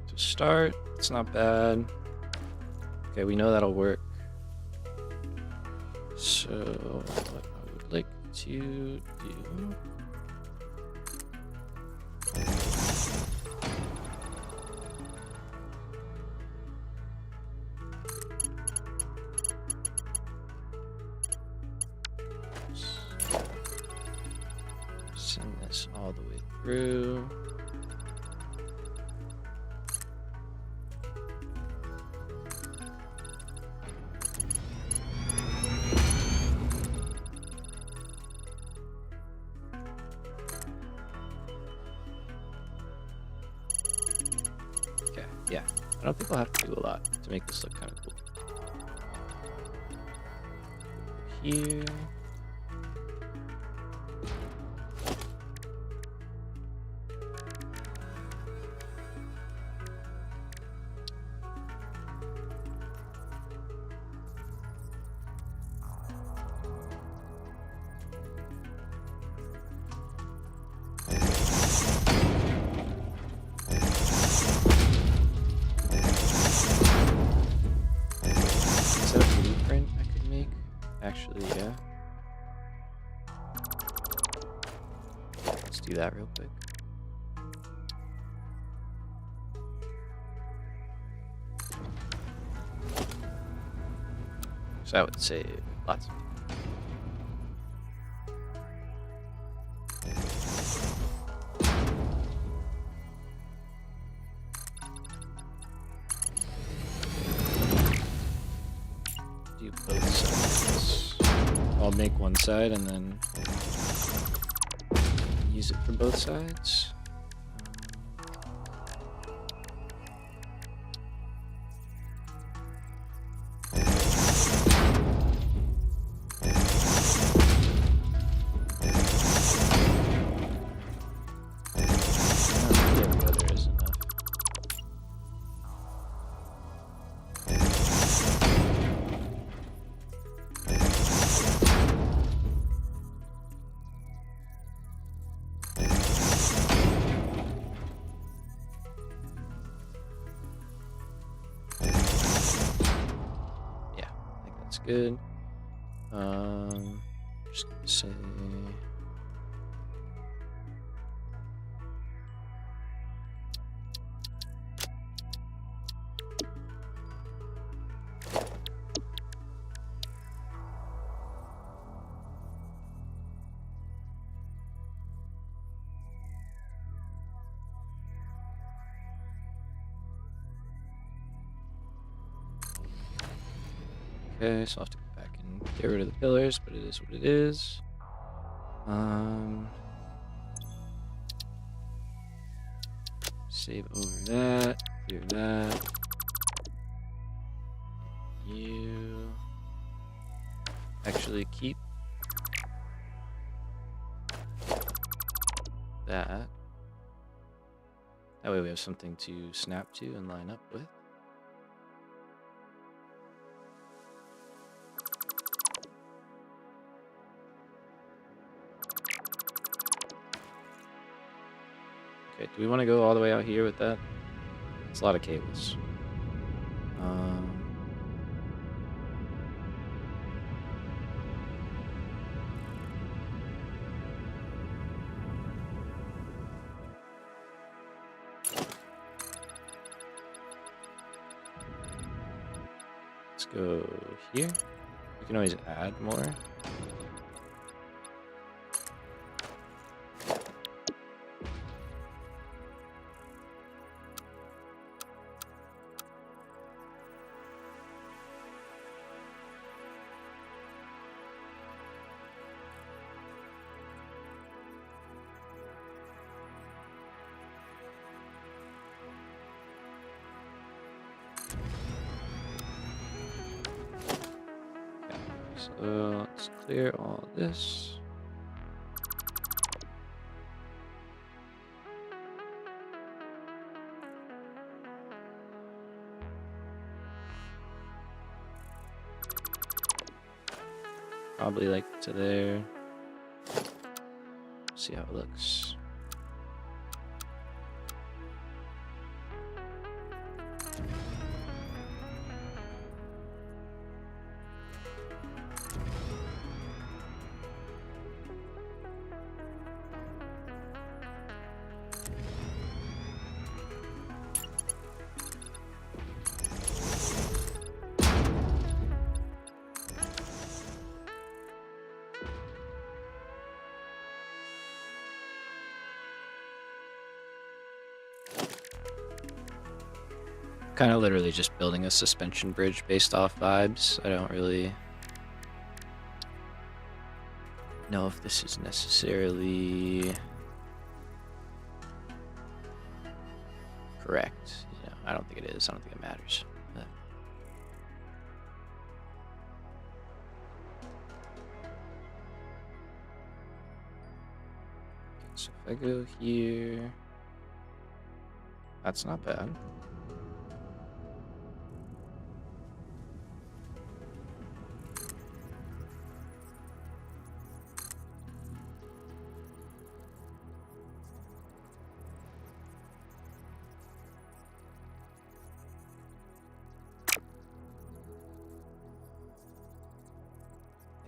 to start, it's not bad. Okay, we know that'll work. So what I would like to do, send this all the way through. Okay, yeah. I don't think we'll have to do a lot to make this look kind of cool. Here. Is that a blueprint I could make? Actually, yeah. Let's do that real quick. So I would say lots of do both sides. I'll make one side and then use it for both sides. Good. Just gonna say okay, so I'll have to go back and get rid of the pillars, but it is what it is. Save over that, clear that. You actually keep that. That way we have something to snap to and line up with. Okay, do we want to go all the way out here with that? It's a lot of cables. Let's go here. We can always add more. So let's clear all this. Probably like to there. See how it looks. Kind of literally just building a suspension bridge based off vibes. I don't really know if this is necessarily correct. You know, I don't think it is. I don't think it matters. But... Okay, so if I go here, that's not bad.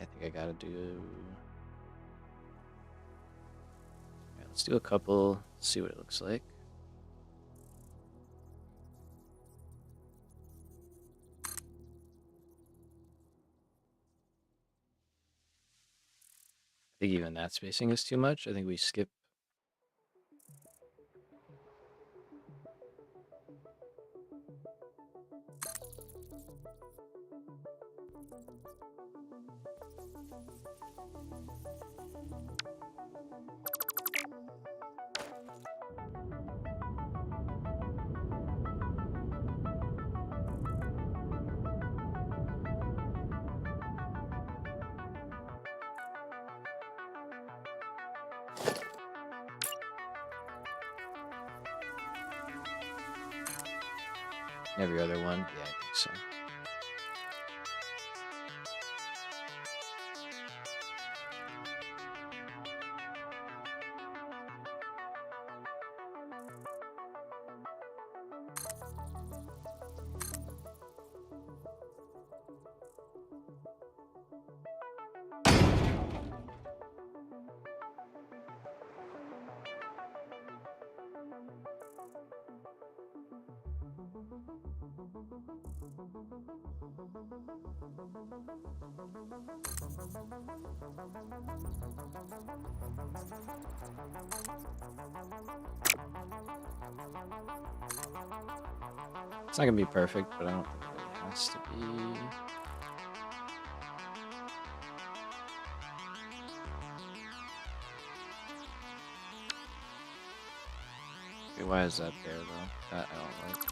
I think I gotta do... Yeah, let's do a couple, see what it looks like. I think even that spacing is too much. I think we skip. Every other one? Yeah, I think so. It's not gonna be perfect, but I don't think it really has to be. Okay, why is that there though? That I don't like.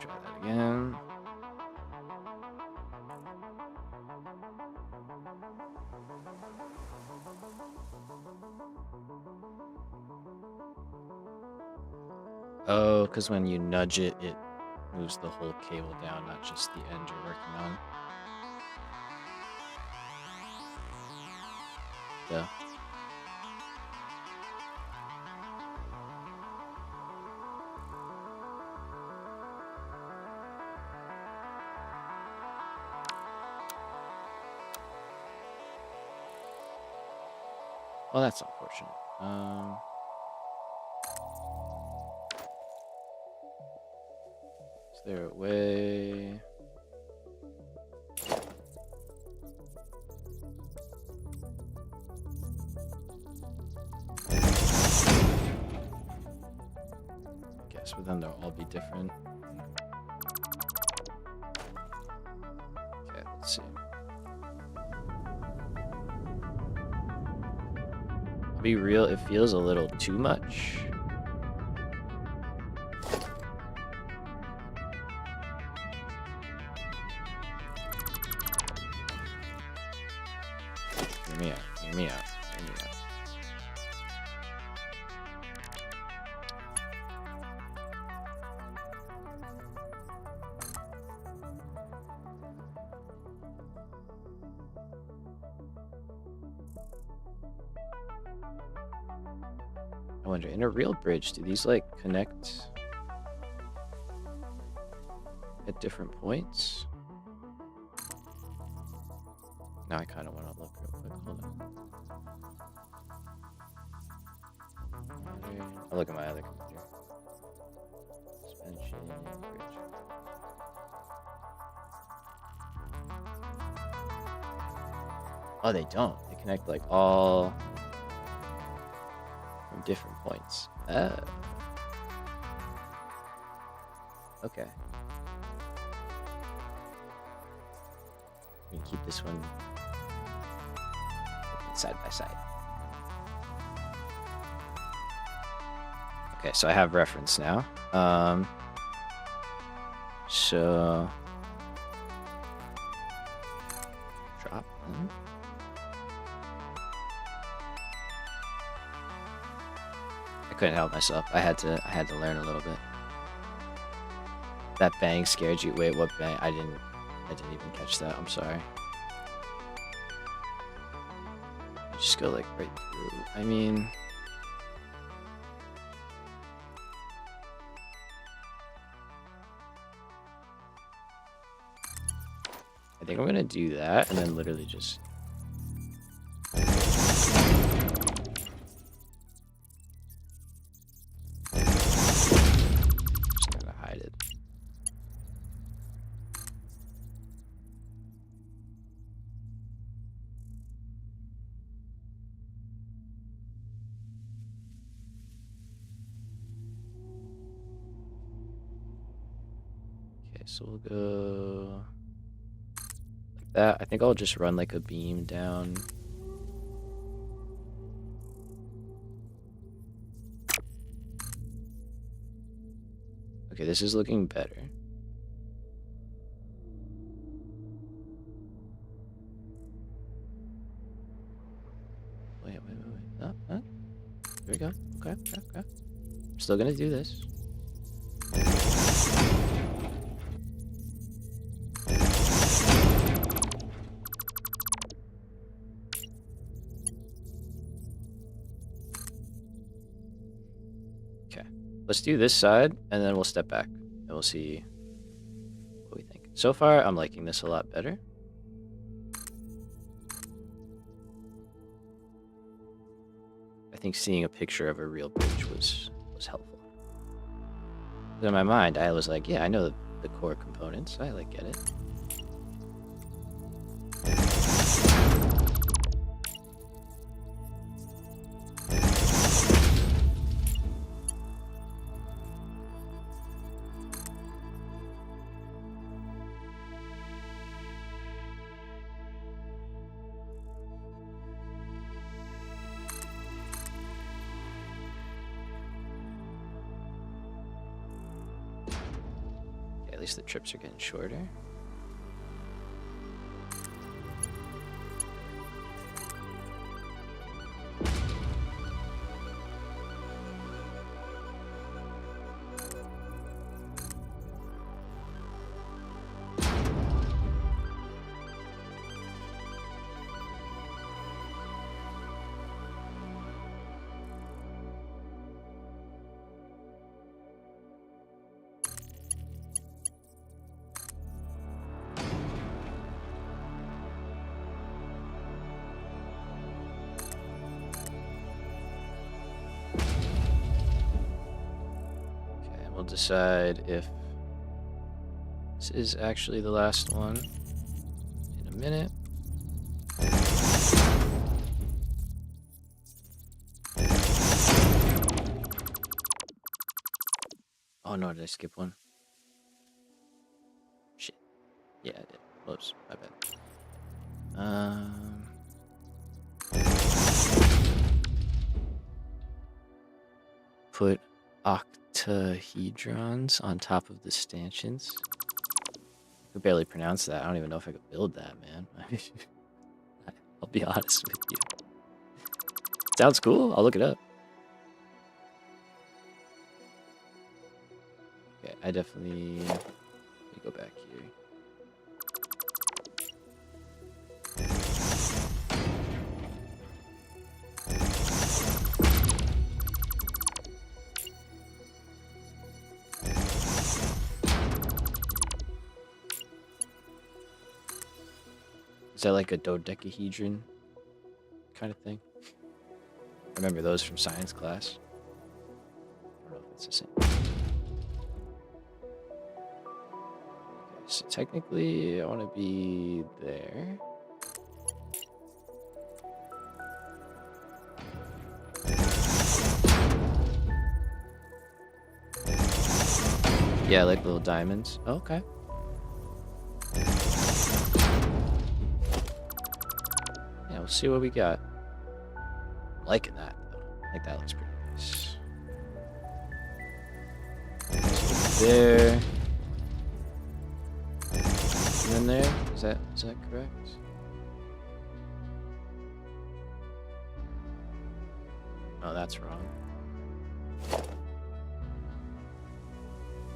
Try that again. Oh, because when you nudge it, it moves the whole cable down, not just the end you're working on. Yeah. Well, that's unfortunate. Is there a way? Guess, but then they'll all be different. Okay, let's see. I'll be real, it feels a little too much. me out. Hear me out. Hear me out. I wonder, in a real bridge, do these like connect at different points? Now I kind of want to look real quick. Hold on. I'll look at my other computer. Suspension bridge. Oh, they don't. They connect like all from different points. Oh. Okay. We can keep this one side by side. Okay, so I have reference now. So drop one. I couldn't help myself. I had to learn a little bit. That bang scared you. Wait, what bang? I didn't even catch that. I'm sorry. Just go like right through. I mean, I think I'm gonna do that and then literally just gonna hide it. Okay, so we'll go like that. I think I'll just run like a beam down. Okay, this is looking better. Wait. Oh, there we go. Okay. I'm still gonna do this. Okay, let's do this side, and then we'll step back, and we'll see what we think. So far, I'm liking this a lot better. I think seeing a picture of a real bridge was helpful. In my mind, I was like, yeah, I know the core components. I like get it. At least the trips are getting shorter. We'll decide if this is actually the last one in a minute. Oh no, did I skip one? Shit. Yeah, I did. Whoops, my bad. Put octahedrons on top of the stanchions. I could barely pronounce that. I don't even know if I could build that, man. I'll be honest with you. Sounds cool. I'll look it up. Okay, I definitely... Let me go back here. Is that like a dodecahedron kind of thing? I remember those from science class. I don't know if it's the same. Okay, so technically I want to be there. Yeah, like little diamonds. Oh, okay. Yeah, we'll see what we got. I'm liking that, though. I think that looks pretty nice. There. And then there. Is that correct? Oh, that's wrong.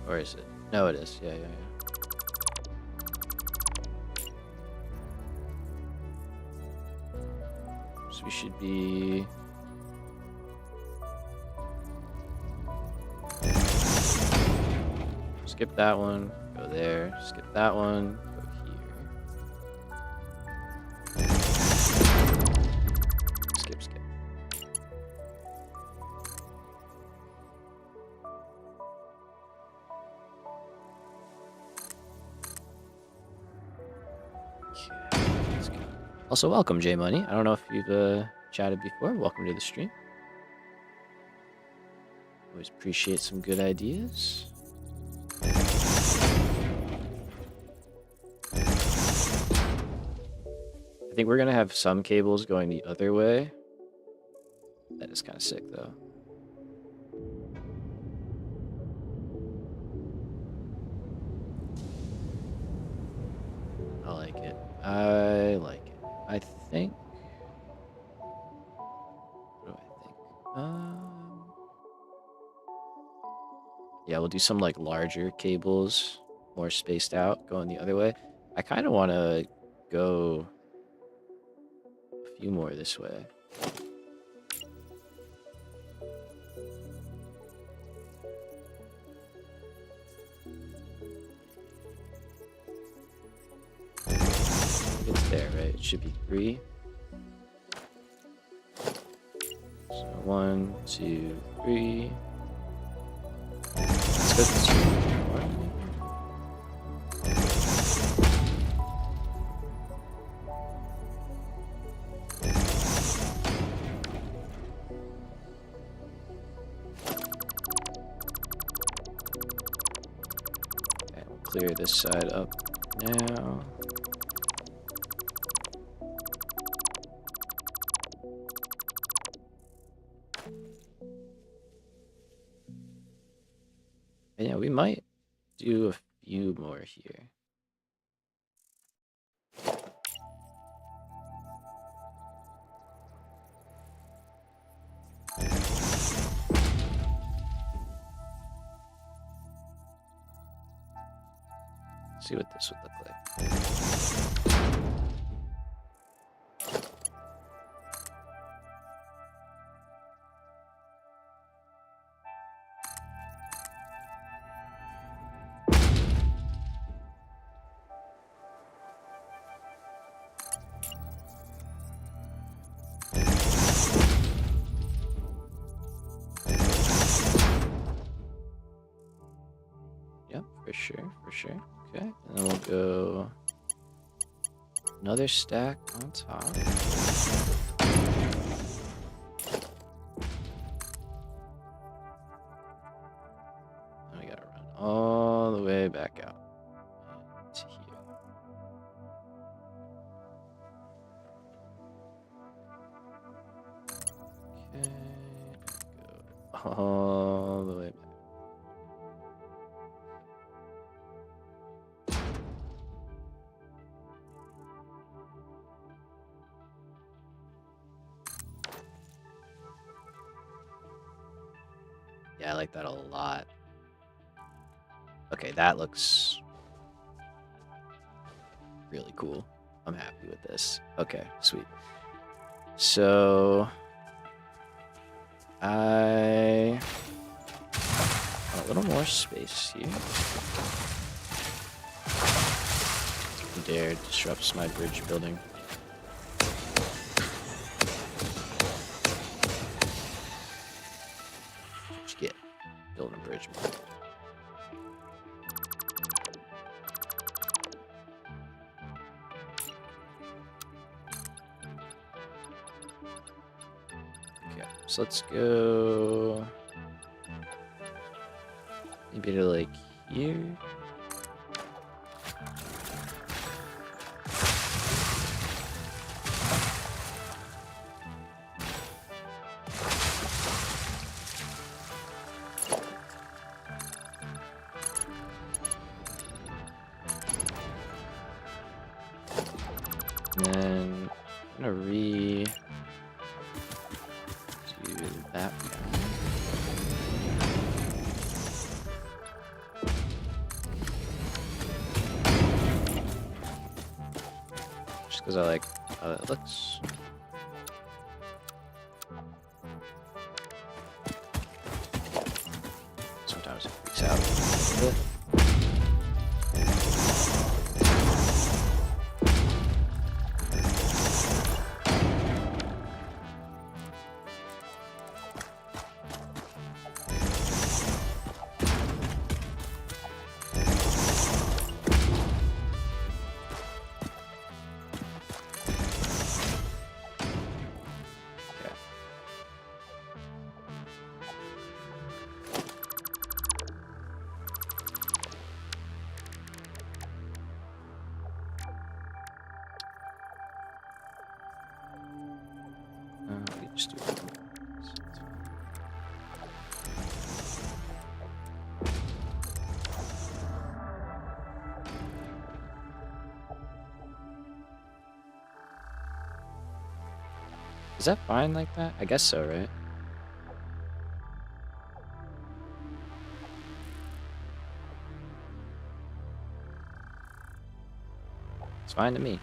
Or is it? No, it is. Yeah. So we should be... Skip that one, go there. Skip that one, go here. Skip. Okay, let's go. Also, welcome, J Money. I don't know if you've chatted before. Welcome to the stream. Always appreciate some good ideas. I think we're gonna have some cables going the other way. That is kind of sick, though. I like it. I think... What do I think? Yeah, we'll do some, like, larger cables, more spaced out, going the other way. I kind of want to go a few more this way. It's there, right? It should be 3. So 1, 2, 3. Let's go this way. Okay, we'll clear this side up now. And yeah, we might do a few more here. See what this would look like. Yep, for sure. Okay, and then we'll go another stack on top. Now we gotta run all the way back out to here. Okay, go all the way back. Yeah, I like that a lot. Okay, that looks really cool. I'm happy with this. Okay, sweet. So I want a little more space here. Dare disrupts my bridge building. What you get? Building a bridge. Okay, so let's go maybe to like here. And then I'm gonna do that guy. Just because I like how that looks. Sometimes it freaks out a little bit. We just do it. Is that fine like that? I guess so, right? It's fine to me.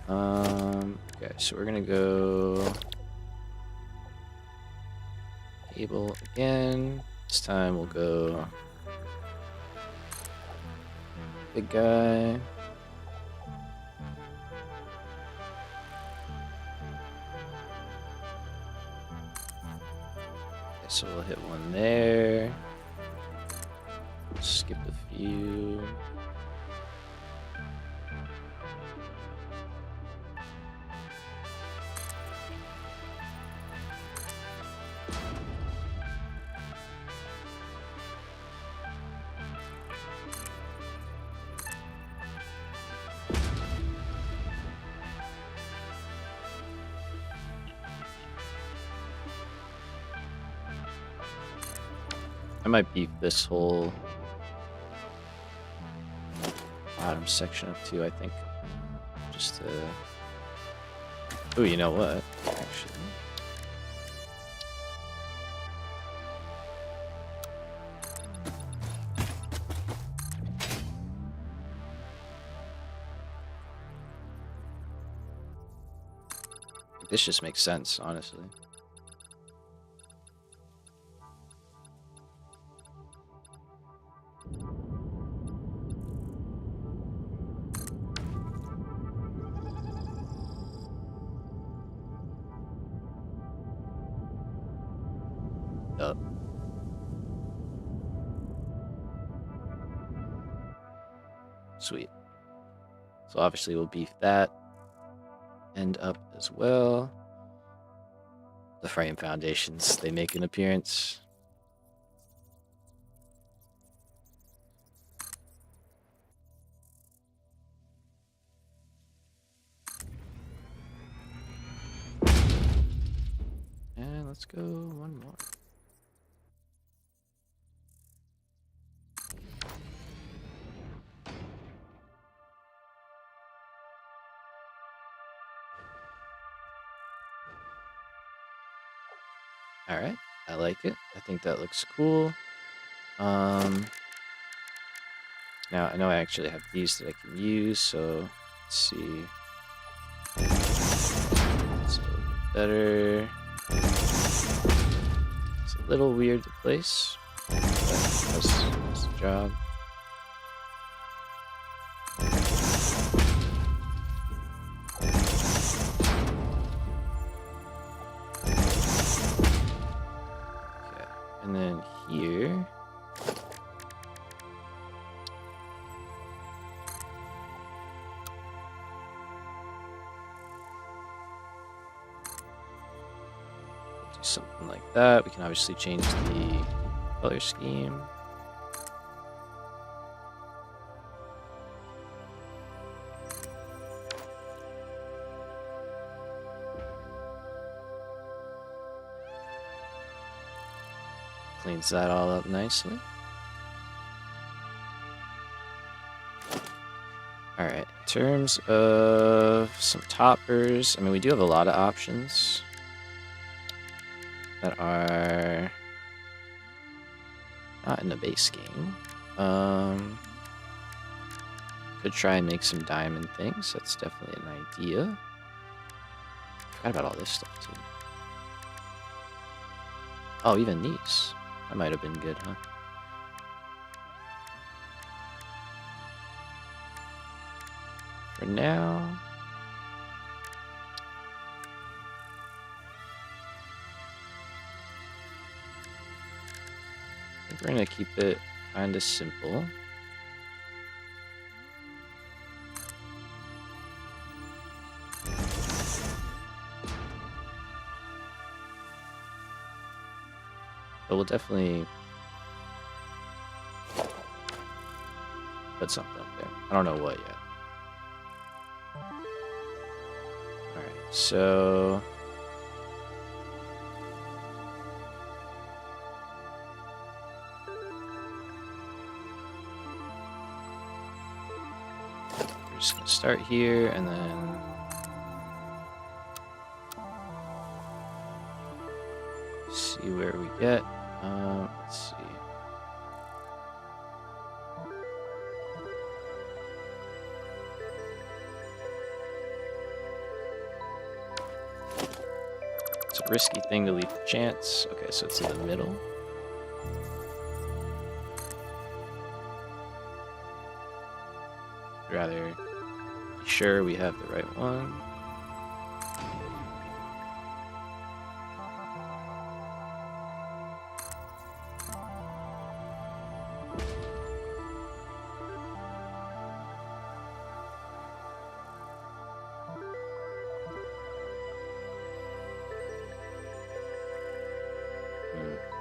Okay, so we're gonna go cable again. This time we'll go big guy. Okay, so we'll hit one there. Skip a few. I might beef this whole bottom section up too, I think. Just to... Oh, you know what? Actually. This just makes sense, honestly. Up. Sweet. So obviously we'll beef that end up as well. The frame foundations, they make an appearance. And let's go one more. All right. I like it. I think that looks cool. Now I know I actually have these that I can use, so let's see. It's a little bit better. It's a little weird to place, but that's the job. Okay, and then here. Something like that. We can obviously change the color scheme. Cleans that all up nicely. Alright, in terms of some toppers, I mean, we do have a lot of options that are not in the base game. Could try and make some diamond things. That's definitely an idea. Forgot about all this stuff too. Oh, even these. That might have been good, huh? For now, I think we're gonna keep it kind of simple. But we'll definitely put something up there. I don't know what yet. Alright, so we're just gonna start here and then see where we get. Let's see. It's a risky thing to leave to chance. Okay, so it's in the middle. I'd rather be sure we have the right one.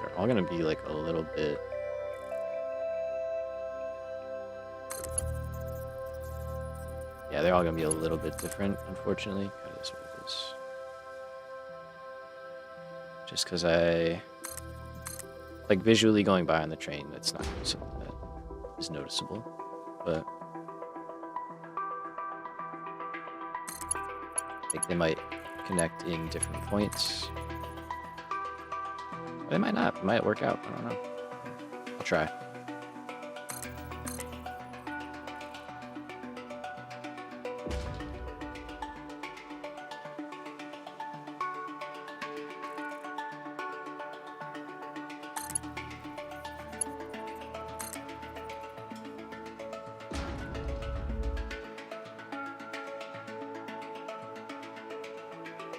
They're all gonna be like a little bit. Yeah, they're all gonna be a little bit different, unfortunately. That is what it is. Just because I like visually going by on the train, that's not something that is noticeable. But I think they might connect in different points. But it might not. It might work out. I don't know. I'll try.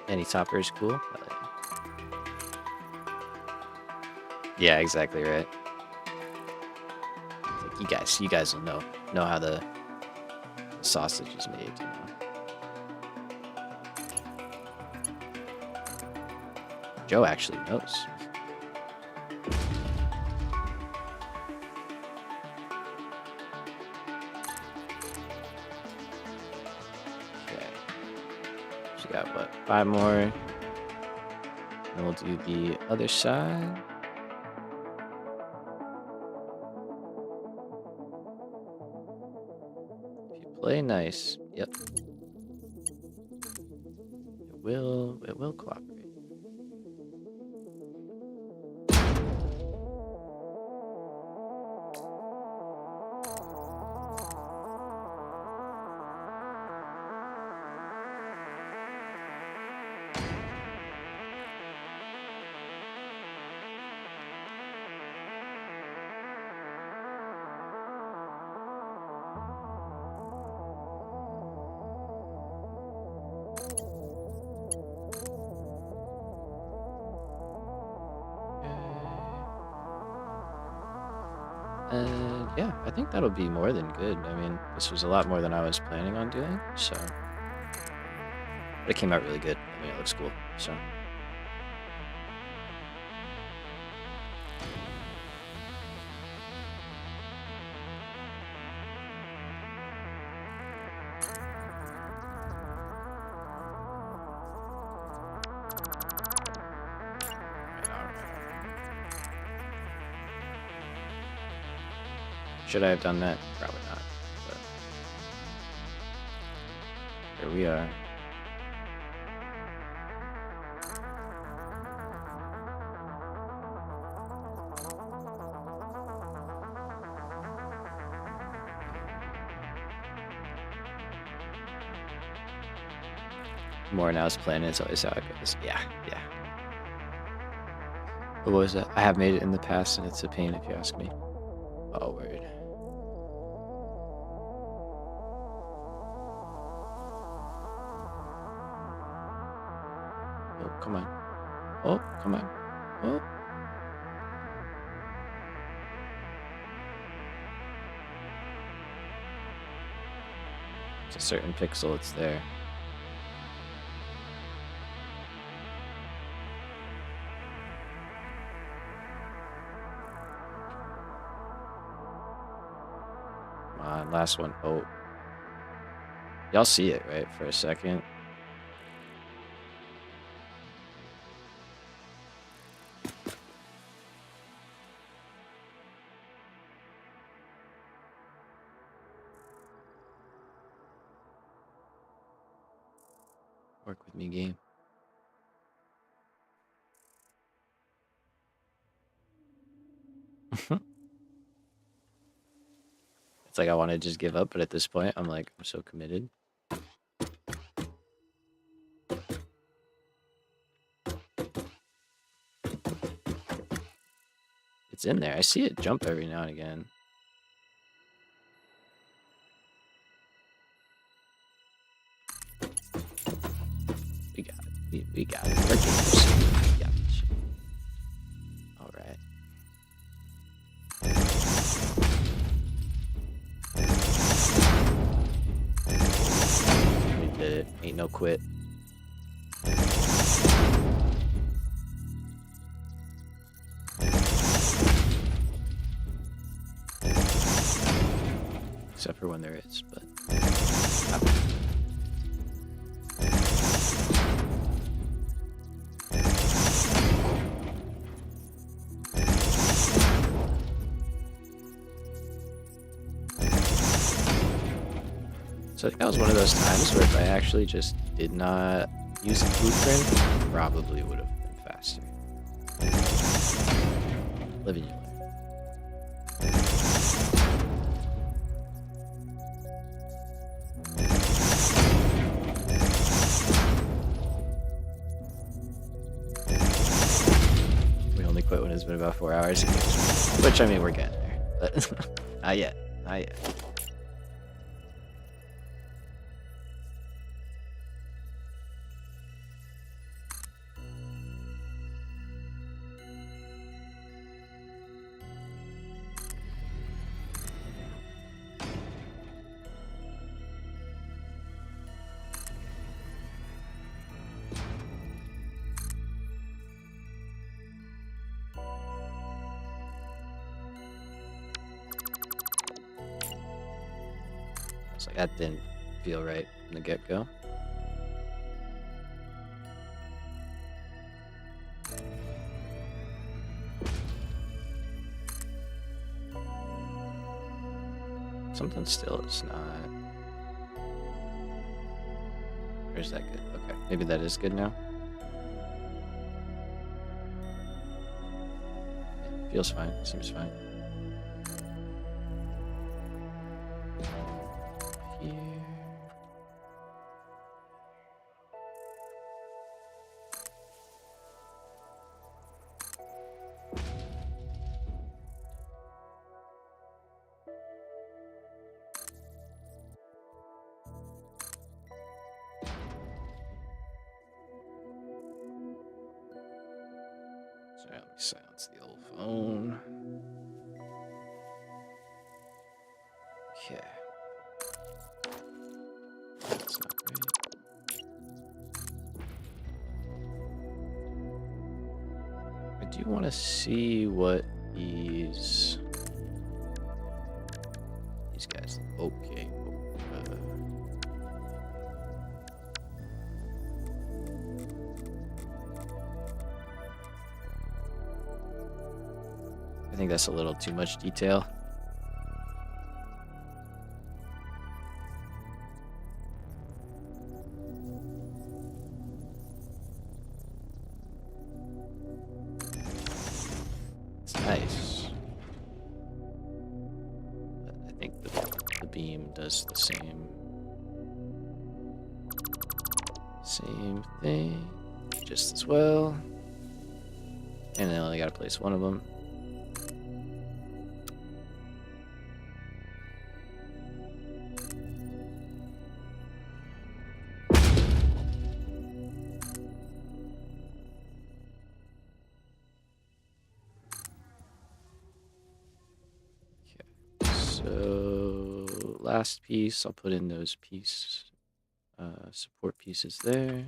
Any topper is cool. I like it. Yeah, exactly right. Like you guys will know how the sausage is made. You know? Joe actually knows. Okay. So we got what? 5 more. And we'll do the other side. Play nice. Yep. It will cooperate. And yeah, I think that'll be more than good. I mean, this was a lot more than I was planning on doing, so. But it came out really good. I mean, it looks cool, so. Should I have done that? Probably not. But here we are. More now is planning. It's always how it goes. Yeah, yeah. What was it? I have made it in the past, and it's a pain if you ask me. Oh, word. Oh, come on. Oh, come on. Oh. It's a certain pixel, it's there. Come on, last one. Oh. Y'all see it, right? For a second. Work with me, game. It's like I want to just give up, but at this point, I'm like, I'm so committed. It's in there. I see it jump every now and again. We got it. We got it. We're gamers. We got this. All right. We did it. Ain't no quit. Except for when there is, but. So I think that was one of those times where if I actually just did not use the blueprint, probably would have been faster. Living your life. We only quit when it's been about 4 hours, which I mean we're getting there, but not yet, not yet. It's like that didn't feel right from the get-go. Something still is not. Or is that good? Okay, maybe that is good now. Yeah, feels fine. Seems fine. Here. Sorry, let me silence the old phone. Okay. That's not right. I do want to see what these guys. Okay. I think that's a little too much detail. It's nice. But I think the beam does the same thing just as well. And then I only gotta place one of them. So last piece, I'll put in those support pieces there.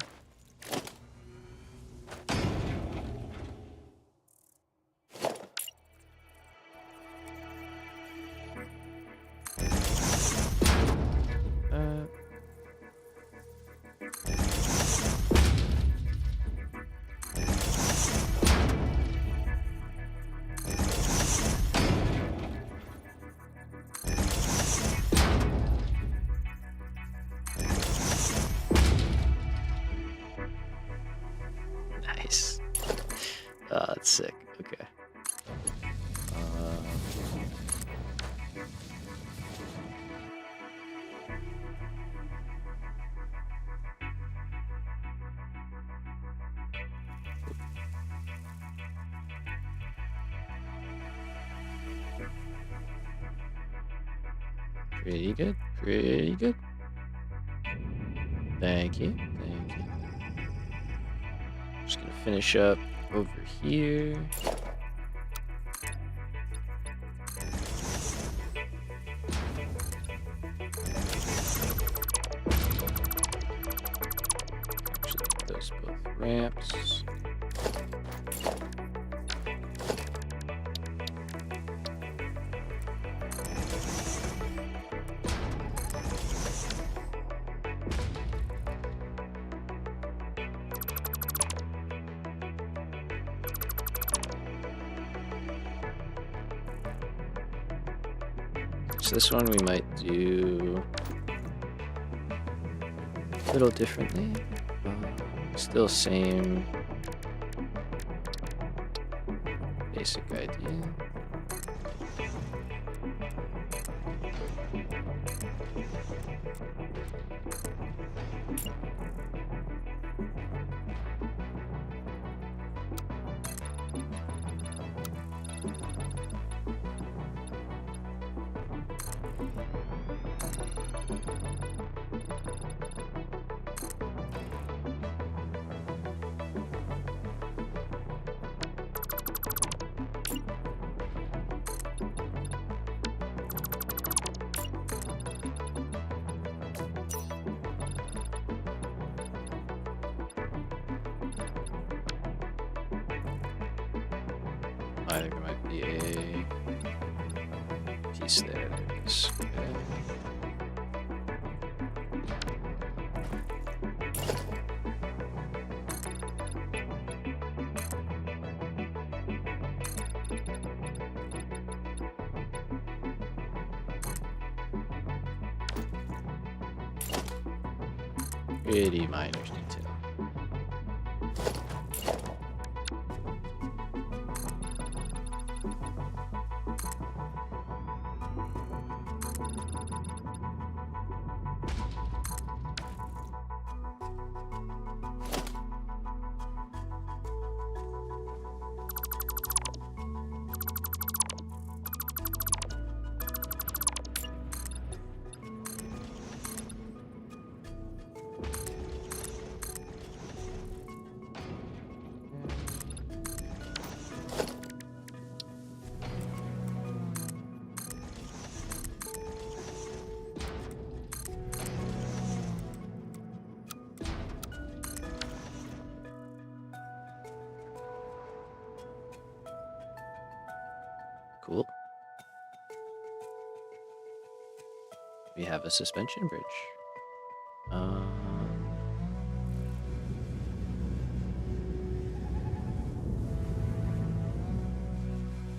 Nice. That's sick. Okay. Pretty good. Pretty good. Thank you. Thank you. Just gonna finish up over here. Actually, make those both ramps. So this one we might do a little differently. Still same basic idea. I think there might be a piece there. There it is. Okay. Pretty minor detail. we have a suspension bridge.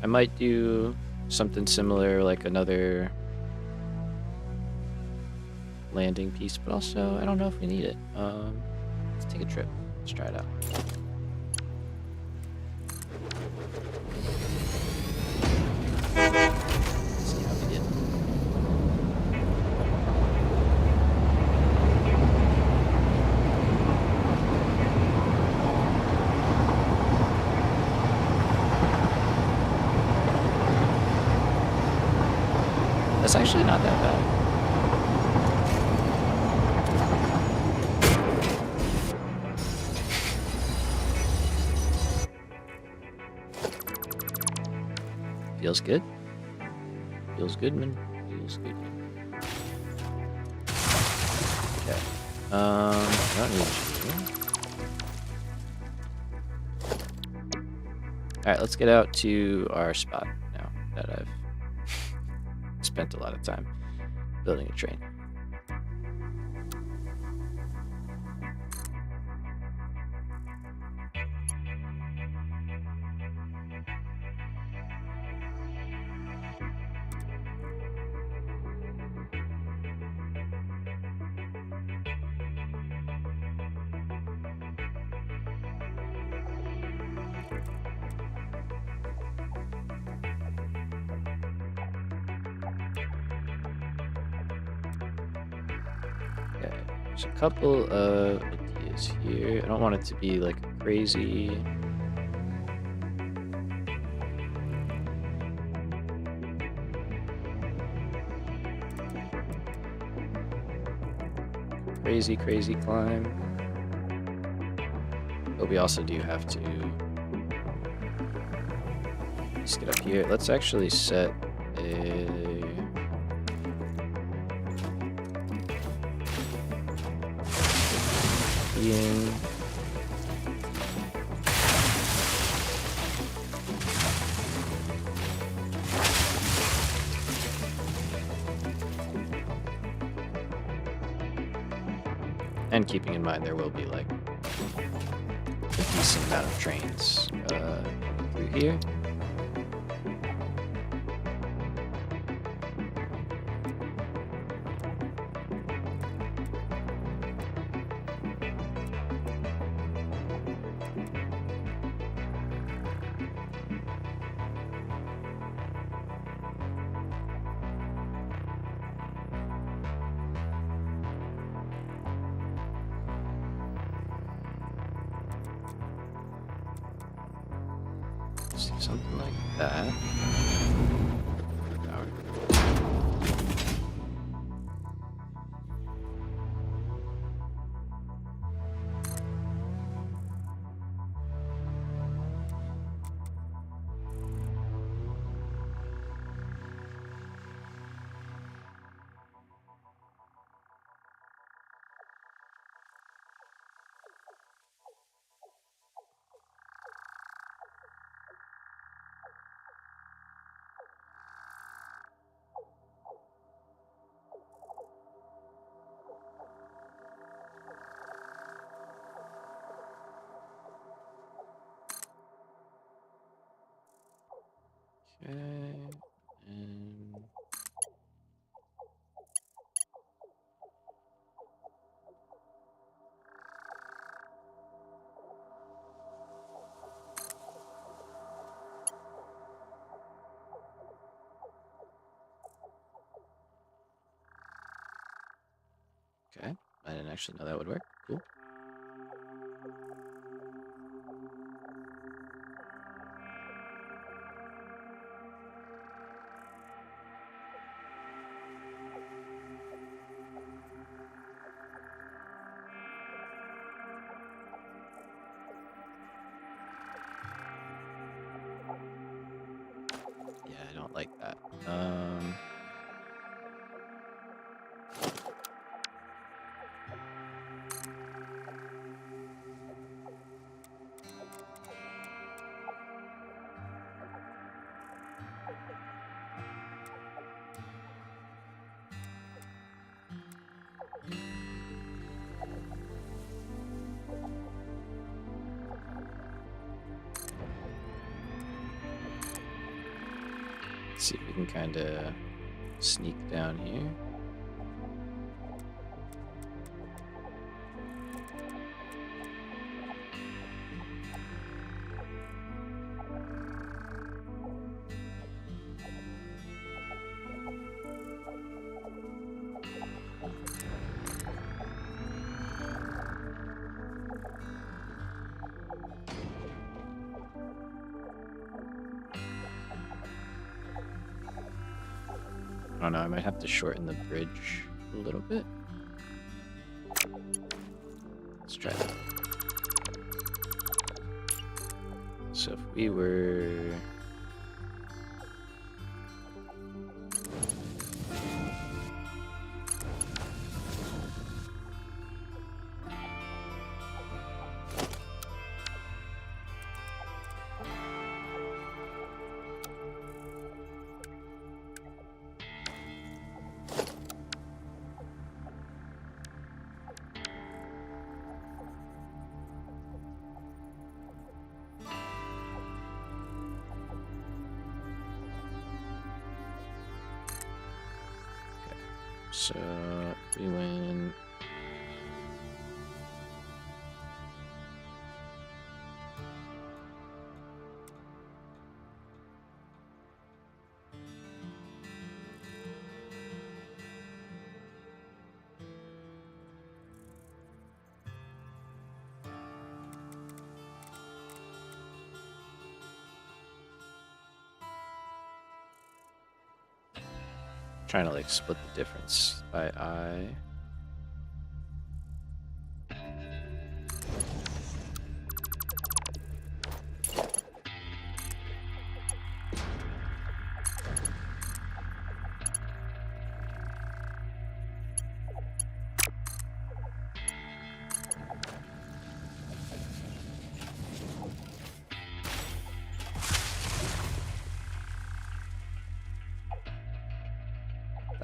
I might do something similar, like another landing piece, but also I don't know if we need it. Let's take a trip. Let's try it out. See how we did. That's actually not that bad. Feels good. Feels good, man. Feels good. Okay. I don't need you. Alright, let's get out to our spot now that I've spent a lot of time building a train. Okay, there's a couple of ideas here. I don't want it to be like crazy. Crazy climb. But we also do have to just get up here. Let's actually set a being. And keeping in mind there will be like a decent amount of trains through here. Something like that. Okay, and okay, I didn't actually know that would work. Cool. Yeah, I don't like that. Let's see if we can kind of sneak down here. I don't know, I might have to shorten the bridge a little bit. Let's try that. So if we were... So we went... Trying to like split the difference by eye.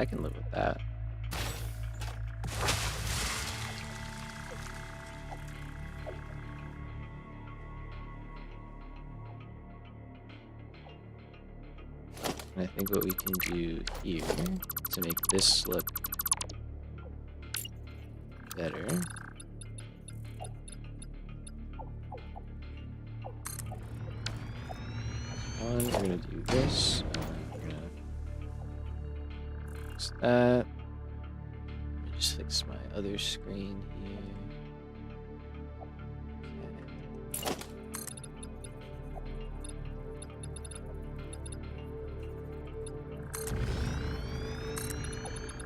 I can live with that. And I think what we can do here to make this look better. We're gonna do this. We're gonna fix that. Let me just fix my other screen here. Okay.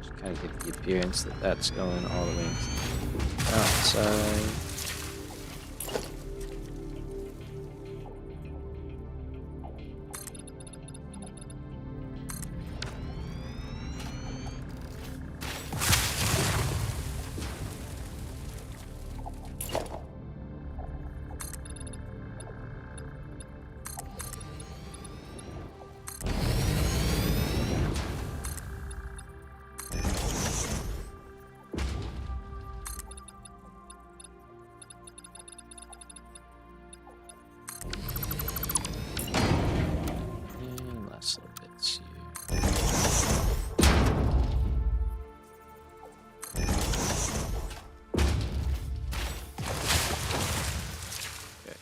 Just kind of give the appearance that that's going all the way to the outside.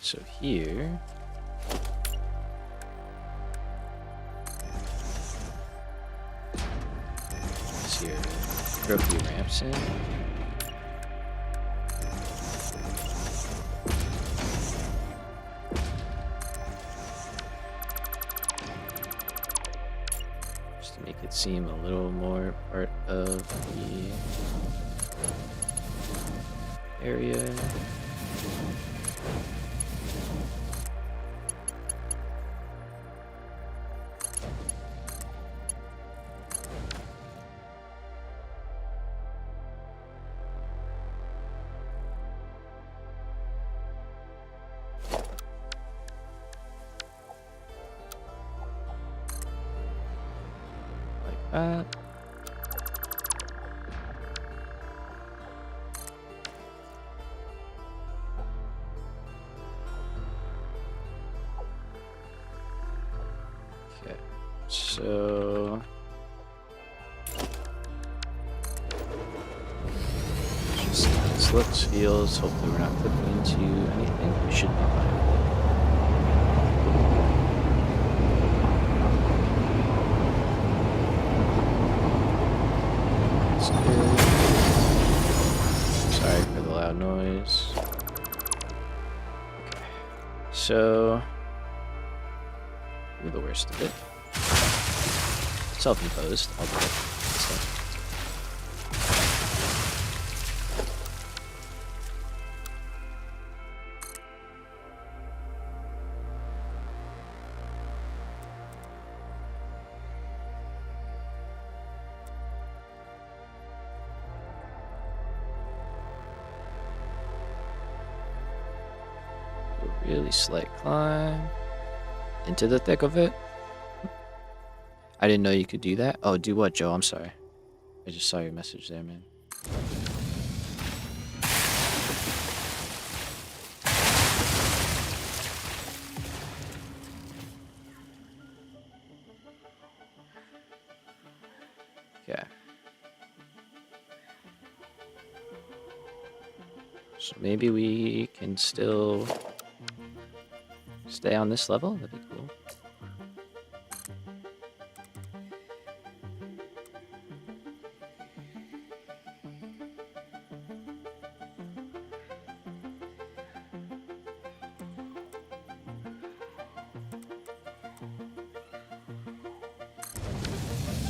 So here, this here, throw a few ramps in. Just to make it seem a little more part of the area. That. Okay, so This looks, feels. Hopefully we're not clipping into anything. We should be fine. That's good. Sorry for the loud noise. Okay. So, we're the worst of it. Self-imposed. I'll do it. So. Really slight climb into the thick of it. I didn't know you could do that. Oh, do what, Joe? I'm sorry. I just saw your message there, man. Okay. So maybe we can still stay on this level. That'd be cool.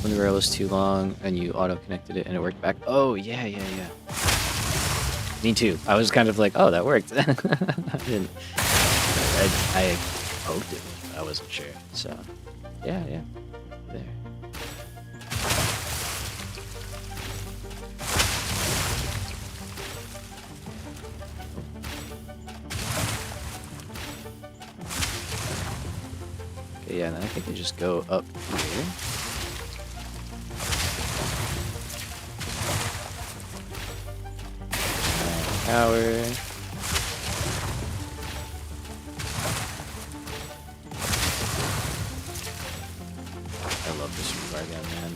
When the rail was too long and you auto-connected it and it worked back. Oh, yeah. Me too. I was kind of like, oh, that worked. I didn't. I poked it. I wasn't sure. So, yeah. There. Okay, yeah, and then I think I just go up here. Power. I love this rebar gun, man.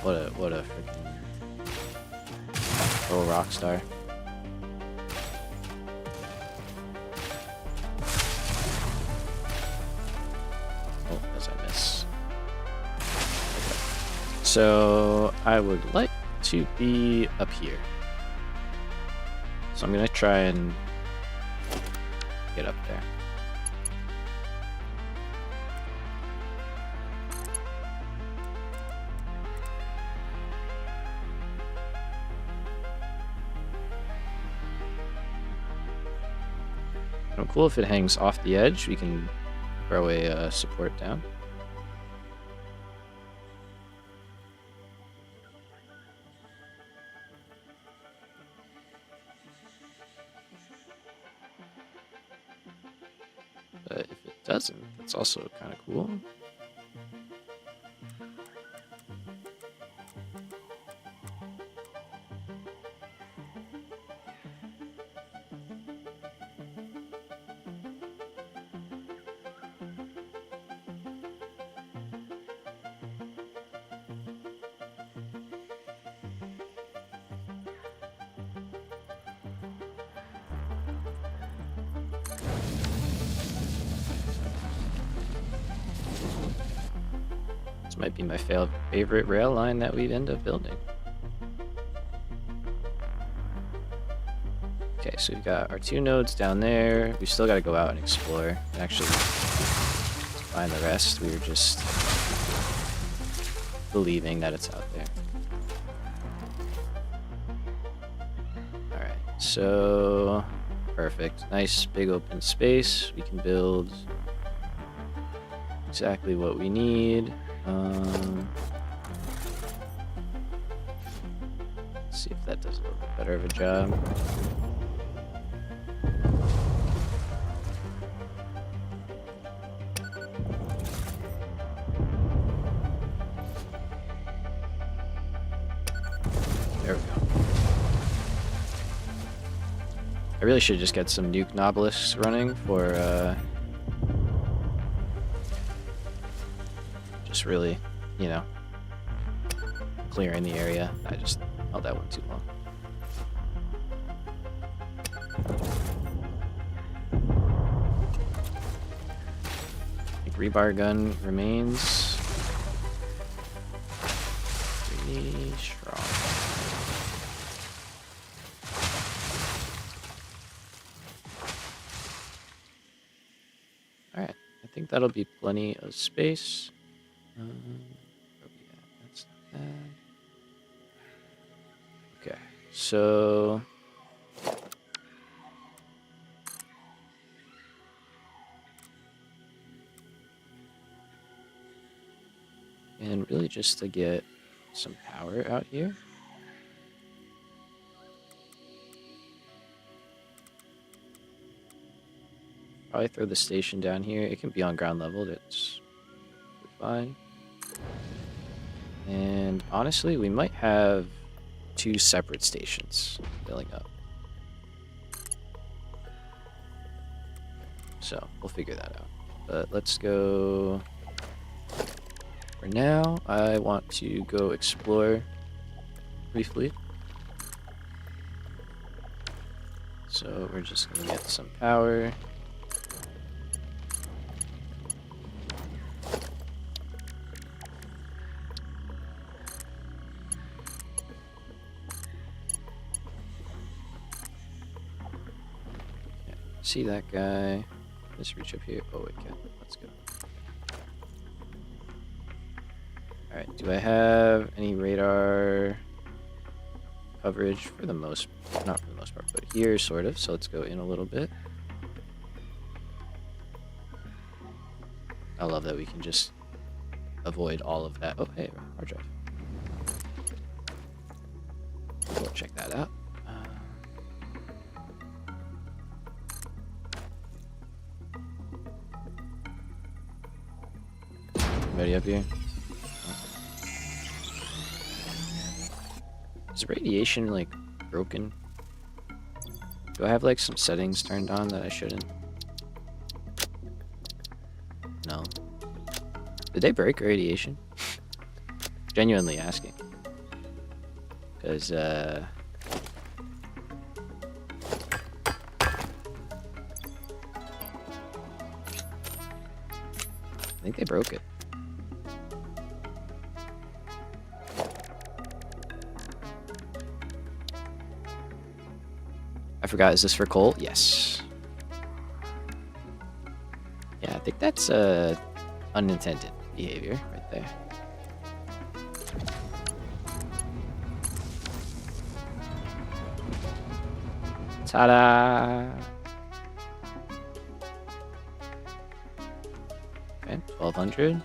What a freaking little rock star. Oh, as I miss. Okay. So I would like to be up here. So I'm gonna try and get up there. Cool if it hangs off the edge. We can throw a support down. But if it doesn't, that's also kind of cool. Might be my favorite rail line that we'd end up building. Okay, so we've got our 2 nodes down there. We still got to go out and explore and actually find the rest. We were just believing that it's out there. Alright, so perfect. Nice big open space. We can build exactly what we need. Let's see if that does a little bit better of a job. There we go. I really should just get some nuke nobelisks running for just really, you know, clearing the area. I just held that one too long. I think rebar gun remains pretty strong. Alright, I think that'll be plenty of space. Where we at? That's not bad. Okay, so and really just to get some power out here. Probably throw the station down here. It can be on ground level. That's fine. And honestly, we might have 2 separate stations filling up. So we'll figure that out. But let's go. For now, I want to go explore briefly. So we're just gonna get some power. See that guy. Let's reach up here. Oh, we can. Let's go. Alright, do I have any radar coverage for the most, not for the most part, but here, sort of. So let's go in a little bit. I love that we can just avoid all of that. Oh, hey, hard drive. We'll check that out. Anybody up here? Is radiation like broken? Do I have like some settings turned on that I shouldn't? No. Did they break radiation? Genuinely asking. Because I think they broke it. I forgot, is this for coal? Yes. Yeah, I think that's unintended behavior right there. Ta-da! Okay, 1200.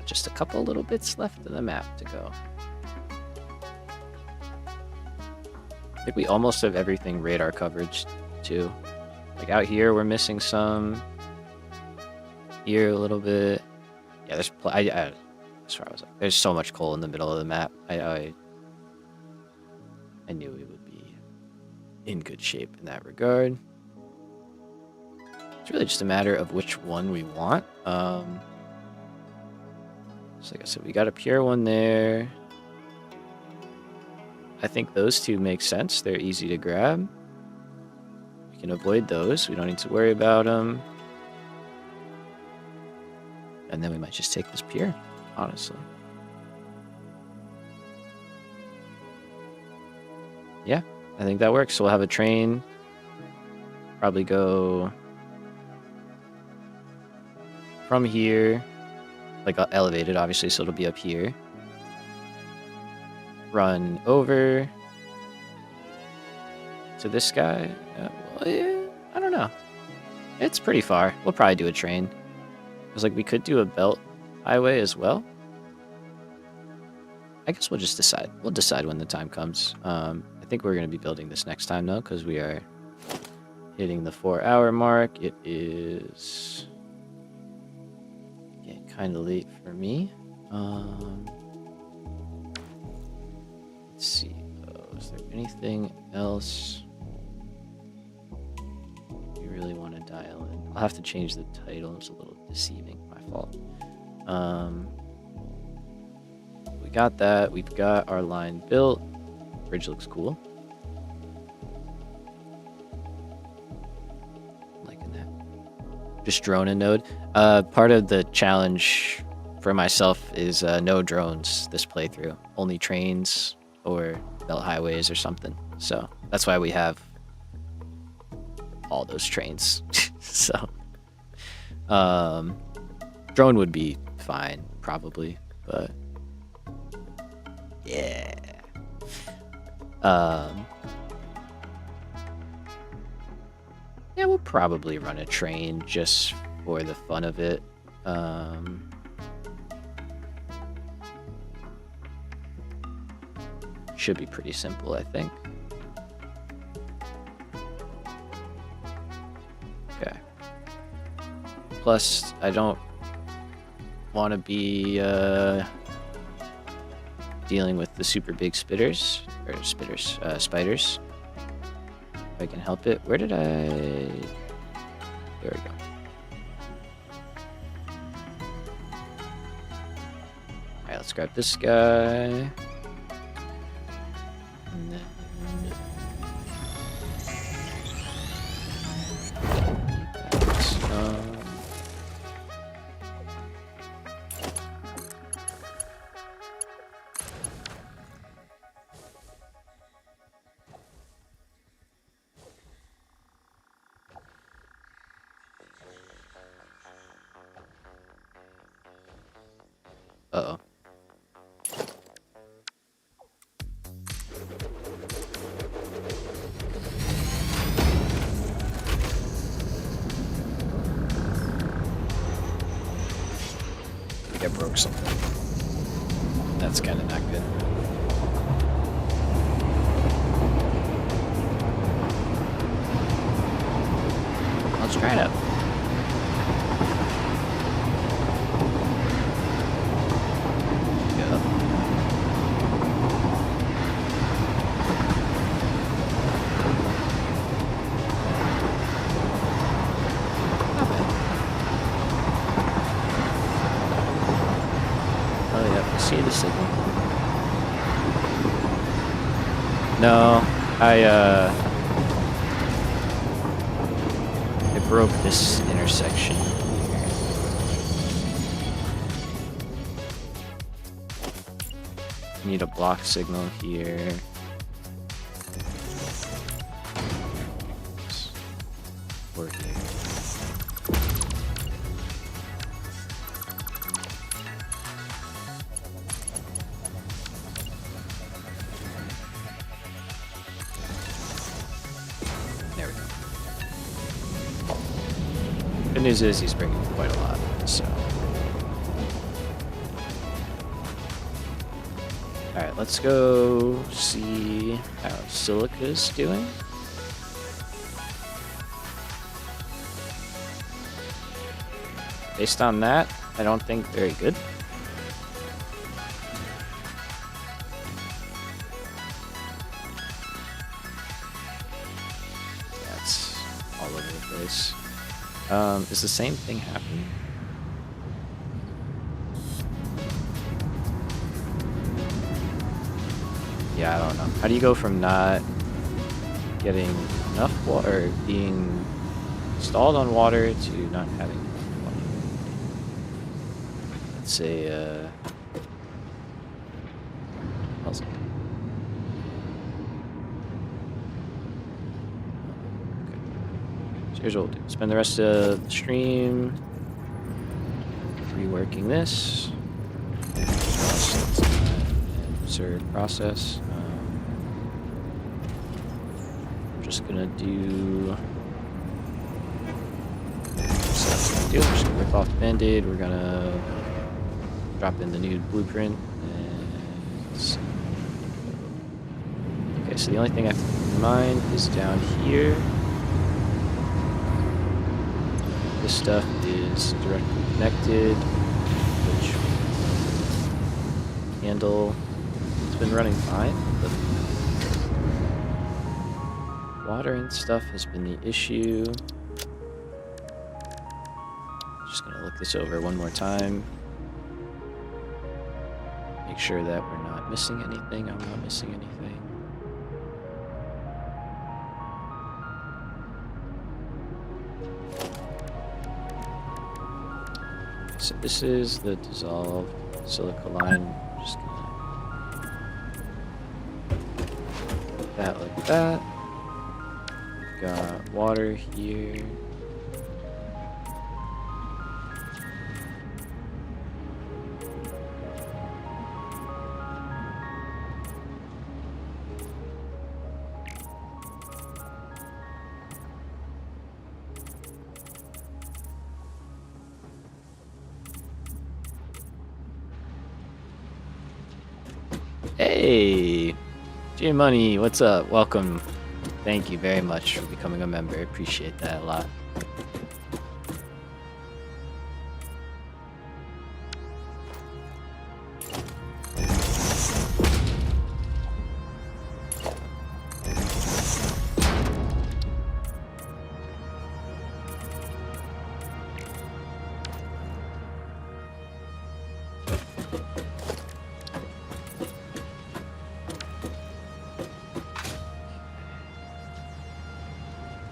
Just a couple little bits left of the map to go. I think we almost have everything radar coverage too. Like out here, we're missing some. Here a little bit. Yeah, there's. That's where I was. There's so much coal in the middle of the map. I knew we would be in good shape in that regard. It's really just a matter of which one we want. So like I said, we got a pure one there. I think those two make sense. They're easy to grab. We can avoid those. We don't need to worry about them. And then we might just take this pure, honestly. Yeah, I think that works. So we'll have a train. Probably go from here. Like elevated, obviously, so it'll be up here. Run over to this guy. Well, yeah, I don't know. It's pretty far. We'll probably do a train. Because like we could do a belt highway as well. I guess we'll just decide. We'll decide when the time comes. I think we're going to be building this next time though, because we are hitting the 4-hour mark. It is getting kind of late for me. Let's see. Is there anything else we dial in. I'll have to change the title. It's a little deceiving. My fault. We got that. We've got our line built. Bridge looks cool. Liking that. Just drone and node. Part of the challenge for myself is no drones this playthrough. Only trains or belt highways or something. So that's why we have all those trains. So drone would be fine probably, but yeah. Yeah, we'll probably run a train just for the fun of it. Should be pretty simple, I think. Okay. Plus, I don't want to be dealing with the super big spiders. If I can help it. Where did I... There we go. Alright, let's grab this guy. And then... Uh-oh. I think I broke something. That's kind of not good. Let's try it out. See the signal? No, I broke this intersection here. Need a block signal here. Working. Good news is he's bringing quite a lot, so. Alright, let's go see how Silica's doing. Based on that, I don't think very good. That's all over the place. Is the same thing happening? Yeah, I don't know. How do you go from not getting enough water, or being stalled on water, to not having enough water? Let's say, puzzle. Here's what we'll do. Spend the rest of the stream reworking this. Absurd process. I'm just gonna do. We're just gonna rip off the band-aid. We're gonna drop in the new blueprint. Okay, so the only thing I have to keep in mind is down here. This stuff is directly connected, which handle. It's been running fine, but water and stuff has been the issue. Just gonna look this over one more time. Make sure that we're not missing anything. I'm not missing anything. So this is the dissolved silica line. Just gonna put that like that. Got water here. Hey, J Money, what's up? Welcome. Thank you very much for becoming a member. Appreciate that a lot.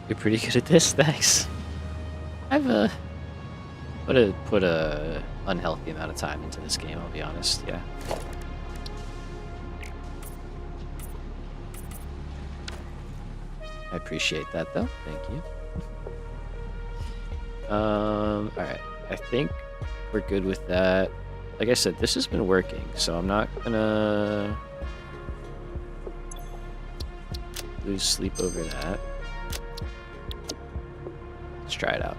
You're pretty good at this, thanks. I've put a unhealthy amount of time into this game, I'll be honest, yeah. I appreciate that though, thank you. Alright, I think we're good with that. Like I said, this has been working, so I'm not gonna lose sleep over that. Let's try it out.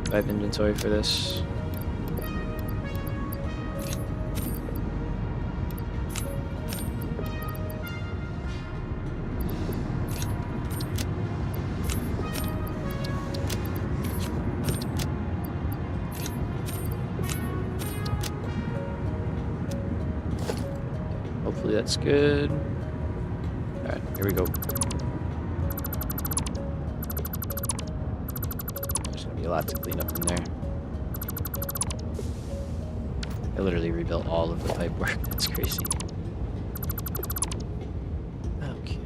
Do I have inventory for this? Hopefully that's good. Alright, here we go. A lot to clean up in there. I literally rebuilt all of the pipe work. That's crazy. Okay.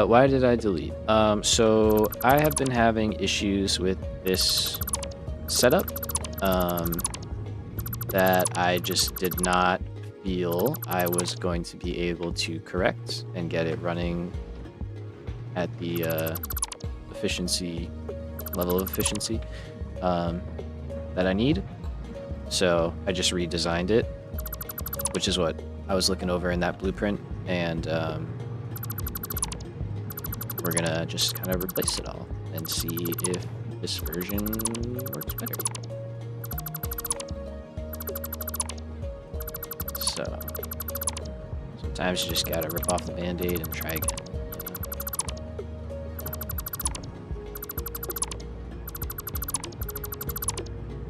Why did I delete? So I have been having issues with this setup that I just did not feel I was going to be able to correct and get it running at the level of efficiency that I need. So I just redesigned it, which is what I was looking over in that blueprint, and we're gonna just kind of replace it all and see if this version works better. So sometimes you just gotta rip off the band-aid and try again.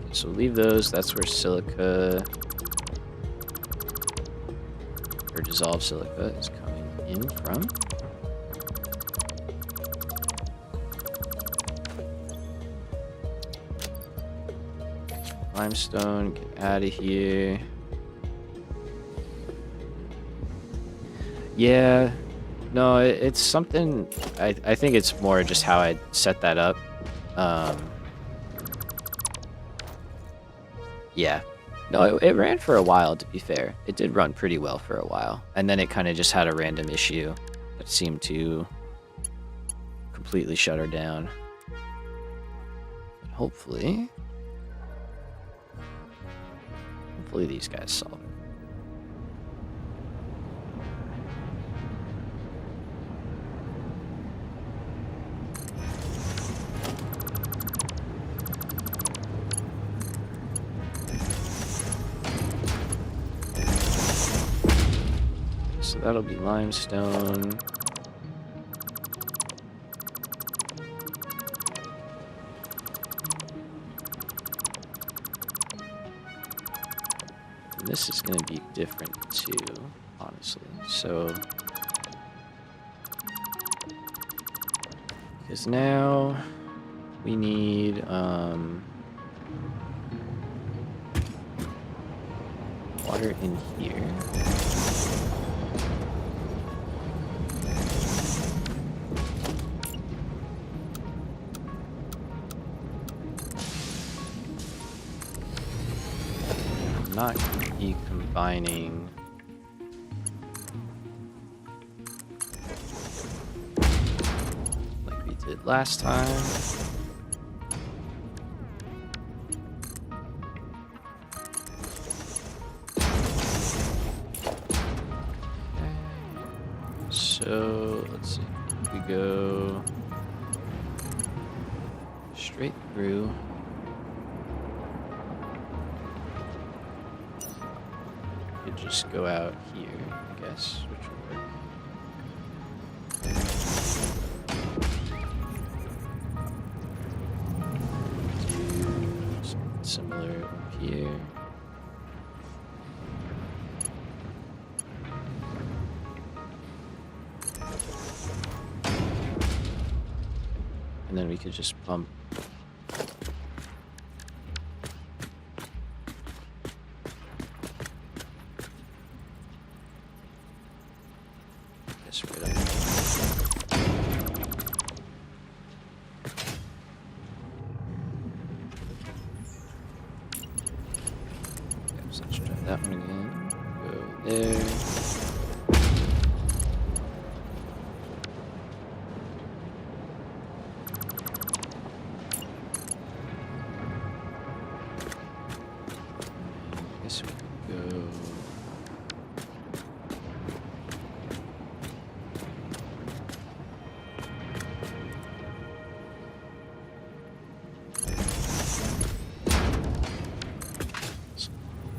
Okay, so leave those. That's where silica or dissolved silica is coming in from. Limestone, get out of here. Yeah, no, it's something, I think it's more just how I set that up. Yeah, no, it ran for a while, to be fair. It did run pretty well for a while. And then it kind of just had a random issue that seemed to completely shut her down. But hopefully these guys solve it. so that'll be limestone. And this is going to be different too, honestly. So, because now we need water in here. I'm not going to be combining like we did last time. So let's see, if we go straight through. We could just go out here, I guess, which would work. Do something similar up here. And then we could just pump this right up. Okay, so let's try that one again. Go there. Guess we could go.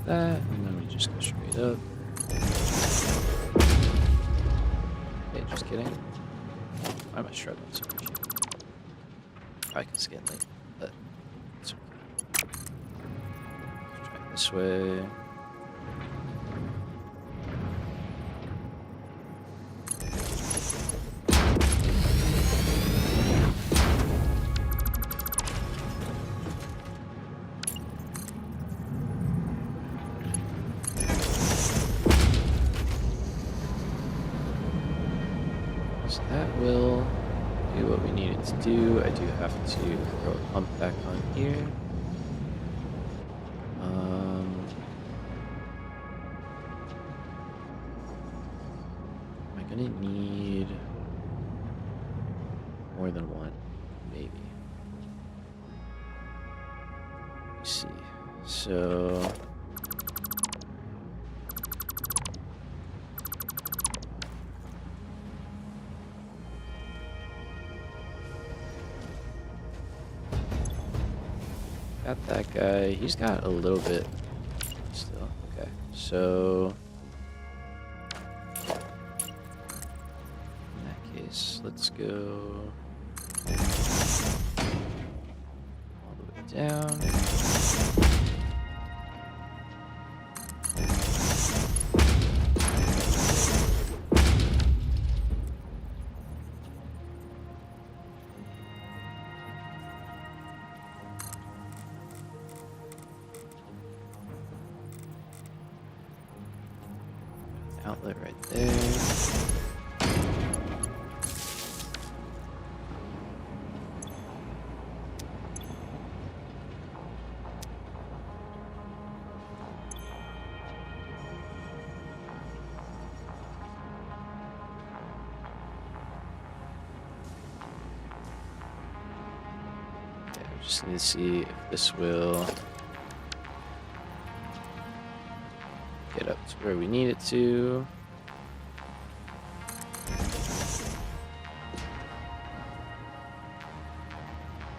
That, and then we just go straight up. Okay, just kidding. Why am I struggling so much? Probably because it's getting late, but it's okay. Let's try it this way. So that will do what we need it to do. I do have to throw a pump back on here. Am I gonna need more than one? Maybe. Let's see. So got that guy. He's got a little bit still. Okay, so in that case, let's go all the way down. Outlet right there. Okay, we just need to see if this will get up to where we need it to.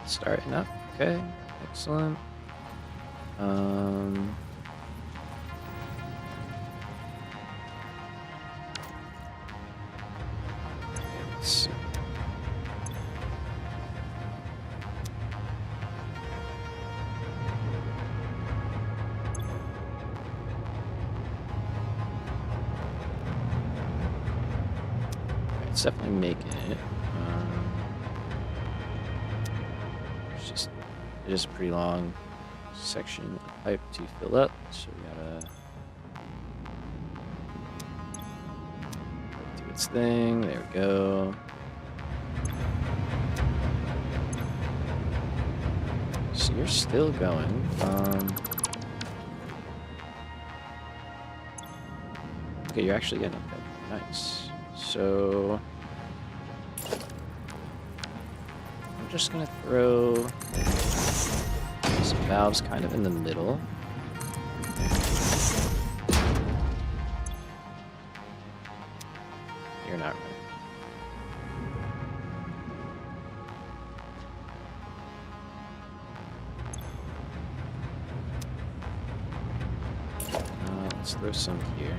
Starting up. Okay, excellent. it's definitely making it. It is a pretty long section of pipe to fill up, so we gotta do its thing. There we go. So you're still going. Okay, you're actually getting up there. Nice. So I'm just gonna throw some valves kind of in the middle. You're not right. Let's throw some here.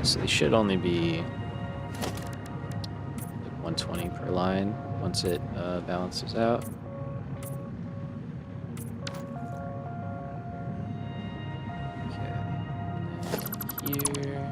So they should only be like 120 per line once it balances out. Okay, and then here.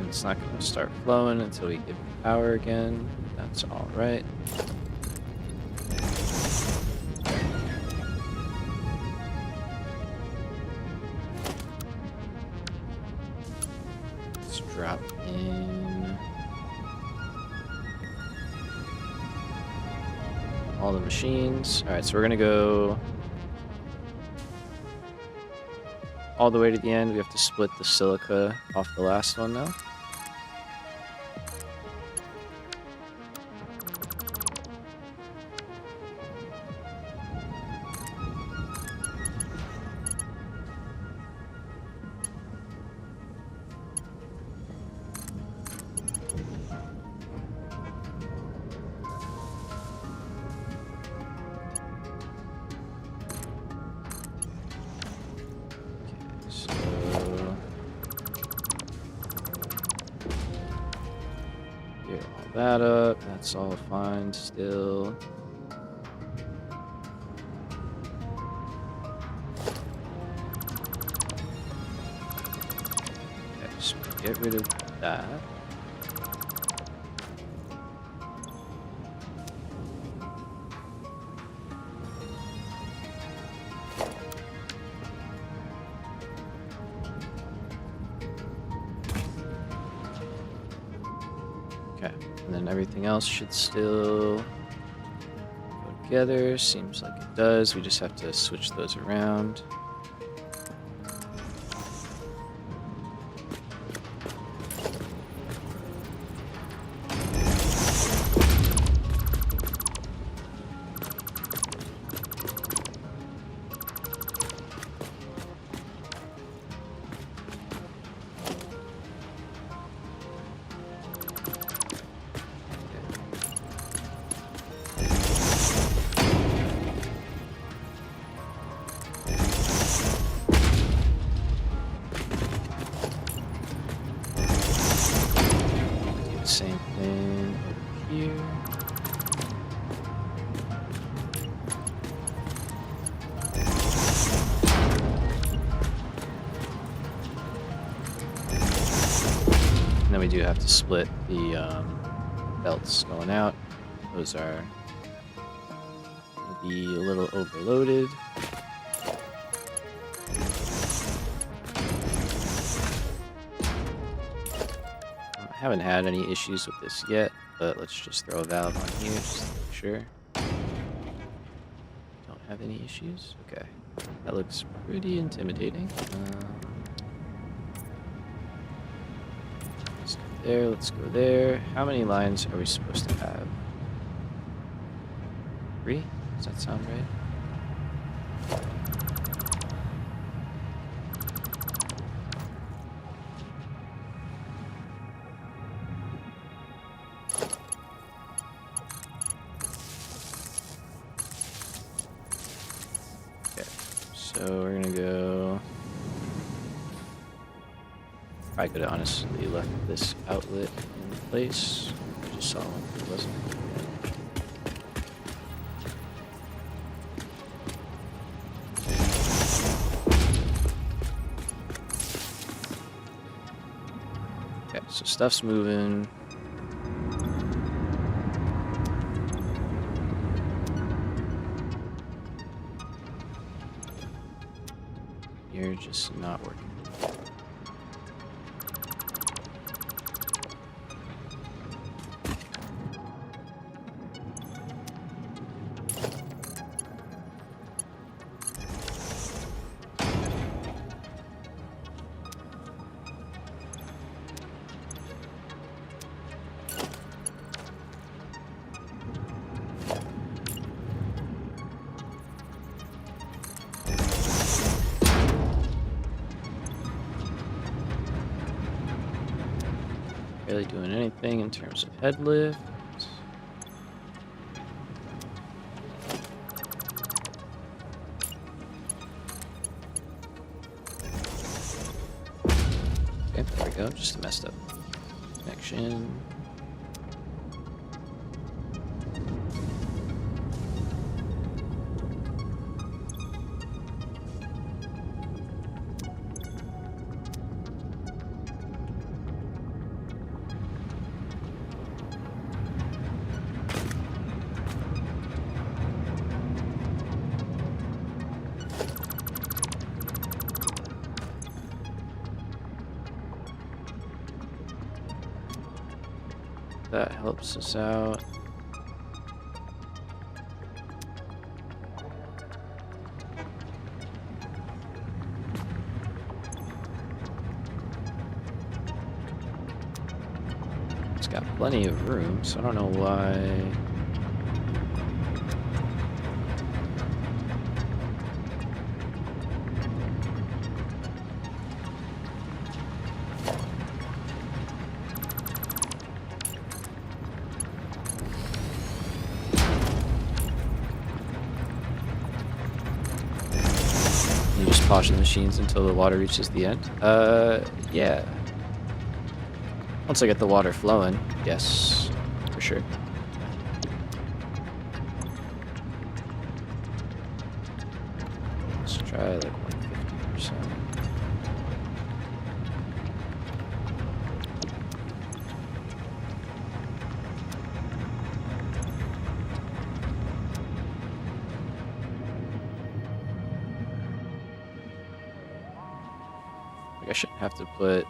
It's not going to start flowing until we give it power again. That's all right. Let's drop in all the machines. All right, so we're going to go all the way to the end. We have to split the silica off the last one now. That up, that's all fine still. Okay, so get rid of that. And then everything else should still go together. Seems like it does. We just have to switch those around. Same thing over here. then we do have to split the belts going out. Those are going to be a little overloaded. I haven't had any issues with this yet, but let's just throw a valve on here just to make sure. Don't have any issues? Okay. That looks pretty intimidating. Let's go there, let's go there. How many lines are we supposed to have? 3? Does that sound right? So we're gonna go. I could have honestly left this outlet in place. I just saw one. It wasn't. Okay, so stuff's moving. You're just not working. Barely doing anything in terms of head lift. Okay, there we go. Just a messed up connection. That helps us out. It's got plenty of room, so I don't know why. You just pause the machines until the water reaches the end? Yeah. Once I get the water flowing, yes, for sure. Let's try like 150%. I shouldn't have to put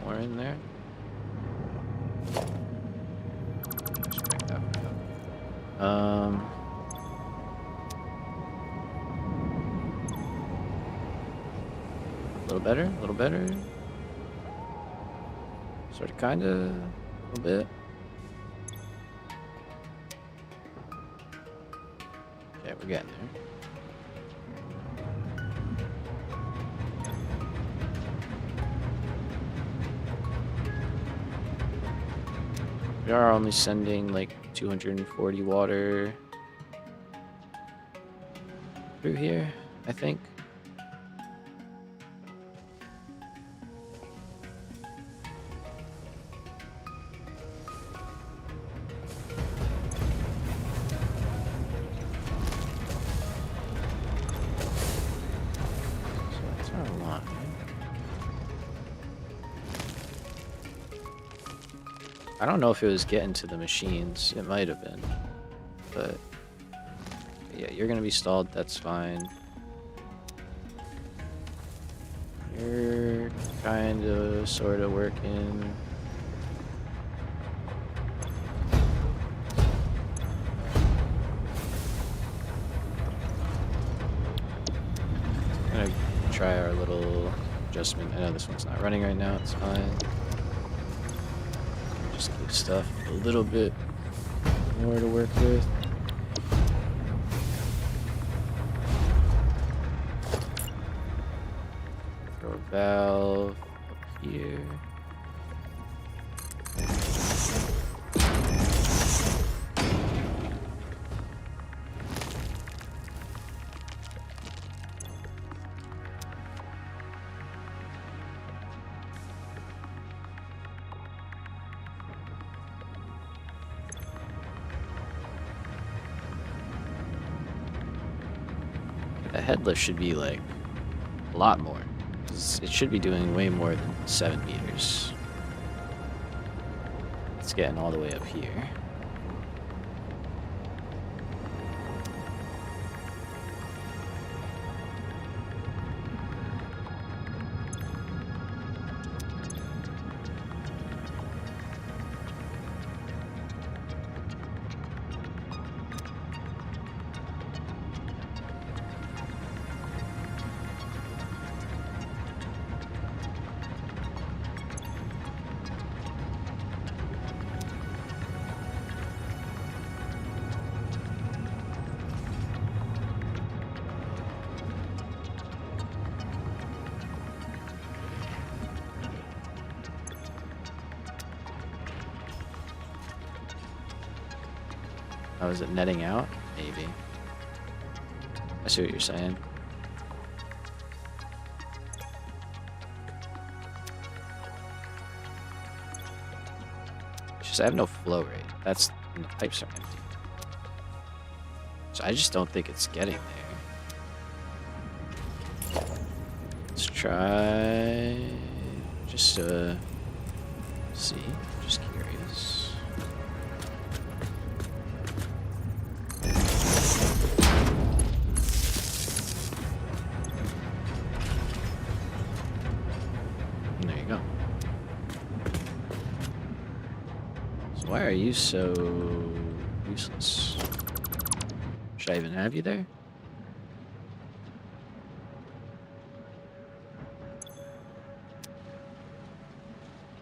more in there. Just break that one up. A little better, a little better. Sort of, kind of, a little bit. Okay, we're getting there. We are only sending like 240 water through here, I think. I don't know if it was getting to the machines. It might have been. But yeah, you're gonna be stalled. That's fine. You're kind of, sort of working. I'm gonna try our little adjustment. I know this one's not running right now. It's fine. Just give stuff a little bit more to work with. Throw a valve up here. The head lift should be like a lot more. It should be doing way more than 7 meters. It's getting all the way up here. Oh, is it netting out? Maybe. I see what you're saying. It's just I have no flow rate. That's when the pipes are empty. So I just don't think it's getting there. Let's try just to see. Just curious. There you go. So why are you so useless? Should I even have you there?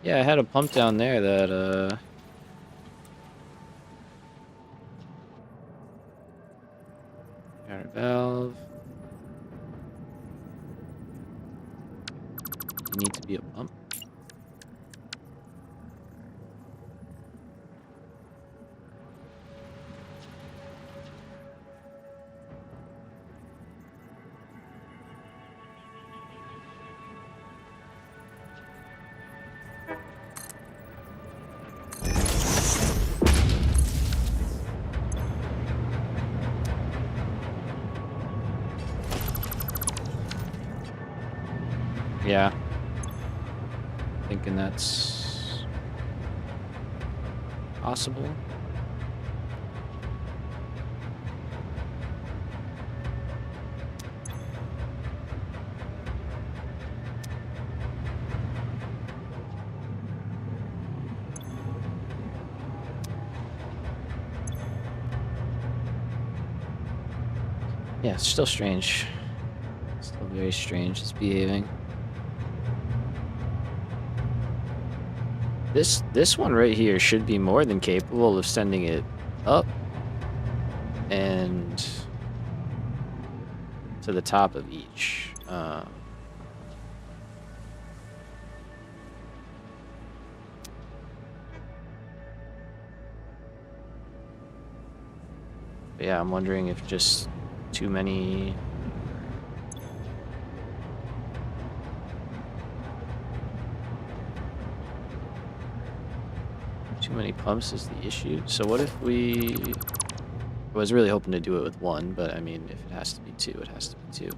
Yeah, I had a pump down there that, counter valve. You need to be a pump. Yeah. Thinking that's possible. Yeah, it's still strange. Still very strange. It's behaving. This one right here should be more than capable of sending it up and to the top of each. But yeah, I'm wondering if just too many. Too many pumps is the issue. So what if we... I was really hoping to do it with one, but I mean, if it has to be two, it has to be two.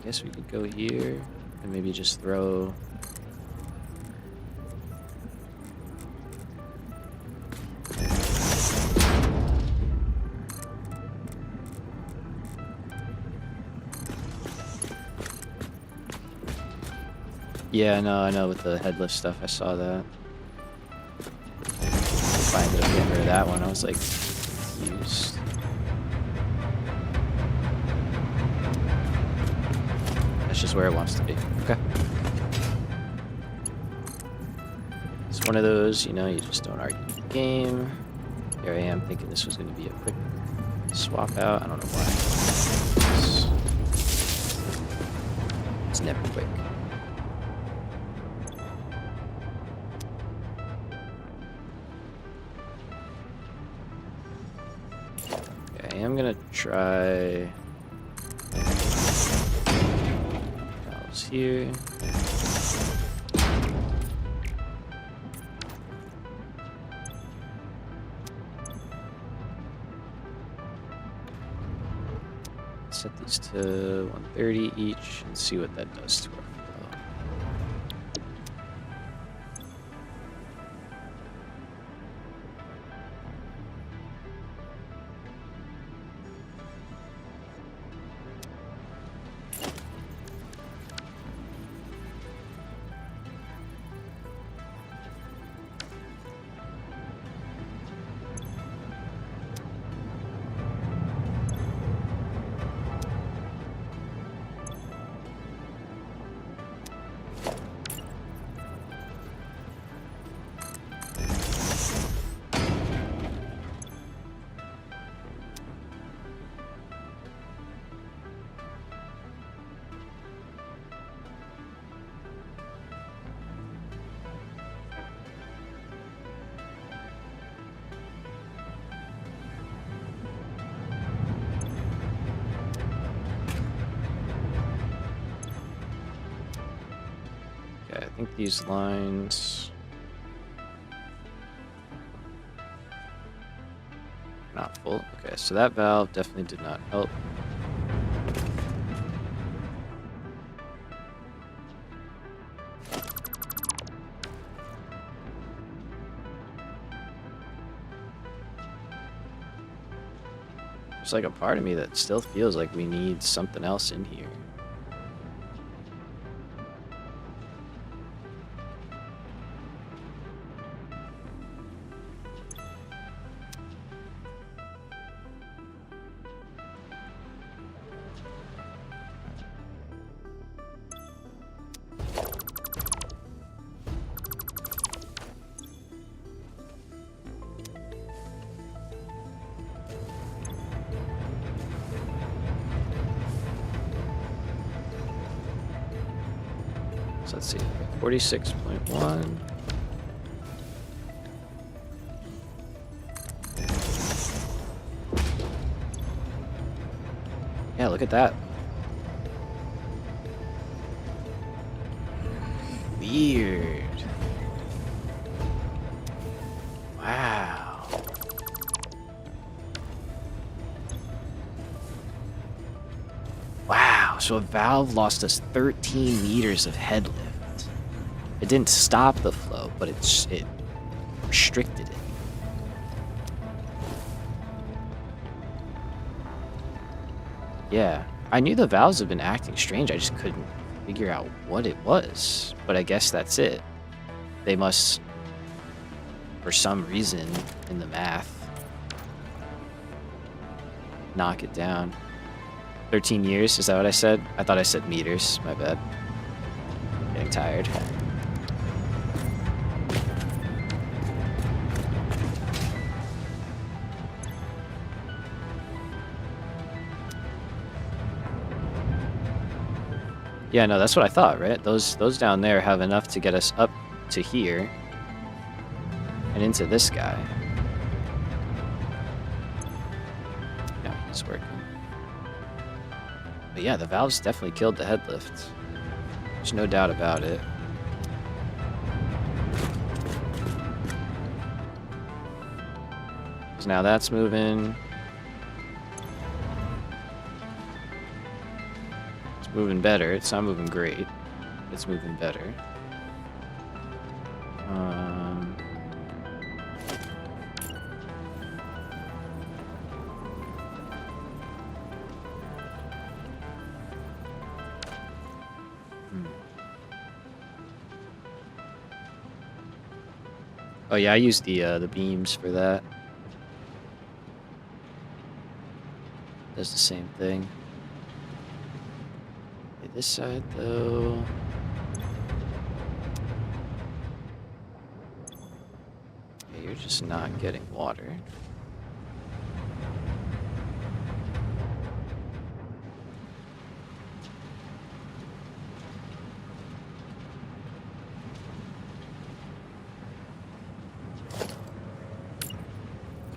guess we could go here and maybe just throw... Yeah, no, I know with the headlift stuff, I saw that. If I ended up getting rid of that one, I was like, confused. That's just where it wants to be. Okay. It's one of those, you know, you just don't argue the game. Here I am thinking this was going to be a quick swap out. I don't know why. It's never quick. Okay, I'm going to try... valves here. Set these to 130 each and see what that does to our flow. Okay, I think these lines are not full. Okay, so that valve definitely did not help. There's like a part of me that still feels like we need something else in here. So let's see, 46.1. Yeah, look at that. Weird. Wow. Wow, so a valve lost us 13 meters of head lift. It didn't stop the flow, but it restricted it. Yeah, I knew the valves have been acting strange, I just couldn't figure out what it was. But I guess that's it. They must, for some reason in the math, knock it down. 13 years, is that what I said? I thought I said meters, my bad. Getting tired. Yeah, no, that's what I thought, right? Those down there have enough to get us up to here and into this guy. Yeah, it's working. But yeah, the valves definitely killed the head lift. There's no doubt about it. So now that's moving. moving better. It's not moving great. It's moving better. Oh yeah, I used the beams for that. Does the same thing. Okay, this side though. Okay, you're just not getting water.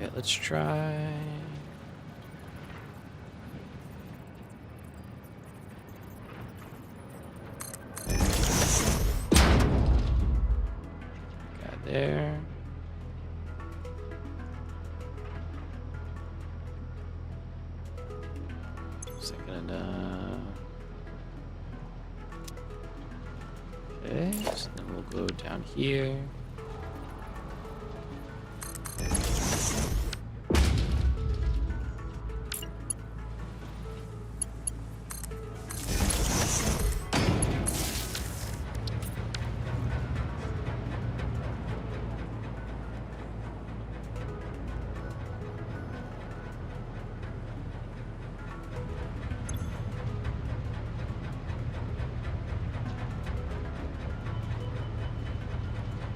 Okay, let's try. Got there. Is that good enough? Okay, so then we'll go down here.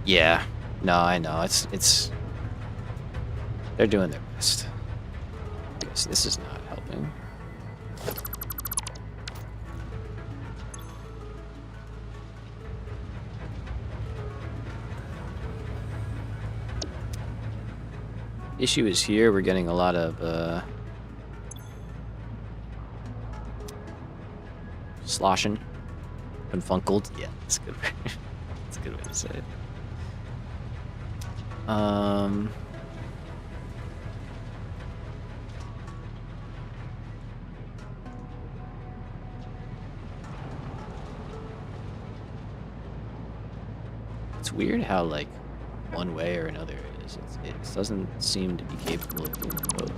Yeah, no, I know. It's they're doing their best. I guess this is not helping. Issue is here. We're getting a lot of sloshing, confunkled. Yeah, that's a good. That's a good way to say it. It's weird how, like, one way or another it is. It doesn't seem to be capable of doing both.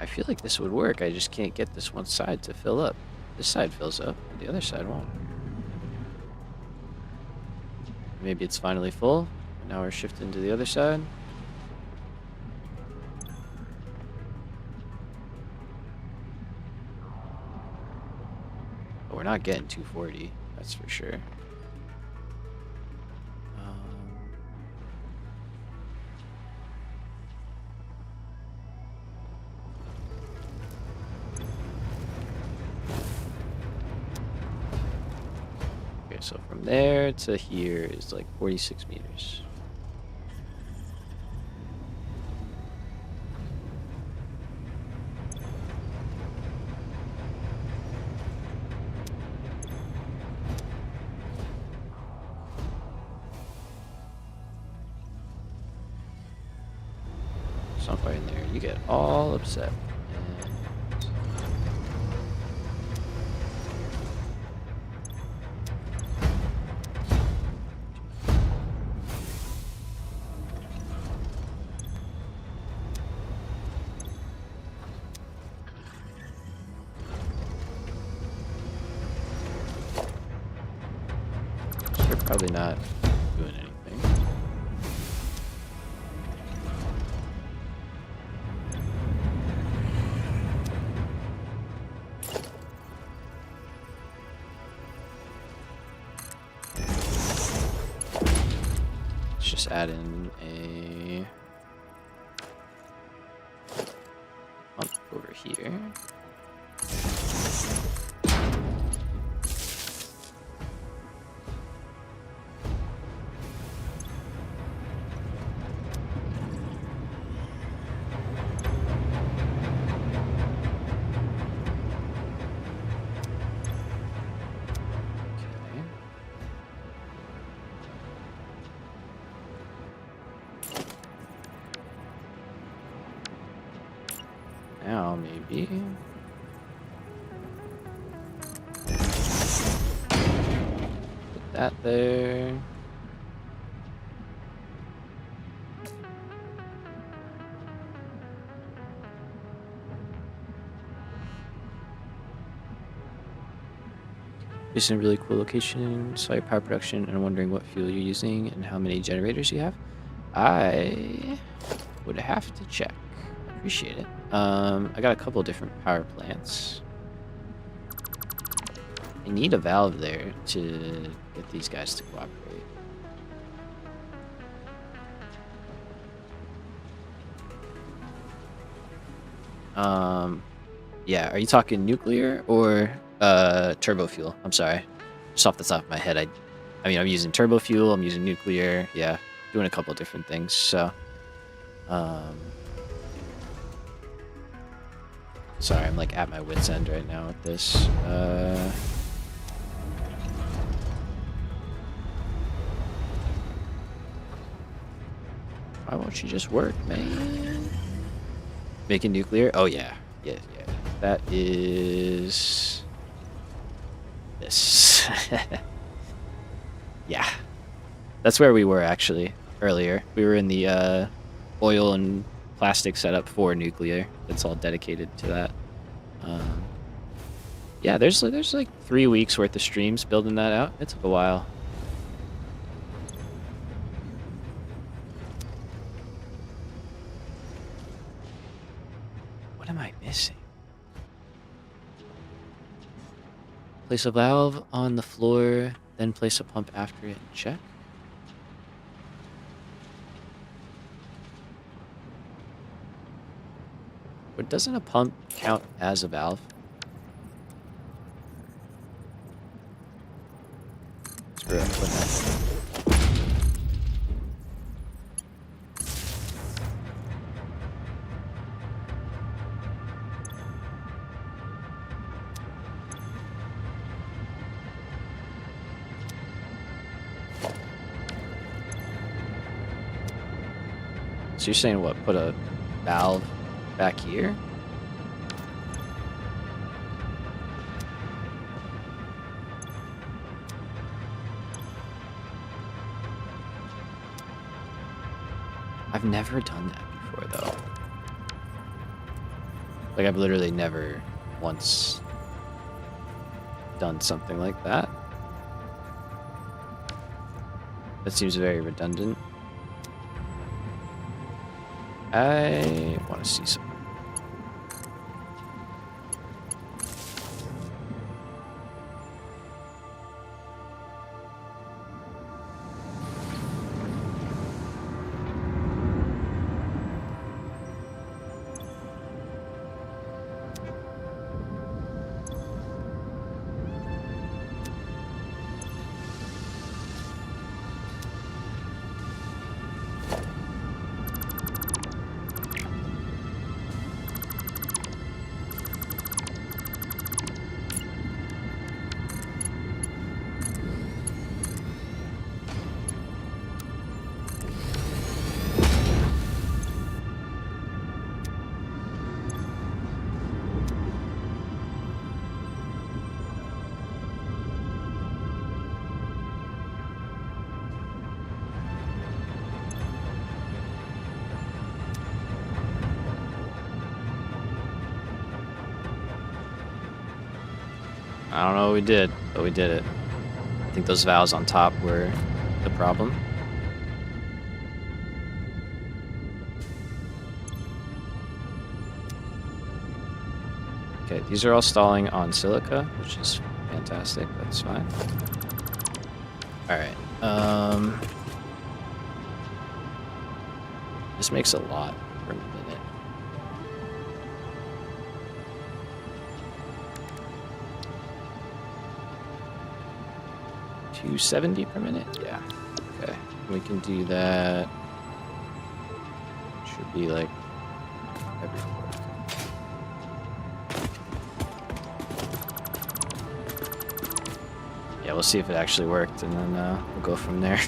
I feel like this would work. I just can't get this one side to fill up. This side fills up, but the other side won't. Maybe it's finally full. Now we're shifting to the other side. But we're not getting 240, that's for sure. So from there to here is like 46 meters. Somewhere in there, you get all upset. Probably not doing anything. add in a pump over here. Now, maybe. Put that there. It's a really cool location. Saw your power production and I'm wondering what fuel you're using and how many generators you have. I would have to check. Appreciate it. I got a couple different power plants. I need a valve there to get these guys to cooperate. Yeah, are you talking nuclear or turbo fuel? I'm sorry. Just off the top of my head, I mean, I'm using turbo fuel, I'm using nuclear, yeah, doing a couple different things, so sorry, I'm like at my wit's end right now with this. Why won't you just work, man? Making nuclear? Oh yeah. Yeah. That is this. Yeah. That's where we were actually earlier. We were in the oil and plastic setup for nuclear. It's all dedicated to that. Yeah, there's like 3 weeks worth of streams building that out. It took a while. What am I missing? Place a valve on the floor, then place a pump after it and check. But doesn't a pump count as a valve? Screw it, put that. So you're saying what? Put a valve back here? I've never done that before, though. Like, I've literally never once done something like that. That seems very redundant. I want to see some. I don't know what we did, but we did it. I think those valves on top were the problem. Okay, these are all stalling on silica, which is fantastic. That's fine. Alright, This makes a lot per minute. 270 per minute? Yeah. Okay. We can do that. Should be like every quarter. Yeah, we'll see if it actually worked, and then we'll go from there.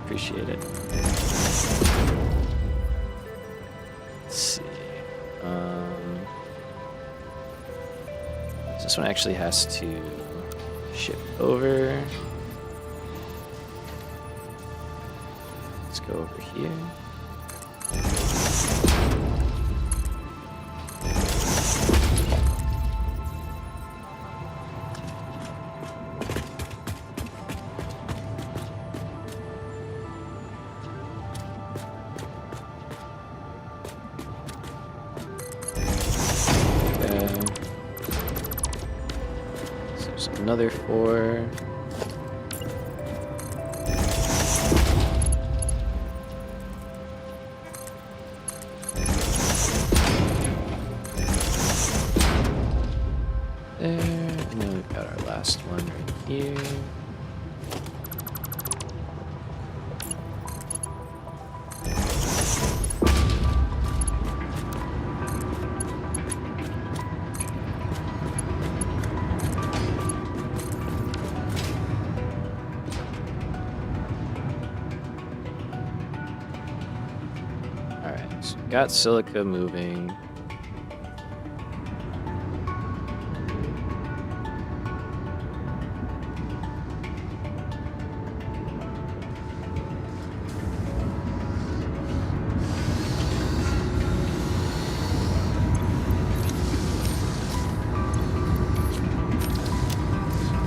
Appreciate it. Let's see. This one actually has to ship over. Let's go over here. Another 4. There, and then we've got our last one right here. Got silica moving.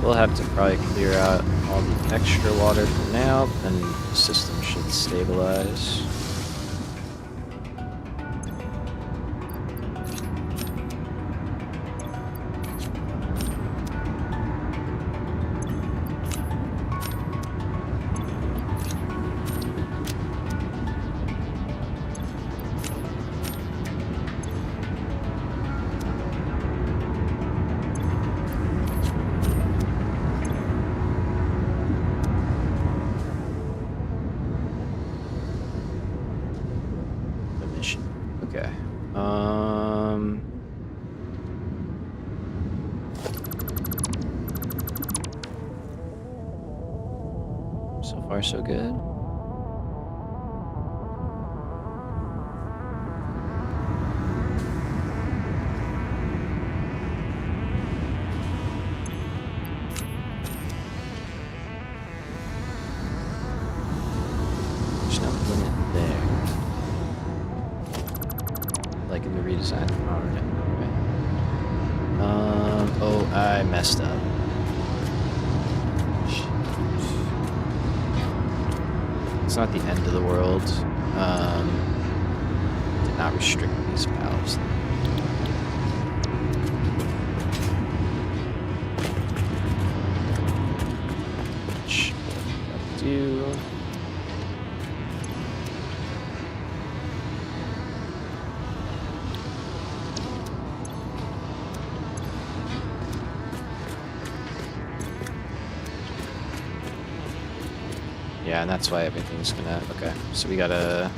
We'll have to probably clear out all the extra water for now, then the system should stabilize. Okay. So far, so good. There's no limit there. Like in the redesign. Oh, I messed up. Shoot. It's not the end of the world. Did not restrict these valves. Which I'll do. Yeah, and that's why everything's gonna... Okay, so we gotta...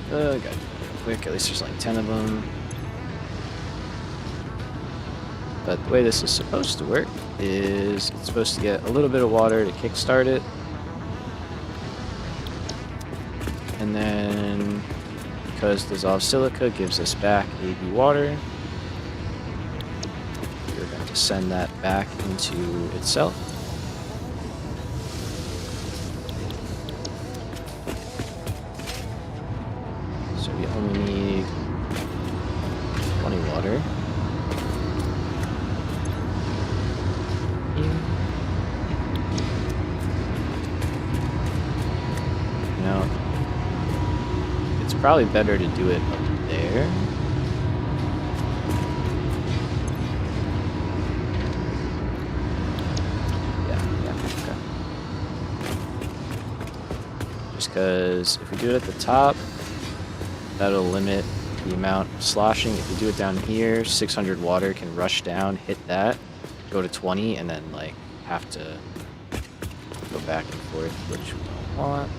gotta do it real quick. At least there's like 10 of them. But the way this is supposed to work is it's supposed to get a little bit of water to kickstart it. And then, because dissolved silica gives us back AB water, we're going to send that back into itself. So we only need 20 water. Here. Now, it's probably better to do it up there. because if we do it at the top, that'll limit the amount of sloshing. If you do it down here, 600 water can rush down, hit that, go to 20, and then like have to go back and forth, which we don't want.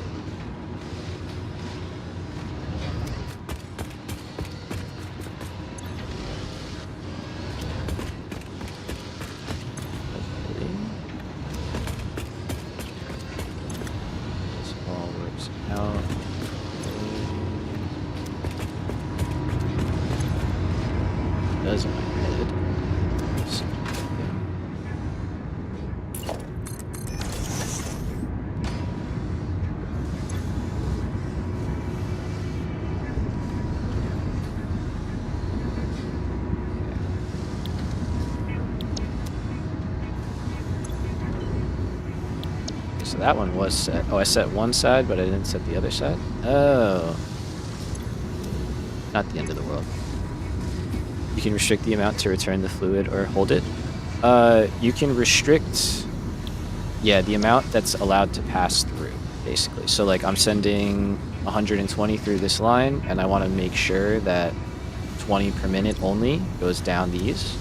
Hopefully, this all works out. Does in my head. So that one was set. Oh, I set one side, but I didn't set the other side. Oh. Not the end of the world. You can restrict the amount to return the fluid or hold it. You can restrict, yeah, the amount that's allowed to pass through, basically. So like I'm sending 120 through this line, and I want to make sure that 20 per minute only goes down these.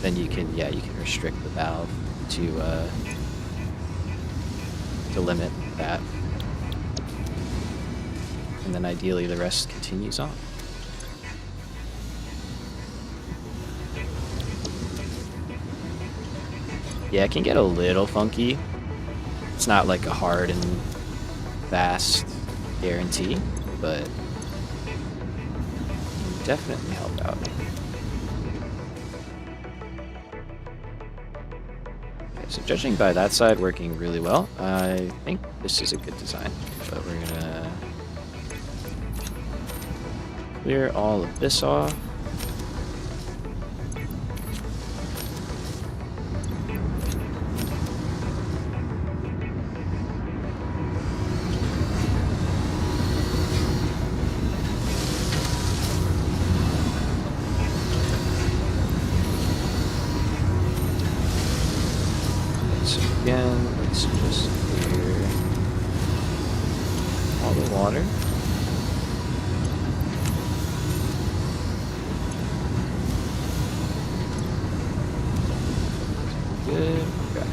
Then you can, yeah, you can restrict the valve to limit that. And then ideally the rest continues on. Yeah, it can get a little funky. It's not like a hard and fast guarantee, but it can definitely help out. Okay, so judging by that side working really well, I think this is a good design. But we're gonna clear all of this off. Again, let's just clear all the water. Good. Okay.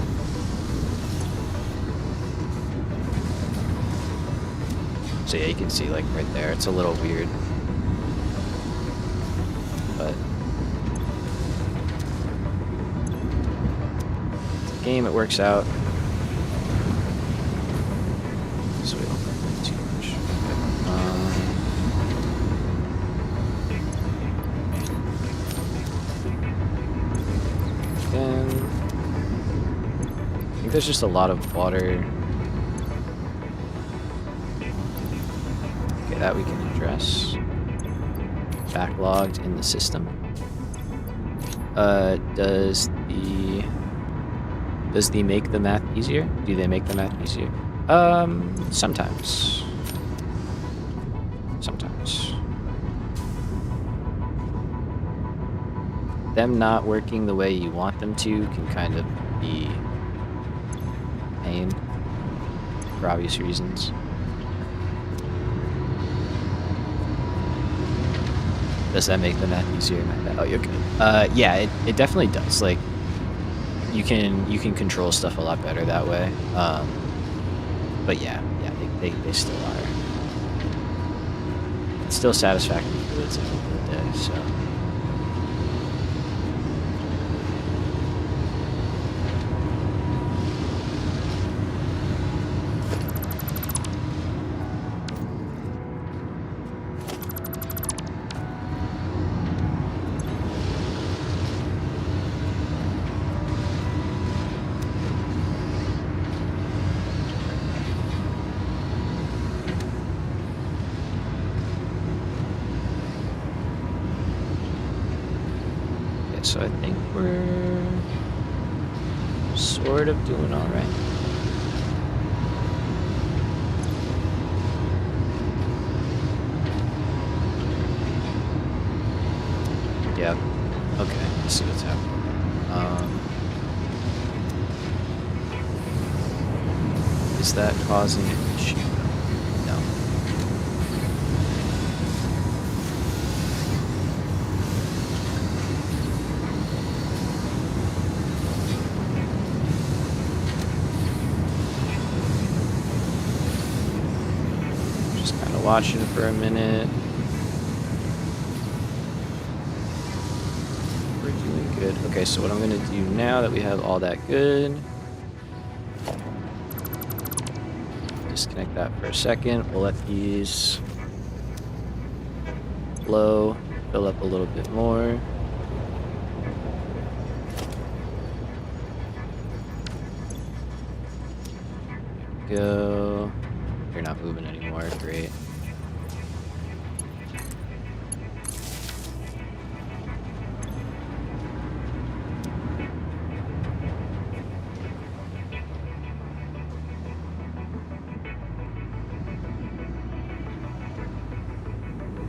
So yeah, you can see like right there, it's a little weird, but game, it works out. So we don't do too much. Again, I think there's just a lot of water. Okay, that we can address. Backlogged in the system. Does the make the math easier? Do they make the math easier? Sometimes. Sometimes. Them not working the way you want them to can kind of be pain for obvious reasons. Does that make the math easier? Oh, you're good. Yeah, it definitely does. Like, you can control stuff a lot better that way. But yeah, they still are. It's still satisfactory fluids at the end of the day, so. So I think we're sort of doing all right. Yeah. Okay. I see what's happening. Is that causing an issue? No. kind of watching for a minute. We're doing good. Okay, so what I'm going to do now that we have all that good, disconnect that for a second. We'll let these flow, fill up a little bit more. Go. You're not moving anymore. Great.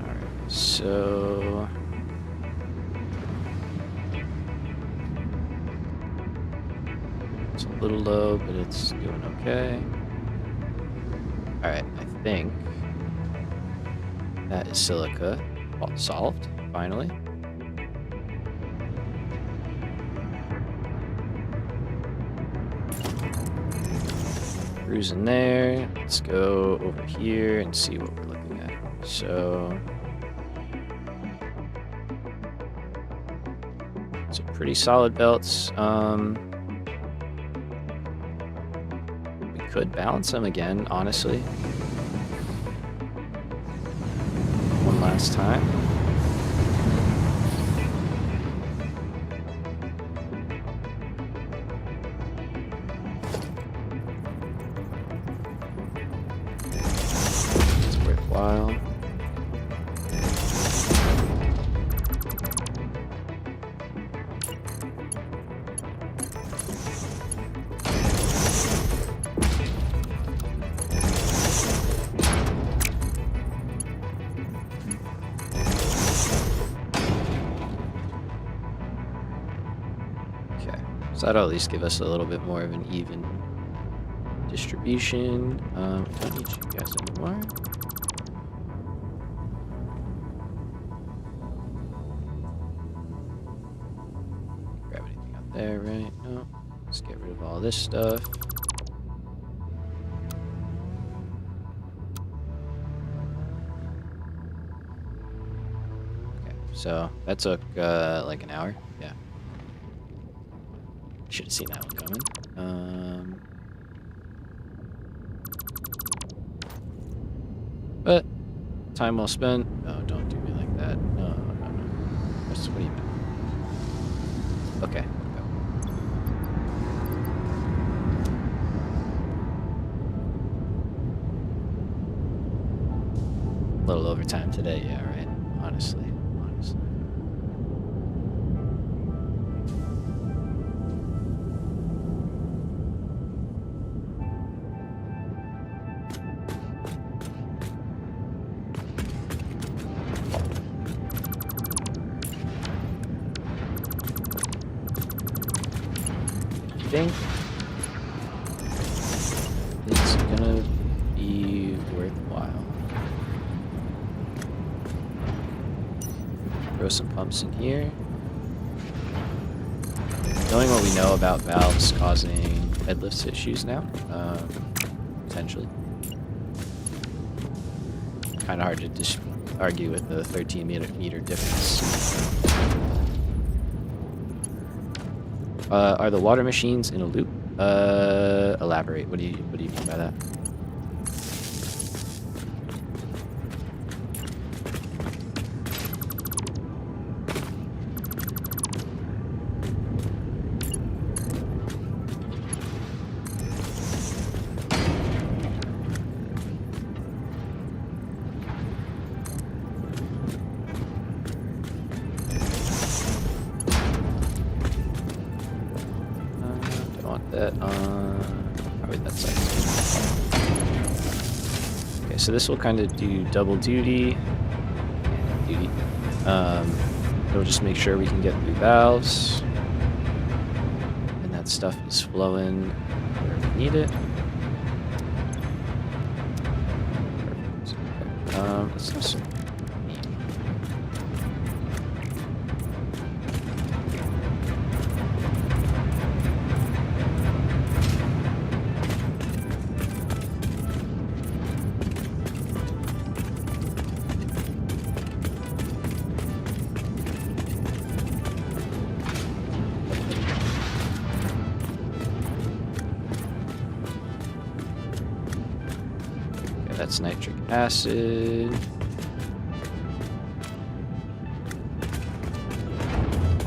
Alright, so it's a little low, but it's doing okay. Alright, I think that is silica solved, finally. Cruising there. Let's go over here and see what we're looking at. So, it's a pretty solid belts. Could balance them again, honestly. One last time. It's worthwhile. So that'll at least give us a little bit more of an even distribution. Don't need you guys anymore. Grab anything out there, right? No. Let's get rid of all this stuff. Okay, so that took like an hour. Yeah. Should have seen that one coming. But time well spent. Oh, don't do me like that. No. What do you mean? Okay. Go. A little overtime today, yeah, right? Honestly. Think it's gonna be worthwhile. Throw some pumps in here. Knowing what we know about valves causing head lifts issues now, potentially. Kind of hard to argue with the 13 meter difference. Are the water machines in a loop? Elaborate. What do you mean by that? That probably that side. Okay, so this will kind of do double duty. It'll just make sure we can get through valves, and that stuff is flowing where we need it. Perfect. Okay. Let's do some. that's nitric acid.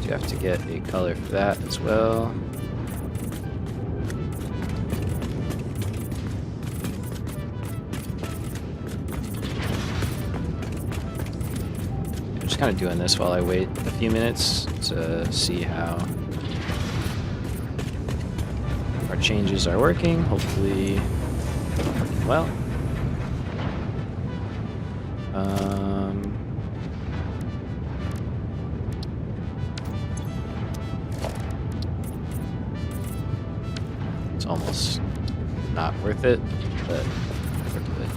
You have to get a color for that as well. I'm just kind of doing this while I wait a few minutes to see how our changes are working. Hopefully, working well. It's almost not worth it, but we're good.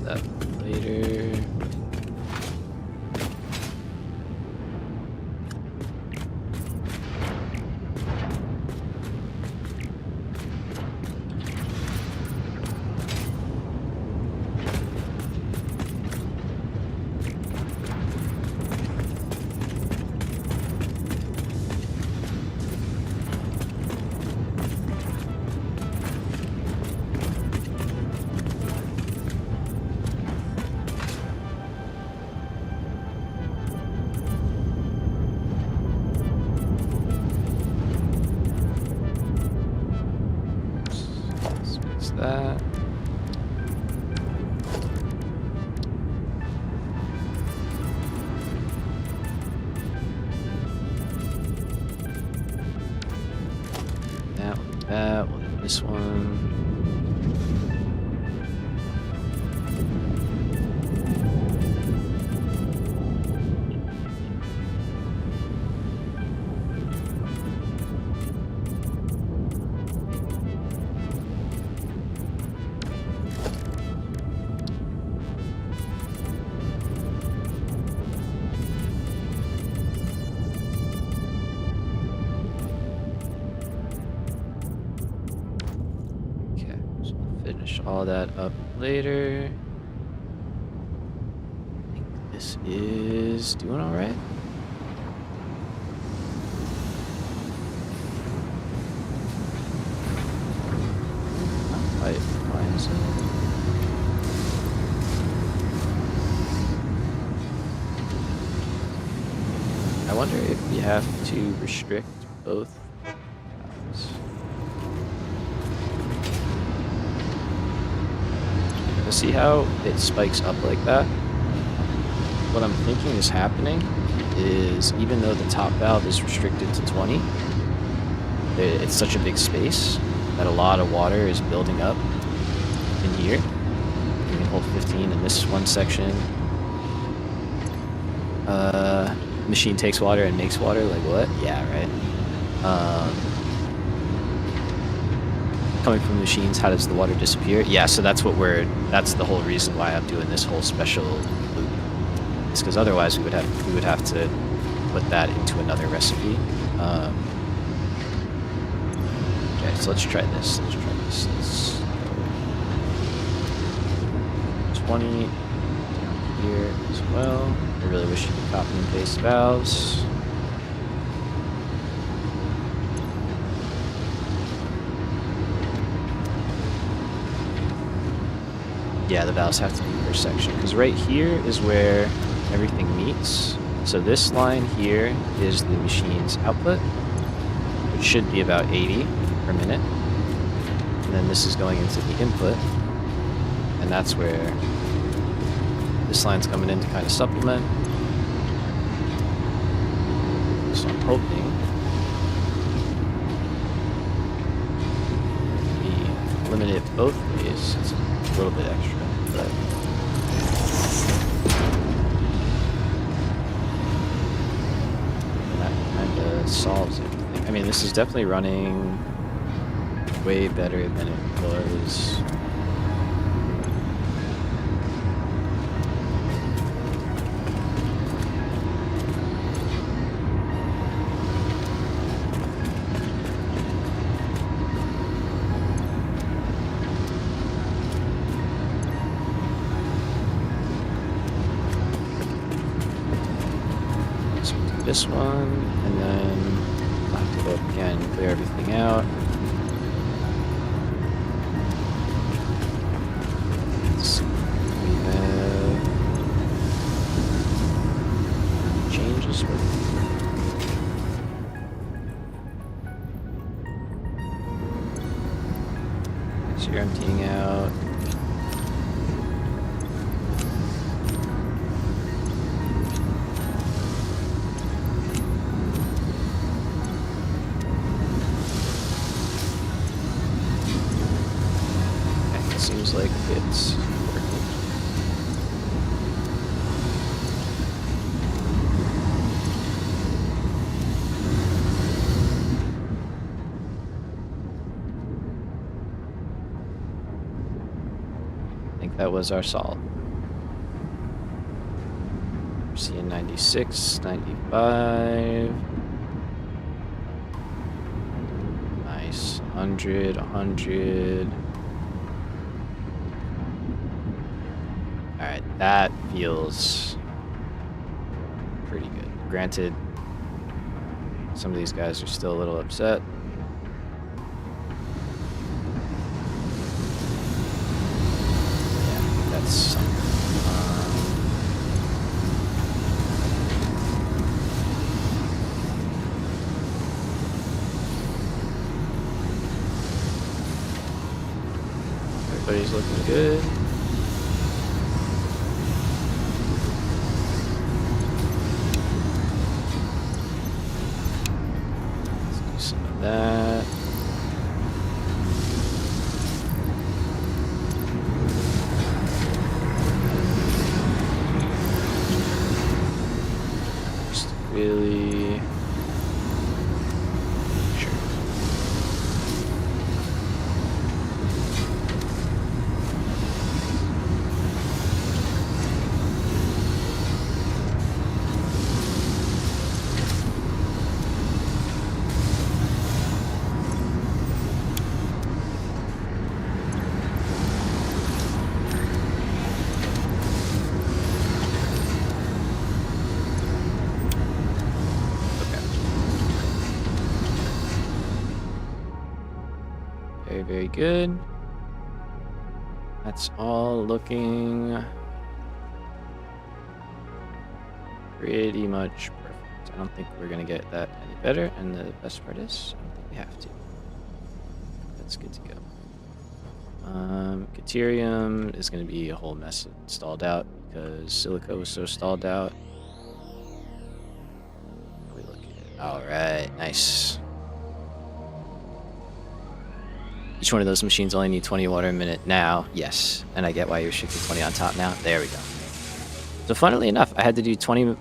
That later. That. That, we'll do this one. Finish all that up later. I think this is doing all right. Not quite. Why is it? I wonder if we have to restrict both. See how it spikes up like that? What I'm thinking is happening is even though the top valve is restricted to 20, it's such a big space that a lot of water is building up in here. You can hold 15 in this one section. Machine takes water and makes water, like what? Yeah, right. Coming from machines, how does the water disappear? Yeah, so that's that's the whole reason why I'm doing this whole special loop. It's because otherwise we would have to put that into another recipe. Okay, so let's try this. Let's go 20 down here as well. I really wish you could copy and paste valves. Yeah, the valves have to be per section, because right here is where everything meets. So this line here is the machine's output, which should be about 80 per minute. And then this is going into the input, and that's where this line's coming in to kind of supplement. So I'm hoping we limit it both ways. It's a little bit extra, but that kind of solves everything. I mean, this is definitely running way better than it was. So we'll do this one, and then I'll have to go up again and clear everything out. Let's see. We have changes with. So you're emptying out. Okay, it seems like it's working. I think that was our solve. We're seeing 96, 95. Nice. 100, 100. Alright, that feels pretty good. Granted, some of these guys are still a little upset. That's something. Everybody's looking good. Let's do some of that. Really sure. Very, very good. That's all looking pretty much perfect. I don't think we're going to get that any better, and the best part is, I don't think we have to. That's good to go. Caterium is going to be a whole mess stalled out because Silica was so stalled out. What are we looking at? Alright, nice. Each one of those machines only need 20 water a minute now. Yes, and I get why you're restricted 20 on top now. There we go. So funnily enough, I had to do 20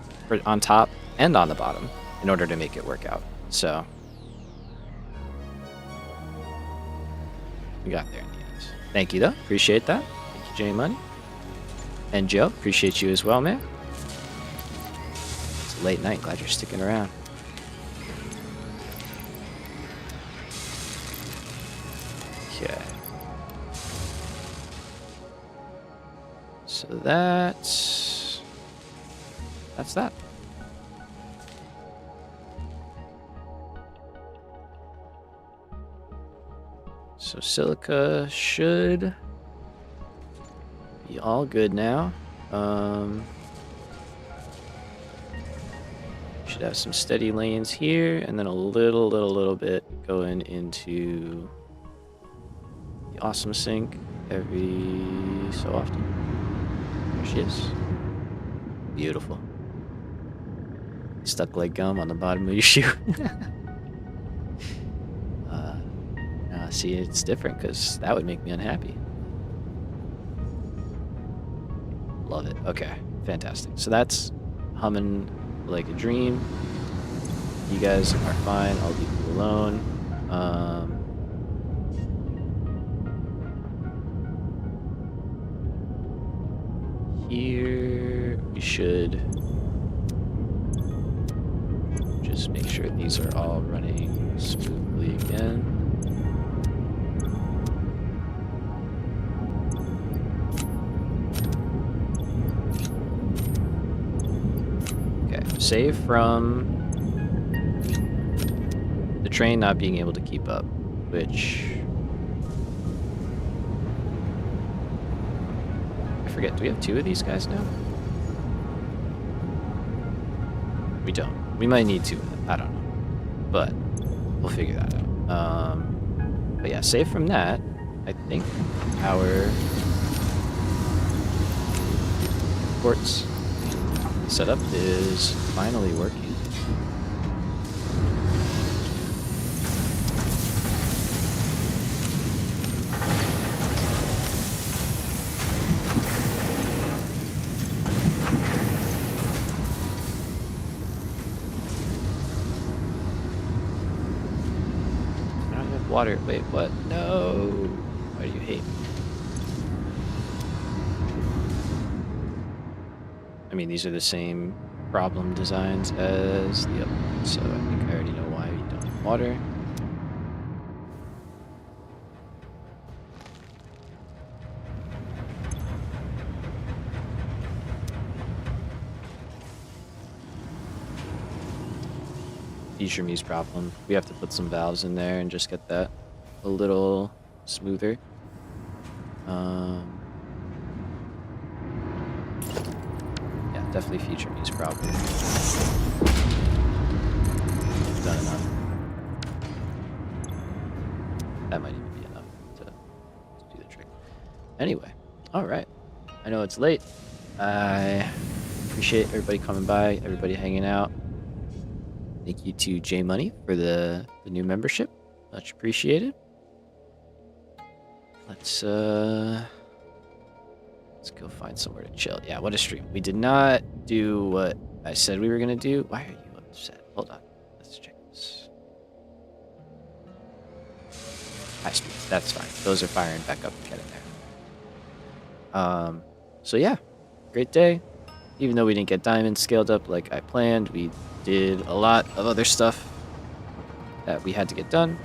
on top and on the bottom in order to make it work out. So we got there in the end. Thank you, though. Appreciate that. Thank you, J Money. And Joe, appreciate you as well, man. It's a late night. Glad you're sticking around. Okay. So that's that. So Silica should be all good now. Should have some steady lanes here, and then a little bit going into the awesome sink every so often. There she is. Beautiful. Stuck like gum on the bottom of your shoe. See, it's different because that would make me unhappy. Love it. Okay, fantastic. So that's humming like a dream. You guys are fine. I'll leave you alone. here, we should just make sure these are all running smoothly again. Okay, save from the train not being able to keep up, which I forget. Do we have 2 of these guys now? We don't. We might need 2 of them. I don't know, but we'll figure that out. But yeah, save from that. I think our ports setup is finally working. Water. Wait, what? No. Why do you hate me? I mean, these are the same problem designs as the other ones, so I think I already know why you don't have water. Feature me's problem. We have to put some valves in there and just get that a little smoother. Yeah, definitely feature me's problem. Done enough. That might even be enough to do the trick. Anyway, all right. I know it's late. I appreciate everybody coming by, everybody hanging out. Thank you to J Money for the new membership. Much appreciated. Let's go find somewhere to chill. Yeah, what a stream. We did not do what I said we were gonna do. Why are you upset? Hold on. Let's check this. High speed. That's fine. Those are firing back up. Get in there. So yeah, great day. Even though we didn't get diamonds scaled up like I planned, we did a lot of other stuff that we had to get done.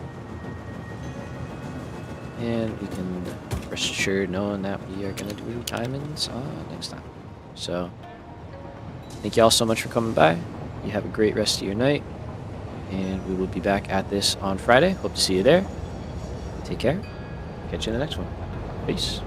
And we can rest assured knowing that we are going to do diamonds next time. So, thank you all so much for coming by. You have a great rest of your night. And we will be back at this on Friday. Hope to see you there. Take care. Catch you in the next one. Peace.